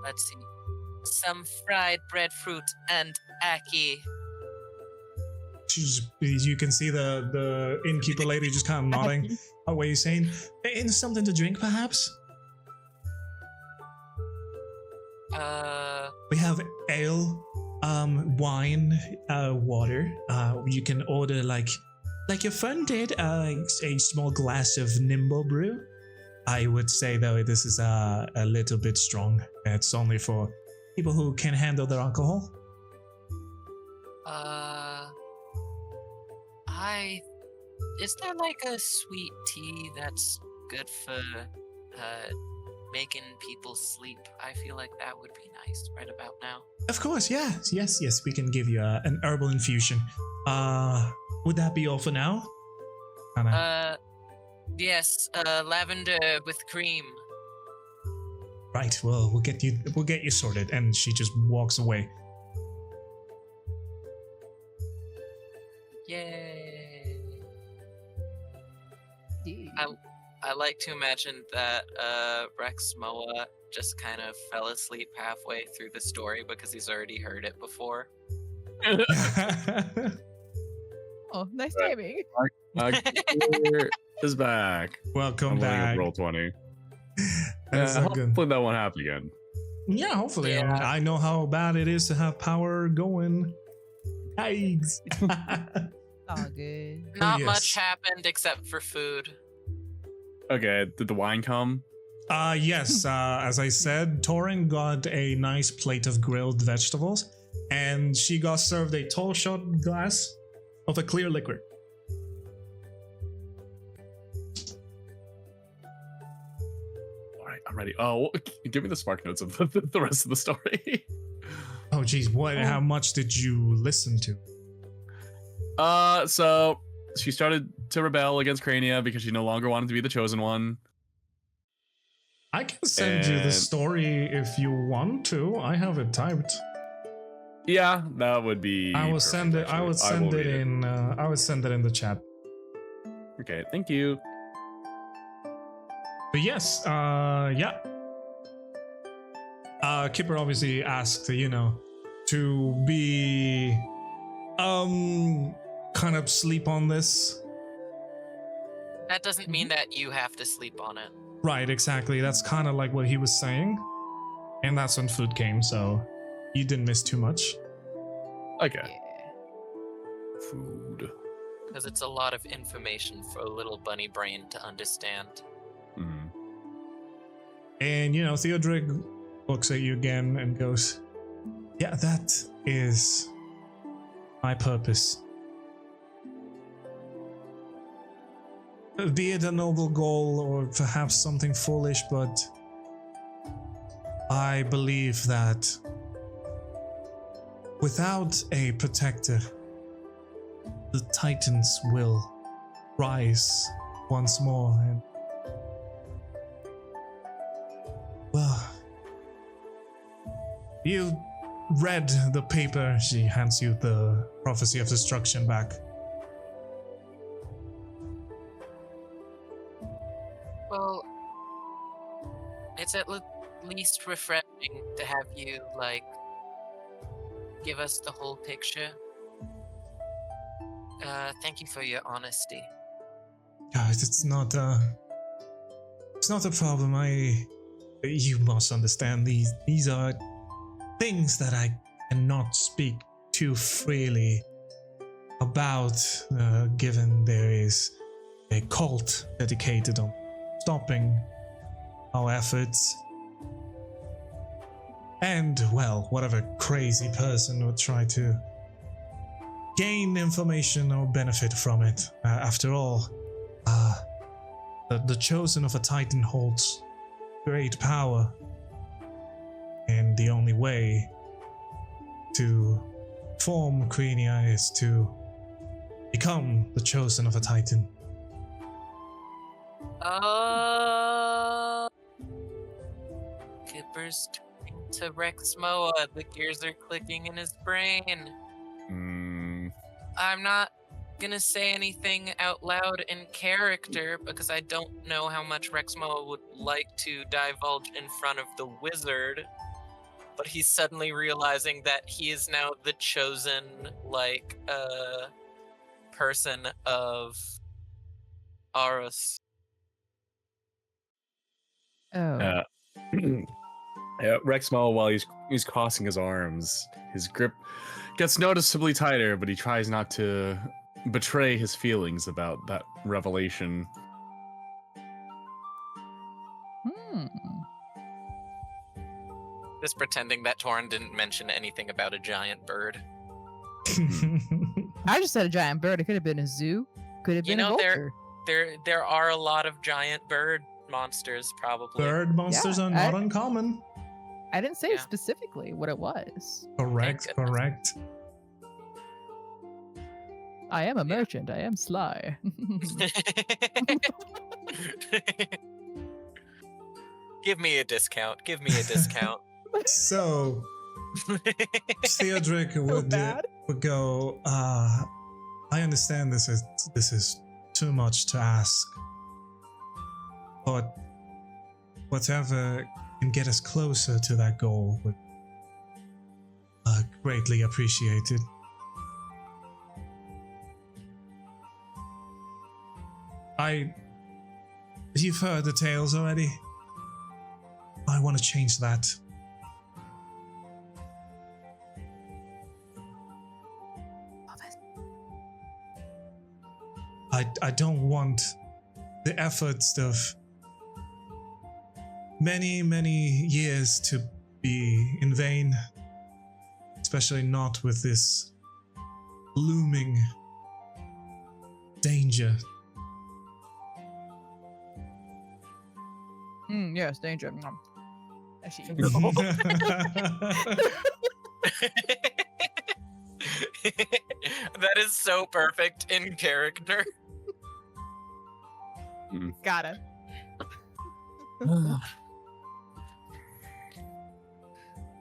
Let's see, some fried breadfruit and ackee. You can see the innkeeper lady just kind of nodding. What are you saying? And something to drink, perhaps? We have ale, wine, water. You can order like your friend did, a small glass of nimble brew. I would say though this is a little bit strong. It's only for people who can handle their alcohol. Is there like a sweet tea that's good for making people sleep? I feel like that would be nice right about now. Of course, yes. We can give you an herbal infusion. Would that be all for now? Yes, lavender with cream. Right. Well, we'll get you sorted. And she just walks away. Yay! Dude. I like to imagine that Rexmoa just kind of fell asleep halfway through the story because he's already heard it before. Oh, nice timing. Kipper is back. Welcome I'm rolling back. a roll 20. That's so good. Hopefully that won't happen again. Yeah, hopefully. Yeah. I know how bad it is to have power going. Yikes. Oh, good. Not Yes. much happened except for food. Okay, did the wine come? Yes, as I said, Taurin got a nice plate of grilled vegetables, and she got served a tall shot glass of a clear liquor. All right, I'm ready. Oh, give me the spark notes of the rest of the story. Oh, geez, what? How much did you listen to? So she started to rebel against Crenia because she no longer wanted to be the chosen one. I can send you the And- story if you want to. I have it typed. Yeah, that would be. I will perfect, send it. I actually. would send will it read in. I would send it in the chat. Okay, thank you. But yes, yeah. Kipper obviously asked, to be, kind of sleep on this. That doesn't mean that you have to sleep on it. Right, exactly. That's kind of like what he was saying, and that's when food came, so you didn't miss too much. Okay. Yeah. Food. Because it's a lot of information for a little bunny brain to understand. Mm. And Theodric looks at you again and goes, "Yeah, that is my purpose. Be it a noble goal or perhaps something foolish, but I believe that without a protector, the Titans will rise once more. And, well, you read the paper." She hands you the Prophecy of Destruction back. Well, it's at least refreshing to have you, give us the whole picture. Thank you for your honesty. Guys, it's not a problem. You must understand these are things that I cannot speak too freely about, given there is a cult dedicated on stopping our efforts. And, well, whatever crazy person would try to gain information or benefit from it. After all, the chosen of a Titan holds great power. And the only way to form Crenia is to become the chosen of a Titan. Kipper's turning to Rexmoa. The gears are clicking in his brain. Mm. I'm not gonna say anything out loud in character because I don't know how much Rexmoa would like to divulge in front of the wizard. But he's suddenly realizing that he is now the chosen, person of Aros. Oh. Rexmoa, while he's crossing his arms, his grip gets noticeably tighter, but he tries not to betray his feelings about that revelation. Just pretending that Taurin didn't mention anything about a giant bird. I just said a giant bird. It could have been a zoo. Could have been a vulture. There are a lot of giant bird monsters, probably. Bird monsters are not uncommon. I didn't say specifically what it was. Correct. I am a merchant. I am sly. Give me a discount. So, Theodric would go, I understand this is too much to ask, but whatever can get us closer to that goal would greatly appreciated. You've heard the tales already. I want to change that. I don't want the efforts of many, many years to be in vain, especially not with this looming danger. Yes, danger. Actually, That is so perfect in character. Got it.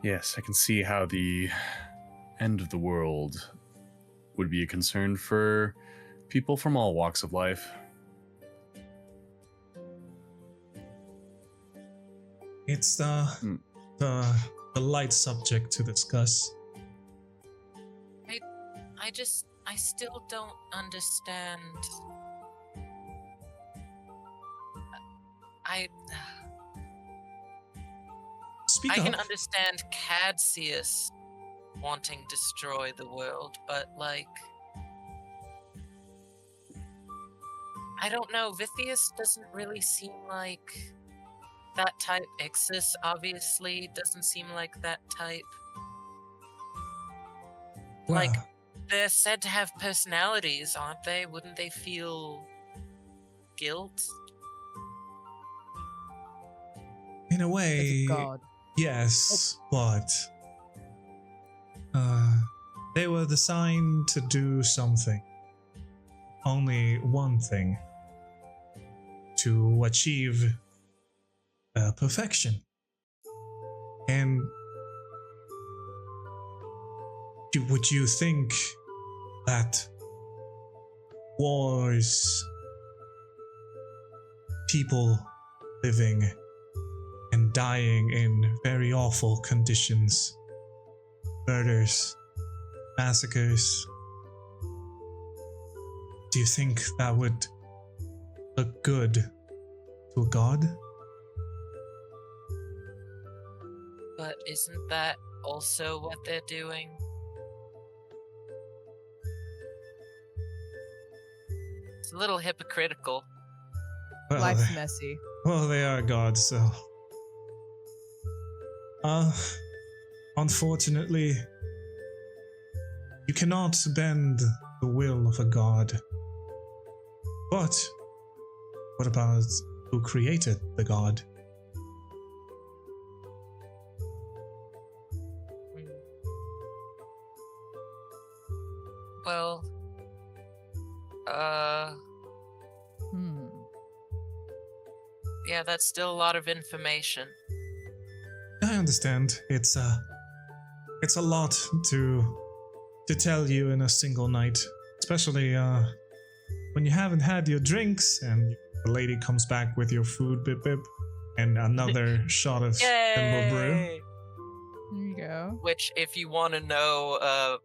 Yes, I can see how the end of the world would be a concern for people from all walks of life. It's the light subject to discuss. I still don't understand. Speak I up. can understand Cadsius wanting to destroy the world, but like, I don't know. Vithius doesn't really seem like that type. Ixis obviously doesn't seem like that type. Well, Like, they're said to have personalities, aren't they? Wouldn't they feel guilt? in a As way, a god. yes, but they were designed to do something. Only one thing. To achieve perfection. And would you think that wars, people living and dying in very awful conditions, murders, massacres, do you think that would look good to a god? But isn't that also what they're doing? It's a little hypocritical. Well, Life's messy. well, they are gods, so. Unfortunately, you cannot bend the will of a god. But what about who created the god? Well, yeah, that's still a lot of information. I understand. It's a lot to tell you in a single night, especially when you haven't had your drinks and the lady comes back with your food, bip bip, and another shot of Homebrew. Yay! There you go. Which, if you want to know,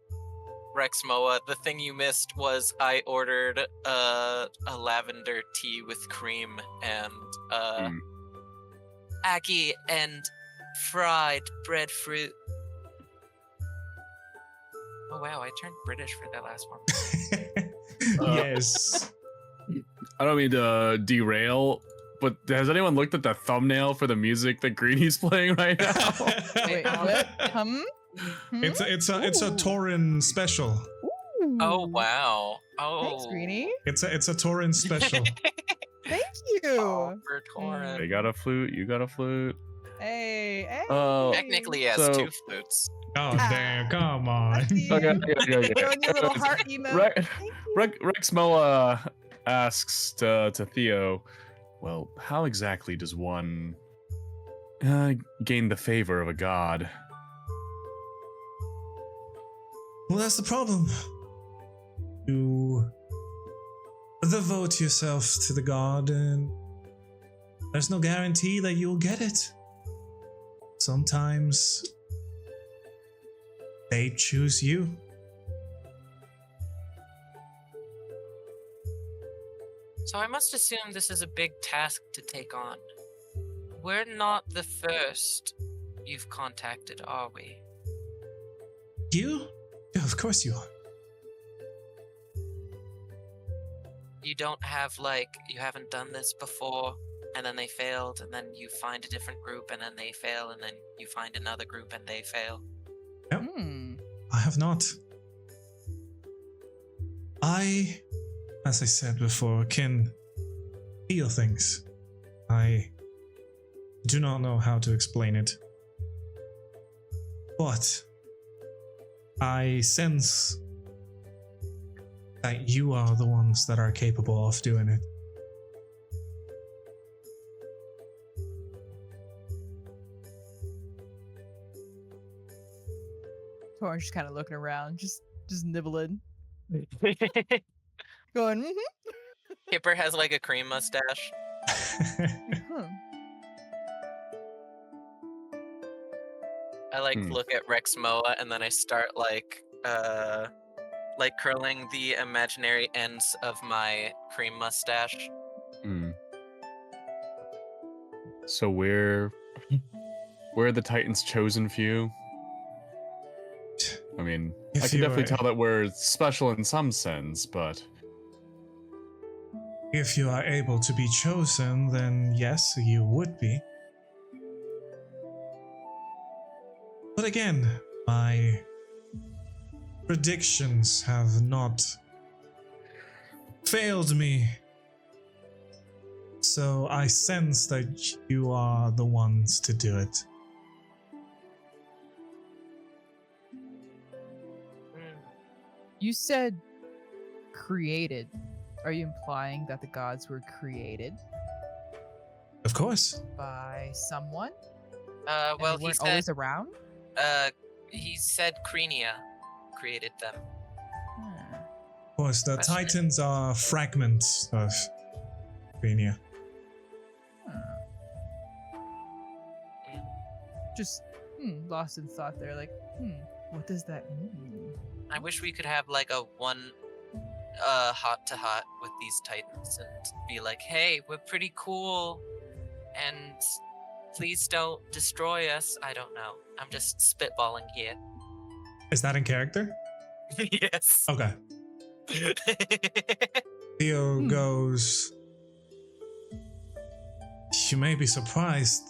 Rexmoa, the thing you missed was I ordered a lavender tea with cream and ackee and fried breadfruit. Oh wow, I turned British for that last one. Yes. I don't mean to derail, but has anyone looked at the thumbnail for the music that Greeny's playing right now? Wait, what? It's a Taurin special. Ooh. Oh wow. Thanks, Oh. Greenie. It's a Taurin special. Thank you. Oh, for Taurin. They got a flute, you got a flute. Hey, hey. Oh. Technically, he has So- 2 flutes. Oh damn! Come on. I see you. Okay. Put on your little heart emote. Thank you. Rexmoa asks to Theo, well, how exactly does one gain the favor of a god? Well, that's the problem. You devote yourself to the god, and there's no guarantee that you'll get it. Sometimes they choose you. So I must assume this is a big task to take on. We're not the first you've contacted, are we? You? Yeah, of course you are. You don't have, like, you haven't done this before, and then they failed, and then you find a different group, and then they fail, and then you find another group, and they fail. I have not. As I said before, can feel things. I do not know how to explain it. But I sense that you are the ones that are capable of doing it. Taurin's just kind of looking around, just nibbling, going, Kipper has like a cream mustache. huh. I look at Rexmoa and then I start like curling the imaginary ends of my cream mustache. So we're the Titans' chosen few. I mean, I can definitely tell that we're special in some sense, but if you are able to be chosen, then yes, you would be. But again, my predictions have not failed me. So I sense that you are the ones to do it. You said created. Are you implying that the gods were created Of course. by someone? Well, and they he weren't said always around. he said Crenia created them. Of course, the That's right. Titans are fragments of Crenia. Just lost in thought there. Like, what does that mean? I wish we could have like a one hot to hot with these Titans and be like, hey, we're pretty cool and please don't destroy us. I don't know. I'm just spitballing here. Is that in character? Yes. Okay. Theo goes, you may be surprised.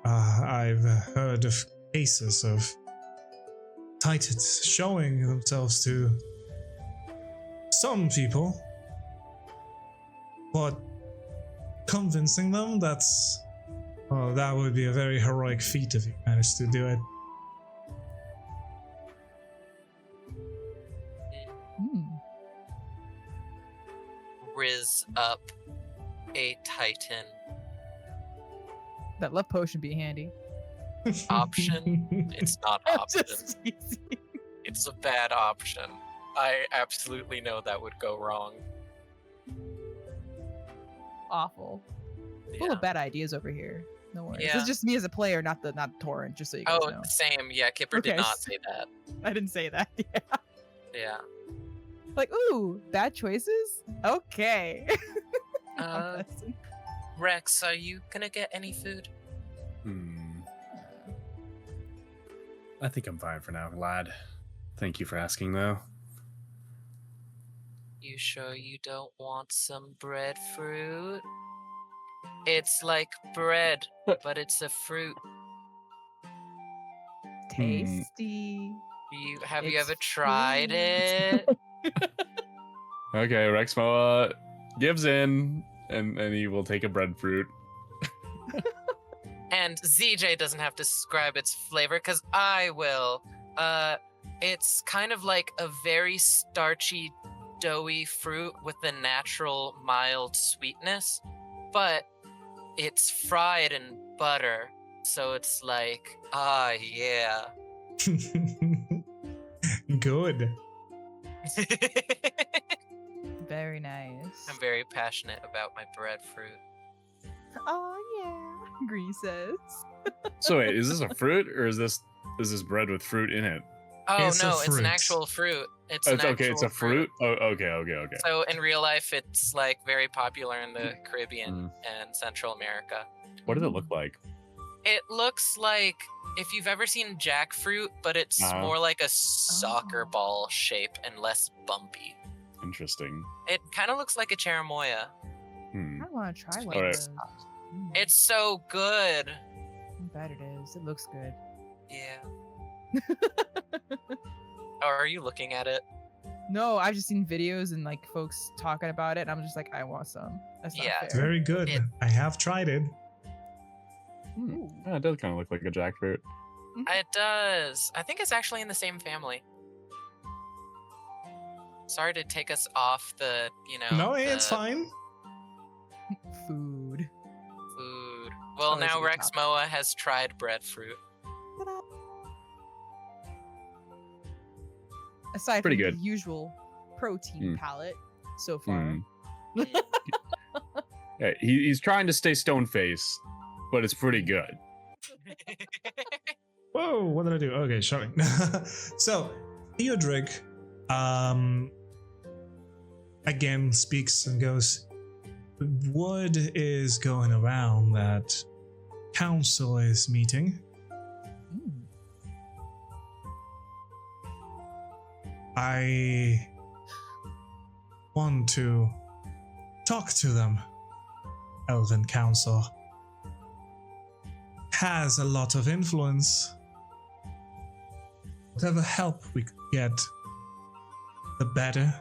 I've heard of cases of Titans showing themselves to some people, but convincing them, that would be a very heroic feat if you managed to do it. Riz up a Titan. That love potion be handy. Option? It's not option. Just teasing. It's a bad option. I absolutely know that would go wrong. Awful. Full of bad ideas over here. No worries. Yeah. This is just me as a player, not Taurin, just so you guys Oh, know. same. Yeah, Kipper Okay. did not say that. I didn't say that. Yeah. Yeah. Like, ooh, bad choices? Okay. Uh, Rex, are you gonna get any food? I think I'm fine for now, lad. Thank you for asking, though. You sure you don't want some breadfruit? It's like bread, but it's a fruit. Tasty. Have you It's ever tried fruit. it? Okay, Rexmoa gives in, and he will take a breadfruit. And ZJ doesn't have to describe its flavor, because I will. It's kind of like a very starchy, doughy fruit with a natural, mild sweetness, but it's fried in butter, so it's like, yeah. Good. Very nice. I'm very passionate about my breadfruit. Oh yeah. Green says. So wait, is this a fruit or is this bread with fruit in it? Oh It's a no, it's an fruit. actual fruit. It's Oh, an it's okay, actual it's a fruit? Oh, okay. So in real life, it's like very popular in the Caribbean and Central America. What does it look like? It looks like if you've ever seen jackfruit, but it's more like a soccer ball shape and less bumpy. Interesting. It kind of looks like a cherimoya. I want to try one Alright. of those. It's so good. I bet it is. It looks good. Yeah. Or are you looking at it? No, I've just seen videos and like folks talking about it, and I'm just like, I want some. That's not Yeah. It's fair. very good. It- I have tried it. Ooh. Yeah, it does kind of look like a jackfruit. It does. I think it's actually in the same family. Sorry to take us off the, No, it's fine. Food. Food. Well, Always now a good topic. Rexmoa has tried breadfruit. Ta-da. Aside Pretty from good. the usual protein palette so far. Mm. Yeah, he's trying to stay stone-faced, but it's pretty good. Whoa, what did I do? Okay, sorry. So, Theodric, again speaks and goes, word is going around that council is meeting. Mm. I want to talk to them. Elven Council has a lot of influence. Whatever help we could get, the better.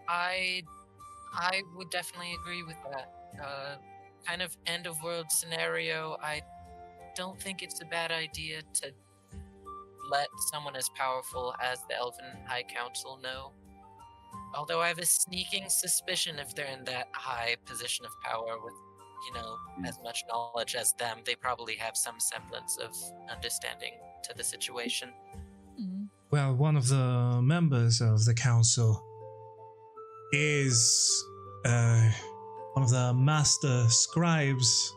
I would definitely agree with that. Kind of end of world scenario. I don't think it's a bad idea to let someone as powerful as the Elven High Council know. Although I have a sneaking suspicion if they're in that high position of power with, as much knowledge as them, they probably have some semblance of understanding to the situation. Mm. Well, one of the members of the council is one of the master scribes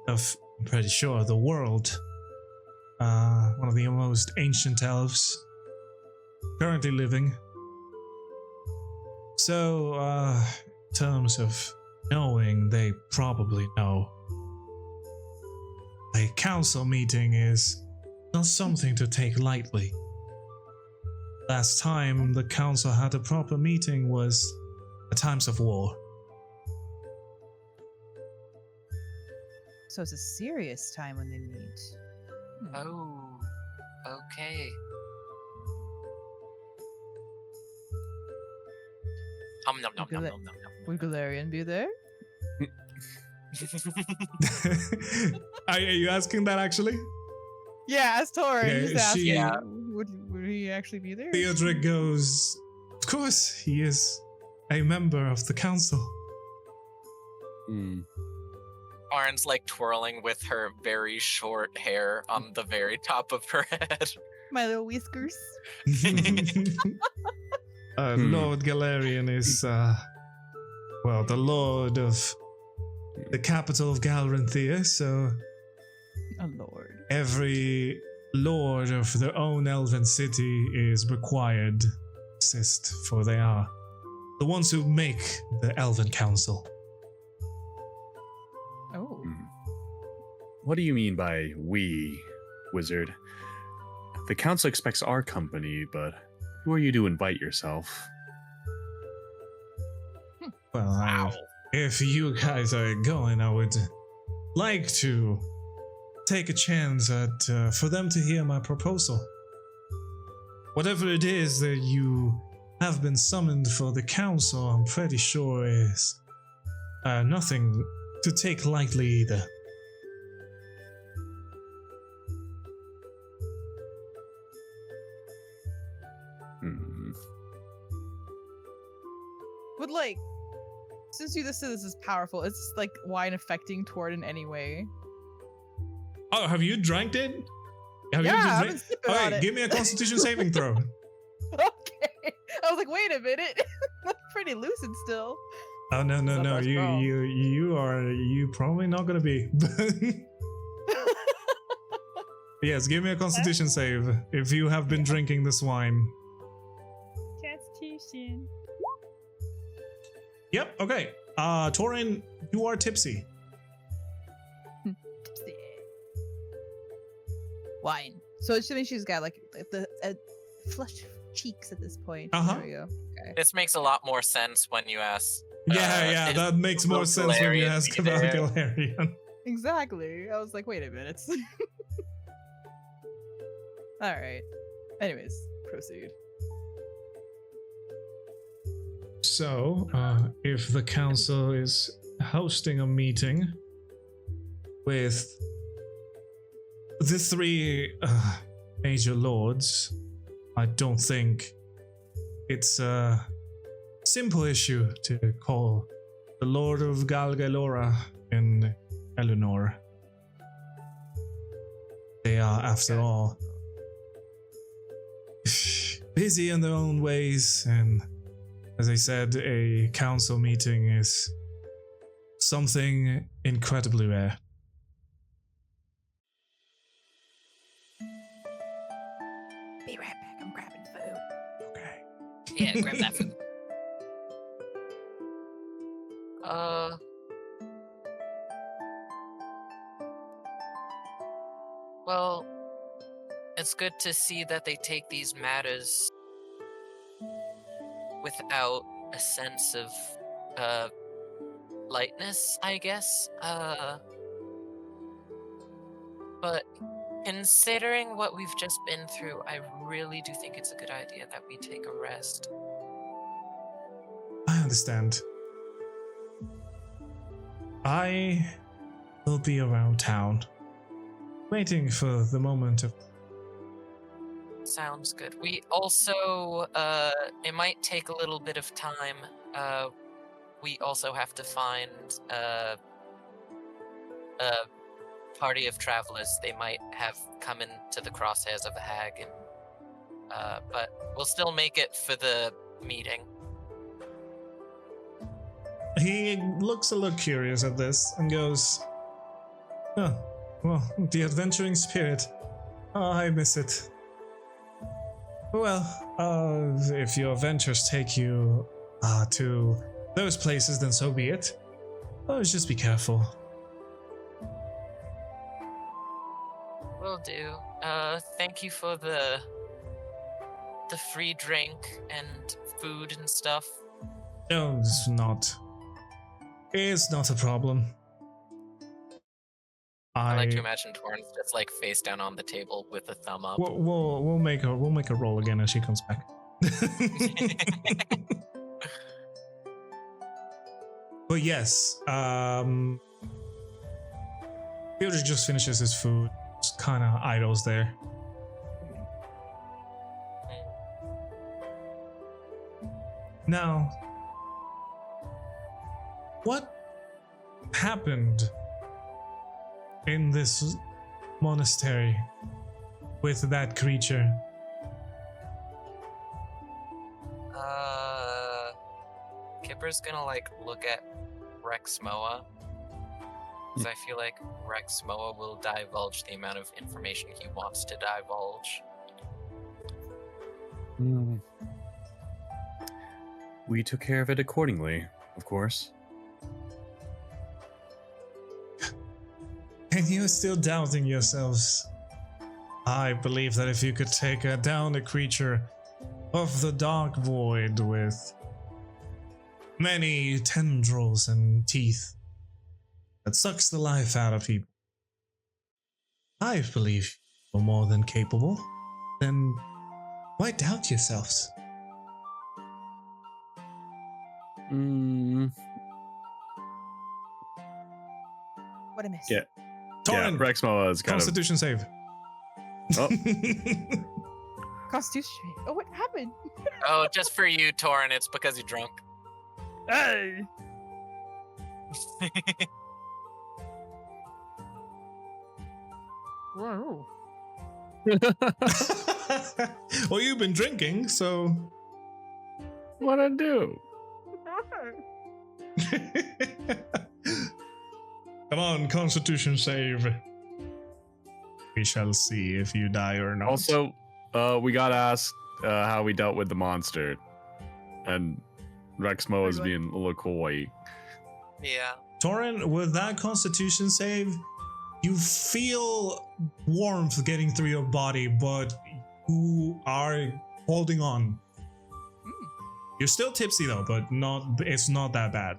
of, I'm pretty sure, the world. One of the most ancient elves currently living. So, in terms of knowing, they probably know. A council meeting is not something to take lightly. Last time the council had a proper meeting was at times of war. So it's a serious time when they meet. Oh, okay. Nom nom nom nom nom nom. Would Galarian be there? Are you asking that actually? Yeah, as Taurin. Yeah, Just asking. she- Yeah. Would he actually be there? Theodric goes, of course, he is a member of the council. Arn's like twirling with her very short hair on the very top of her head. My little whiskers. Lord Galarian is, the lord of the capital of Galranthir, so A lord. every lord of their own elven city is required to assist, for they are the ones who make the Elven Council. Oh. What do you mean by we, wizard? The council expects our company, but who are you to invite yourself? Well, if you guys are going, I would like to take a chance at for them to hear my proposal. Whatever it is that you have been summoned for the council, I'm pretty sure is nothing to take lightly either. But like, since you said this is powerful, it's like wine affecting Taurin in any way. Oh, have you drank it? Have Yeah, you I've been sipping on Alright, it. give me a Constitution saving throw. Okay. I was like, wait a minute. That's pretty lucid still. Oh no! Sometimes wrong. You probably not gonna be. Yes, give me a Constitution save if you have been drinking this wine. Constitution. Yep. Okay. Taurin, you are tipsy. Wine. So it should mean she's got like the flushed cheeks at this point. Uh-huh. There we go. Okay. This makes a lot more sense when you ask. Yeah, is that makes more will sense when you Galarian ask be about there? Galarian. Exactly. I was like, wait a minute. All right. Anyways, proceed. So, if the council is hosting a meeting, with the three major lords, I don't think it's a simple issue to call the Lord of Galgalora and Eleanor. They are, after all, busy in their own ways, and as I said, a council meeting is something incredibly rare. Be right back. I'm grabbing food. Okay. Yeah, grab that food. Well, it's good to see that they take these matters without a sense of, lightness, I guess. But considering what we've just been through, I really do think it's a good idea that we take a rest. I understand. I will be around town, waiting for the moment of... Sounds good. We also, it might take a little bit of time. We also have to find a party of travelers. They might have come into the crosshairs of a hag, and but we'll still make it for the meeting. He looks a little curious at this and goes, "Oh, well, the adventuring spirit. Oh, I miss it. Well, if your adventures take you to those places, then so be it. Oh, just be careful." Will do. Thank you for the free drink and food and stuff. No, it's not. It's not a problem. I like to imagine Taurin's just like face down on the table with a thumb up. We'll make a roll again as she comes back. But yes, Peter just finishes his food, just kind of idles there. Now, what happened in this monastery with that creature? Kipper's gonna like look at Rexmoa, because I feel like Rexmoa will divulge the amount of information he wants to divulge. We took care of it accordingly, of course. And you're still doubting yourselves. I believe that if you could take down a creature of the dark void with many tendrils and teeth that sucks the life out of people, I believe you're more than capable. Then why doubt yourselves? What a miss. Yeah. Taurin, Rexmoa is kind Constitution save. Oh. Constitution. Oh, what happened? Oh, just for you, Taurin, it's because you're drunk. Hey. Whoa. Well, you've been drinking, so... What'd I do? Come on, Constitution save. We shall see if you die or not. Also, we got asked how we dealt with the monster, and Rexmoa is being a little coy. Yeah. Taurin, with that Constitution save, you feel warmth getting through your body, but you are holding on. You're still tipsy though, but it's not that bad.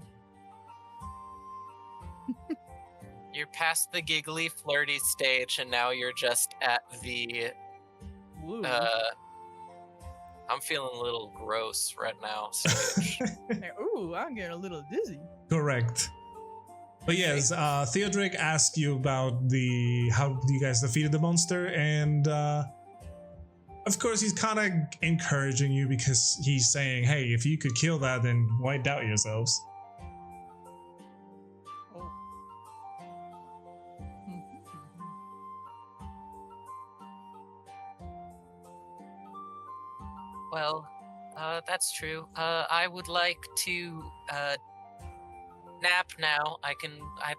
You're past the giggly, flirty stage, and now you're just at the. I'm feeling a little gross right now. Stage. Ooh, I'm getting a little dizzy. Correct. But yes, Theodoric asked you about how you guys defeated the monster, and of course he's kind of encouraging you because he's saying, "Hey, if you could kill that, then why doubt yourselves?" Well, that's true. I would like to nap now. I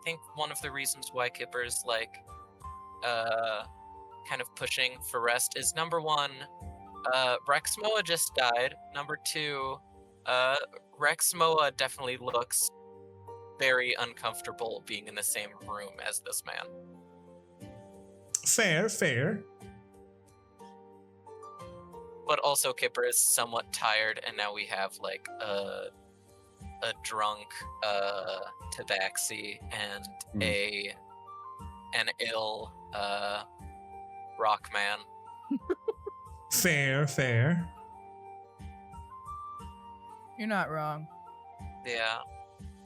think one of the reasons why Kipper is like kind of pushing for rest is number one, Rexmoa just died. Number two, Rexmoa definitely looks very uncomfortable being in the same room as this man. Fair. But also Kipper is somewhat tired, and now we have like a drunk Tabaxi and an ill rock man. Fair. You're not wrong. Yeah.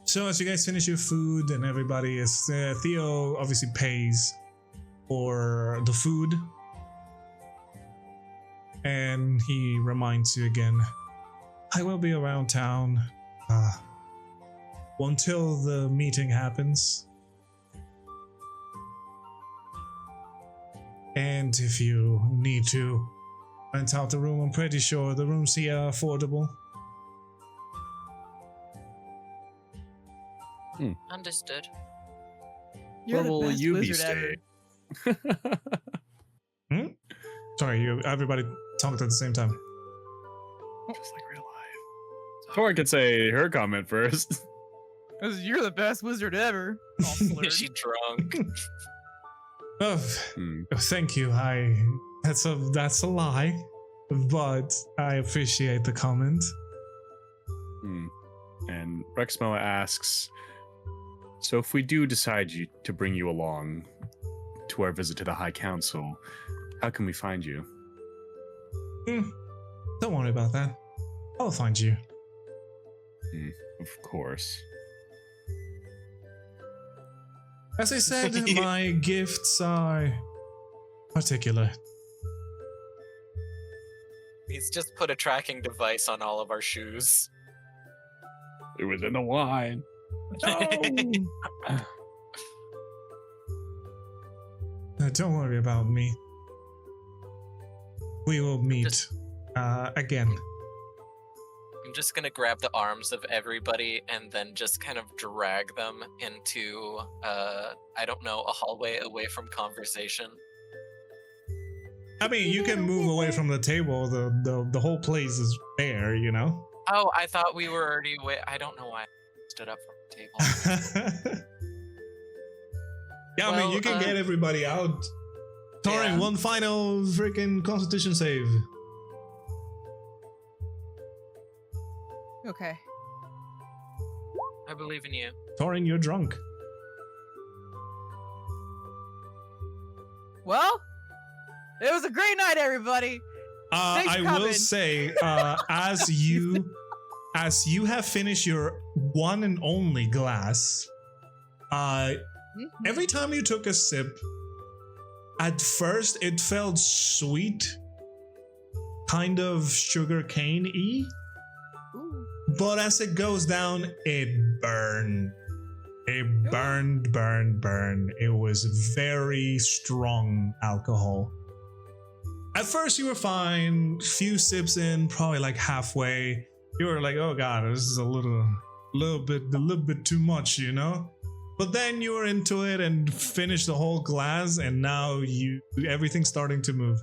So as you guys finish your food and everybody is Theo obviously pays for the food, and he reminds you again, I will be around town until the meeting happens, and if you need to rent out the room, I'm pretty sure the rooms here are affordable. Understood. You're Where the will best you be wizard staying? Sorry, everybody talked at the same time. Just like real life. Tori could say her comment first. ever. You're the best wizard ever. All slurred. Is she drunk? Oh, thank you. That's a lie, but I appreciate the comment. And Rexmoa asks, so if we do decide to bring you along to our visit to the High Council, how can we find you? Don't worry about that. I'll find you. Of course. As I said, my gifts are particular. He's just put a tracking device on all of our shoes. It was in the wine. Don't worry about me. We will meet again. I'm just gonna grab the arms of everybody and then just kind of drag them into, I don't know, a hallway away from conversation. I mean, you can move away from the table. The whole place is bare, you know? Oh, I thought we were already away. I don't know why I stood up from the table. Yeah, I mean, you can get everybody out. Taurin, Yeah. one final freaking Constitution save. Okay. I believe in you. Taurin, you're drunk. Well, it was a great night, everybody. Thanks for I will coming. say, as you have finished your one and only glass, every time you took a sip, at first it felt sweet, kind of sugar cane-y, but as it goes down, it burned. It burned. It was very strong alcohol. At first you were fine, few sips in, probably like halfway, you were like, oh god, this is a little bit too much, you know? But then you were into it and finished the whole glass, and now everything's starting to move.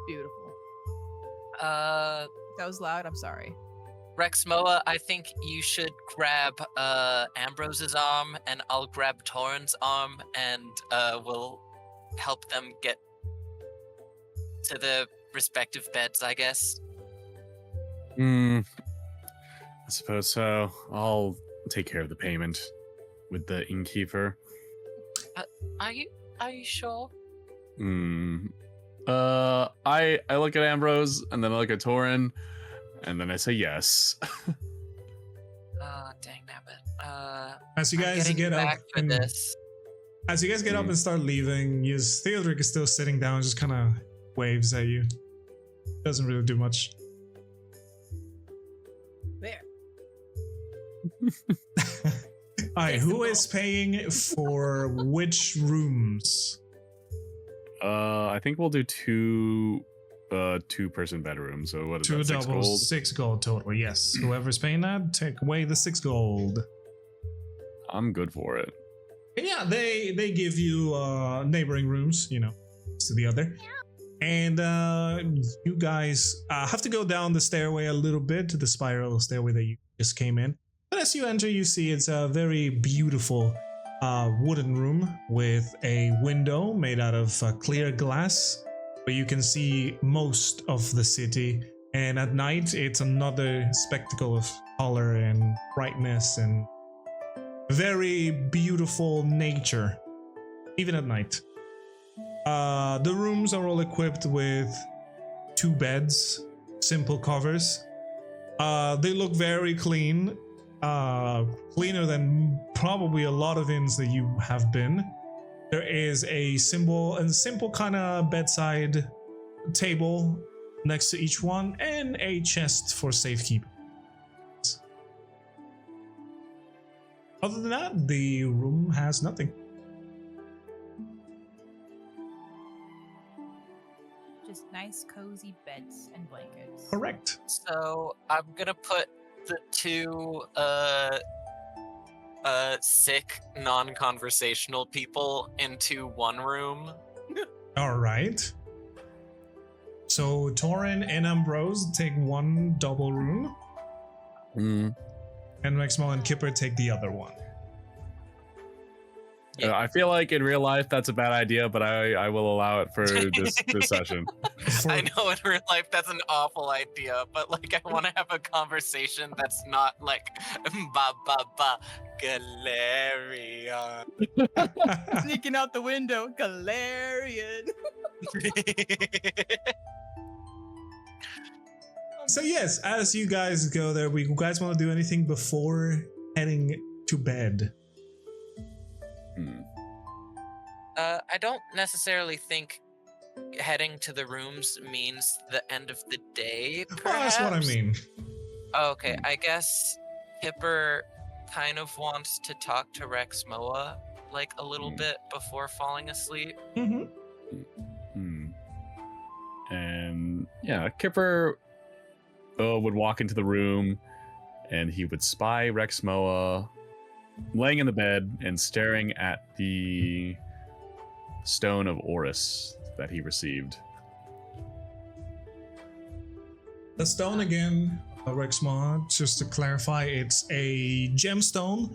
Beautiful. Uh, That was loud. I'm sorry. Rexmoa, I think you should grab Ambrose's arm, and I'll grab Taurin's arm, and we'll help them get to the respective beds, I guess. I suppose so. I'll take care of the payment with the innkeeper. Are you sure? I look at Ambrose, and then I look at Taurin, and then I say yes. Dang nabbit. As you I'm guys getting get up back for and this. as you guys get up and start leaving, Theodoric is still sitting down, just kind of waves at you. Doesn't really do much. There. All right, Takes who the is paying for which rooms? I think we'll do two-person bedrooms. So what is Two that? 6 doubles, gold? 6 gold total. Yes, whoever's paying that, take away the 6 gold. I'm good for it. Yeah, they give you neighboring rooms, to the other. And you guys have to go down the stairway a little bit to the spiral stairway that you just came in. But as you enter, you see it's a very beautiful wooden room with a window made out of clear glass where you can see most of the city. And at night, it's another spectacle of color and brightness and very beautiful nature, even at night. The rooms are all equipped with 2 beds, simple covers. They look very clean, cleaner than probably a lot of inns that you have been. There is a simple kind of bedside table next to each one and a chest for safekeeping. Other than that, the room has nothing. Just nice, cozy beds and blankets. Correct. So I'm gonna put the 2 sick, non-conversational people into one room. All right. So Taurin and Ambrose take one double room, Mm. and Rexmoa and Kipper take the other one. Yeah. I feel like in real life that's a bad idea, but I will allow it for this session. I know in real life that's an awful idea, but like I want to have a conversation that's not like ba ba ba Galarian. Sneaking out the window, Galarian. So yes, as you guys go there, you guys want to do anything before heading to bed? I don't necessarily think heading to the rooms means the end of the day. Oh, that's what I perhaps. mean. Okay, I guess Kipper kind of wants to talk to Rexmoa like a little bit before falling asleep. Mm-hmm. And yeah, Kipper would walk into the room and he would spy Rexmoa laying in the bed and staring at the stone of Oris that he received. The stone again, Rexmoa, just to clarify, it's a gemstone.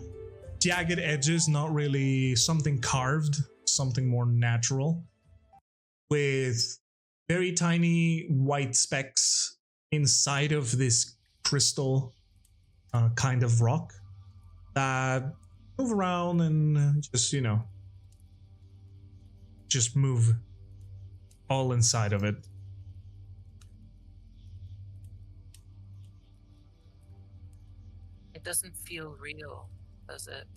Jagged edges, not really something carved, something more natural. With very tiny white specks inside of this crystal kind of rock that move around and just move all inside of it. It doesn't feel real, does it?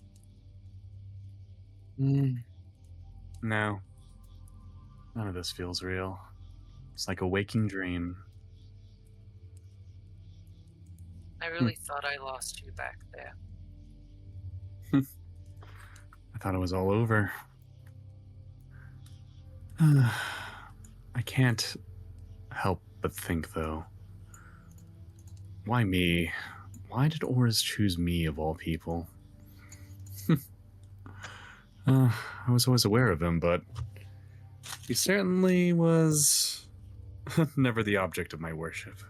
No. None of this feels real. It's like a waking dream. I really thought I lost you back there. I thought it was all over. I can't help but think, though. Why me? Why did Oris choose me of all people? I was always aware of him, but he certainly was never the object of my worship.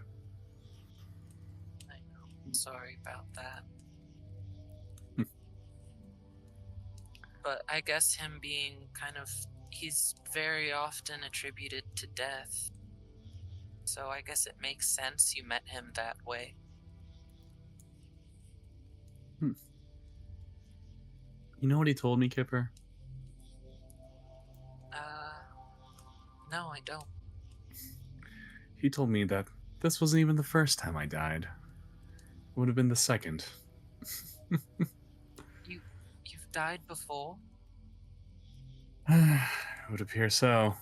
I know. I'm sorry about that. But I guess him being he's very often attributed to death. So I guess it makes sense you met him that way. You know what he told me, Kipper? No, I don't. He told me that this wasn't even the first time I died. It would have been the second. died before? It would appear so.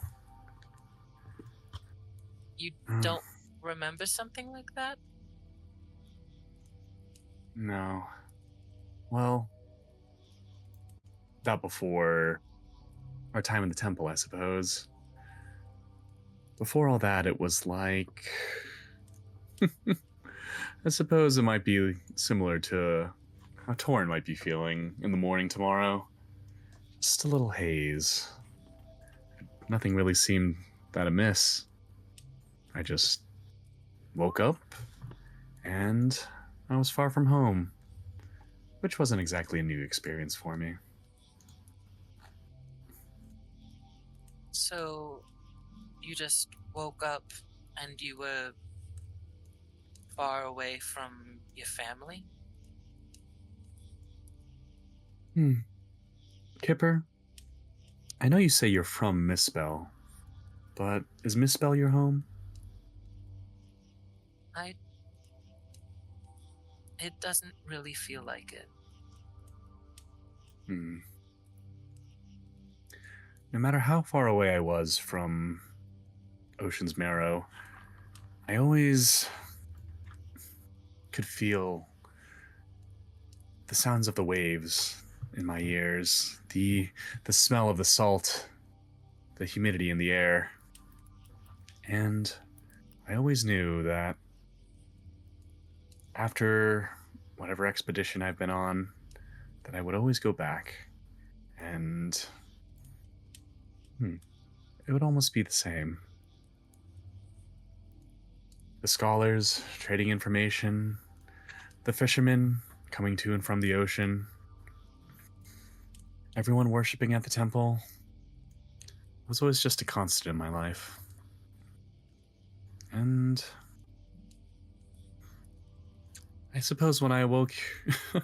You don't remember something like that? No. Well, not before our time in the temple, I suppose. Before all that, it was like... I suppose it might be similar to how Taurin might be feeling in the morning tomorrow. Just a little haze. Nothing really seemed that amiss. I just woke up, and I was far from home, which wasn't exactly a new experience for me. So, you just woke up and you were far away from your family? Kipper, I know you say you're from Misspell, but is Misspell your home? It doesn't really feel like it. No matter how far away I was from Ocean's Marrow, I always could feel the sounds of the waves in my ears, the smell of the salt, the humidity in the air. And I always knew that after whatever expedition I've been on, that I would always go back, and it would almost be the same. The scholars trading information, the fishermen coming to and from the ocean, everyone worshipping at the temple was always just a constant in my life. And I suppose when I awoke in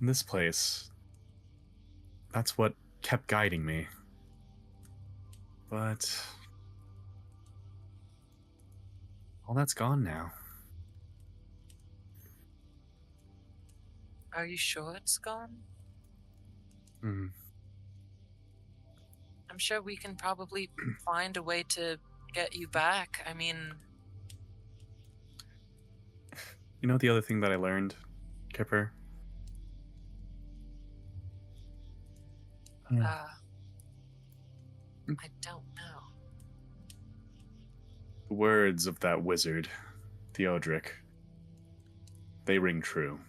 this place, that's what kept guiding me. But all that's gone now. Are you sure it's gone? I'm sure we can probably find a way to get you back. I mean... You know the other thing that I learned, Kipper? I don't know. The words of that wizard, Theodric, they ring true.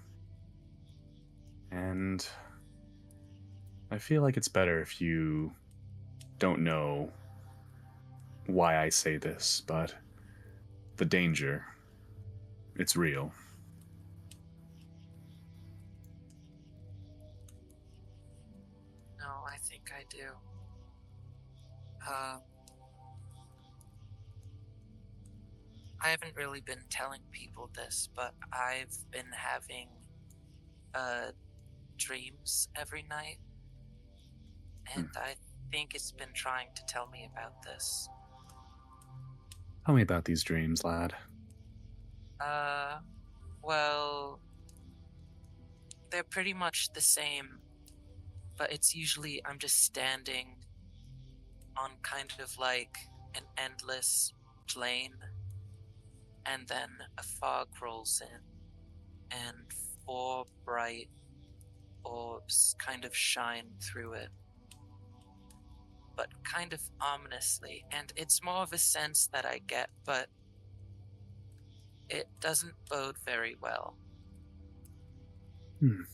And I feel like it's better if you don't know why I say this, but the danger, it's real. No, I think I do. I haven't really been telling people this, but I've been having dreams every night, and I think it's been trying to tell me about this. Tell me about these dreams, lad. Well, they're pretty much the same, but it's usually I'm just standing on kind of like an endless plain, and then a fog rolls in, and 4 bright orbs kind of shine through it, but kind of ominously, and it's more of a sense that I get, but it doesn't bode very well. In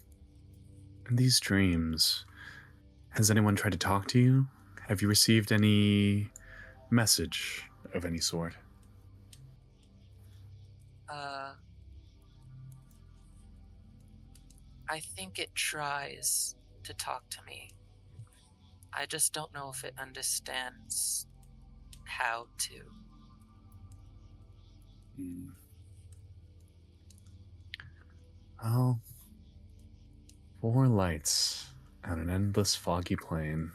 these dreams, has anyone tried to talk to you? Have you received any message of any sort? I think it tries to talk to me. I just don't know if it understands how to. Well, 4 lights on an endless foggy plain.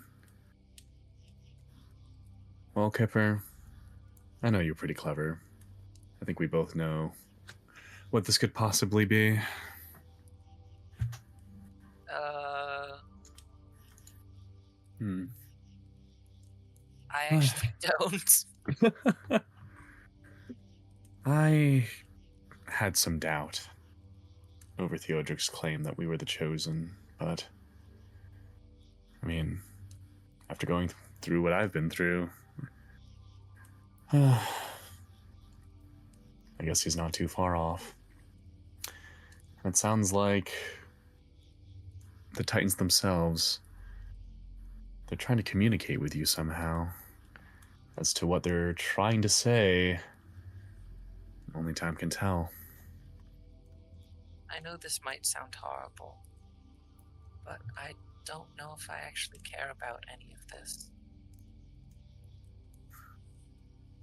Well, Kipper, I know you're pretty clever. I think we both know what this could possibly be. I actually don't. I had some doubt over Theodric's claim that we were the chosen, but I mean, after going through what I've been through, I guess he's not too far off. It sounds like the Titans themselves, they're trying to communicate with you somehow. As to what they're trying to say, only time can tell. I know this might sound horrible, but I don't know if I actually care about any of this.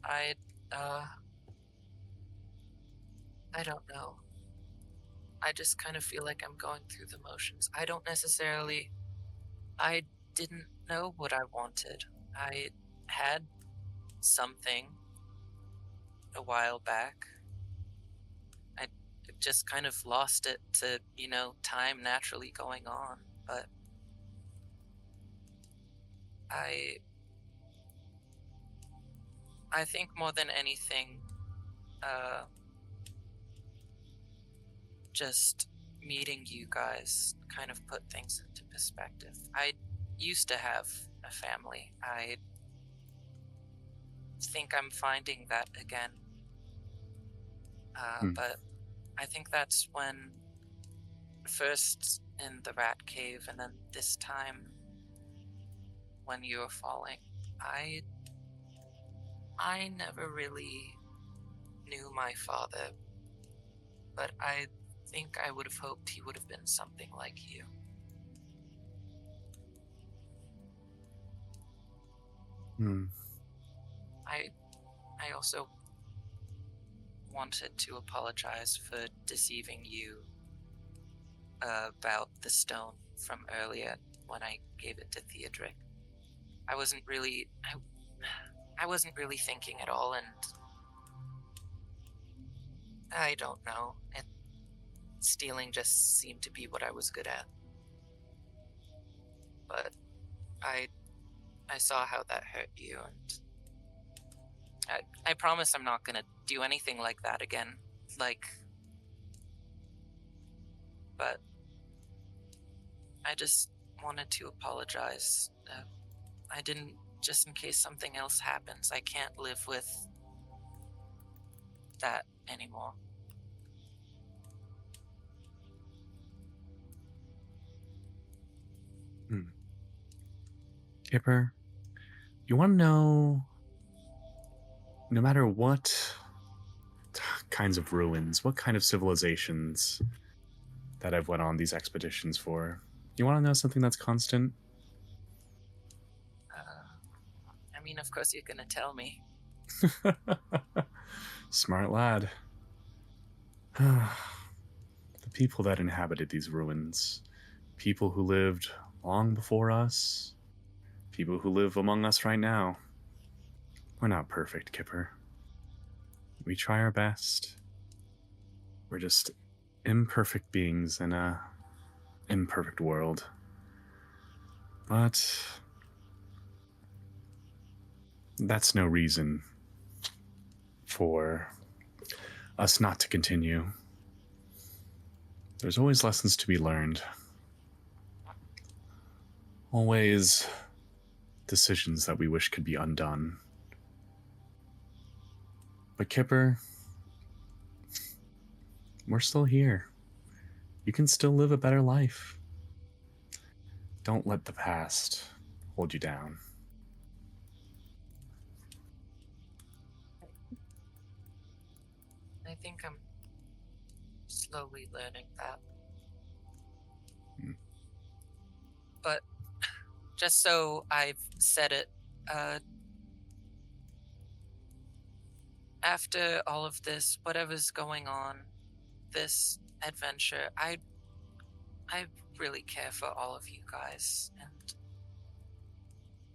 I don't know. I just kind of feel like I'm going through the motions. I didn't know what I wanted. I had something a while back. I just kind of lost it to, time naturally going on, but I think more than anything, just meeting you guys kind of put things into perspective. I used to have a family. I think I'm finding that again. But I think that's when, first in the rat cave and then this time when you were falling, I never really knew my father, but I think I would have hoped he would have been something like you. I also wanted to apologize for deceiving you about the stone from earlier when I gave it to Theodric. I wasn't really thinking at all, and I don't know. Stealing just seemed to be what I was good at. But I saw how that hurt you, and I promise I'm not gonna do anything like that again. But I just wanted to apologize. I didn't, just in case something else happens. I can't live with that anymore. Kipper, you want to know, no matter what kinds of ruins, what kind of civilizations that I've went on these expeditions for, you want to know something that's constant? I mean, of course you're gonna tell me. Smart lad. The people that inhabited these ruins, people who lived long before us, people who live among us right now. We're not perfect, Kipper. We try our best. We're just imperfect beings in a imperfect world. But that's no reason for us not to continue. There's always lessons to be learned. Always decisions that we wish could be undone. But Kipper, we're still here. You can still live a better life. Don't let the past hold you down. I think I'm slowly learning that. But just so I've said it, after all of this, whatever's going on, this adventure, I really care for all of you guys, and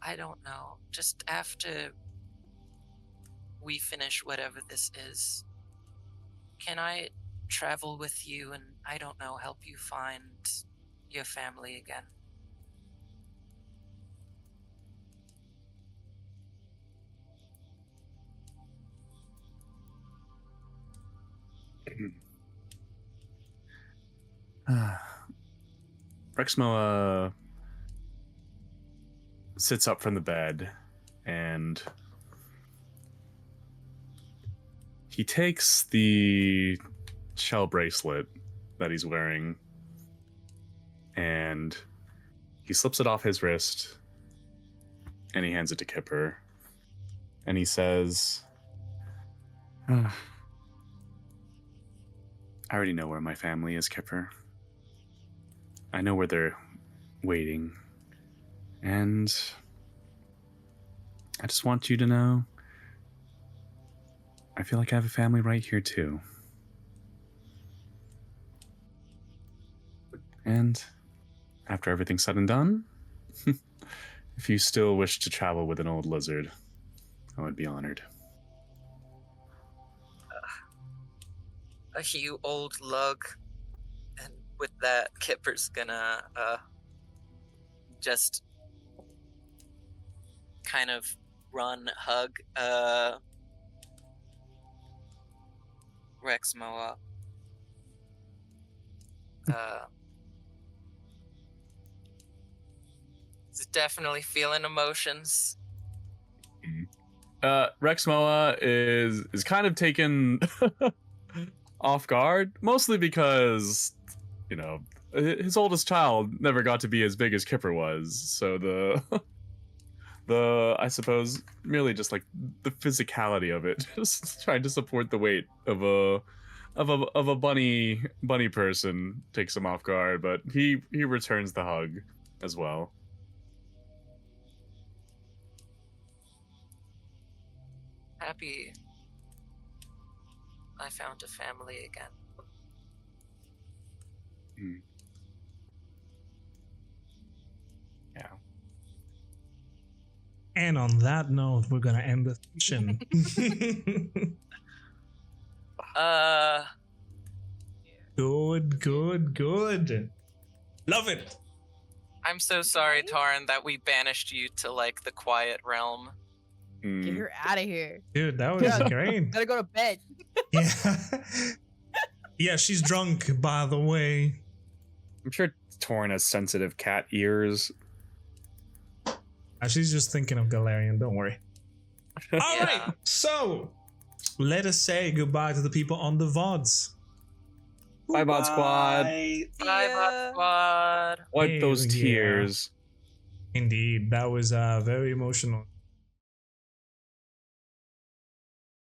I don't know, just after we finish whatever this is, can I travel with you and, I don't know, help you find your family again? Rexmoa sits up from the bed and he takes the shell bracelet that he's wearing and he slips it off his wrist and he hands it to Kipper and he says, I already know where my family is, Kipper. I know where they're waiting. And I just want you to know I feel like I have a family right here too. And after everything's said and done, if you still wish to travel with an old lizard, I would be honored. You old lug. And with that, Kipper's gonna just kind of hug Rexmoa. He's definitely feeling emotions. Rexmoa is kind of taken off guard, mostly because, you know, his oldest child never got to be as big as Kipper was. So the I suppose merely just like the physicality of it, just trying to support the weight of a bunny person takes him off guard, but he returns the hug as well. Happy I found a family again. Yeah. And on that note, we're gonna end the session. Good. Love it. I'm so sorry, Taurin, that we banished you to like the quiet realm. Get her out of here. Dude, that was Yeah. great. Gotta go to bed. Yeah. Yeah, she's drunk, by the way. I'm sure Taurin has sensitive cat ears. She's just thinking of Galarian, don't worry. All right, so let us say goodbye to the people on the VODs. Bye, Bot Squad. Bye, Bot Squad. Wipe those Yeah. tears. Indeed, that was very emotional.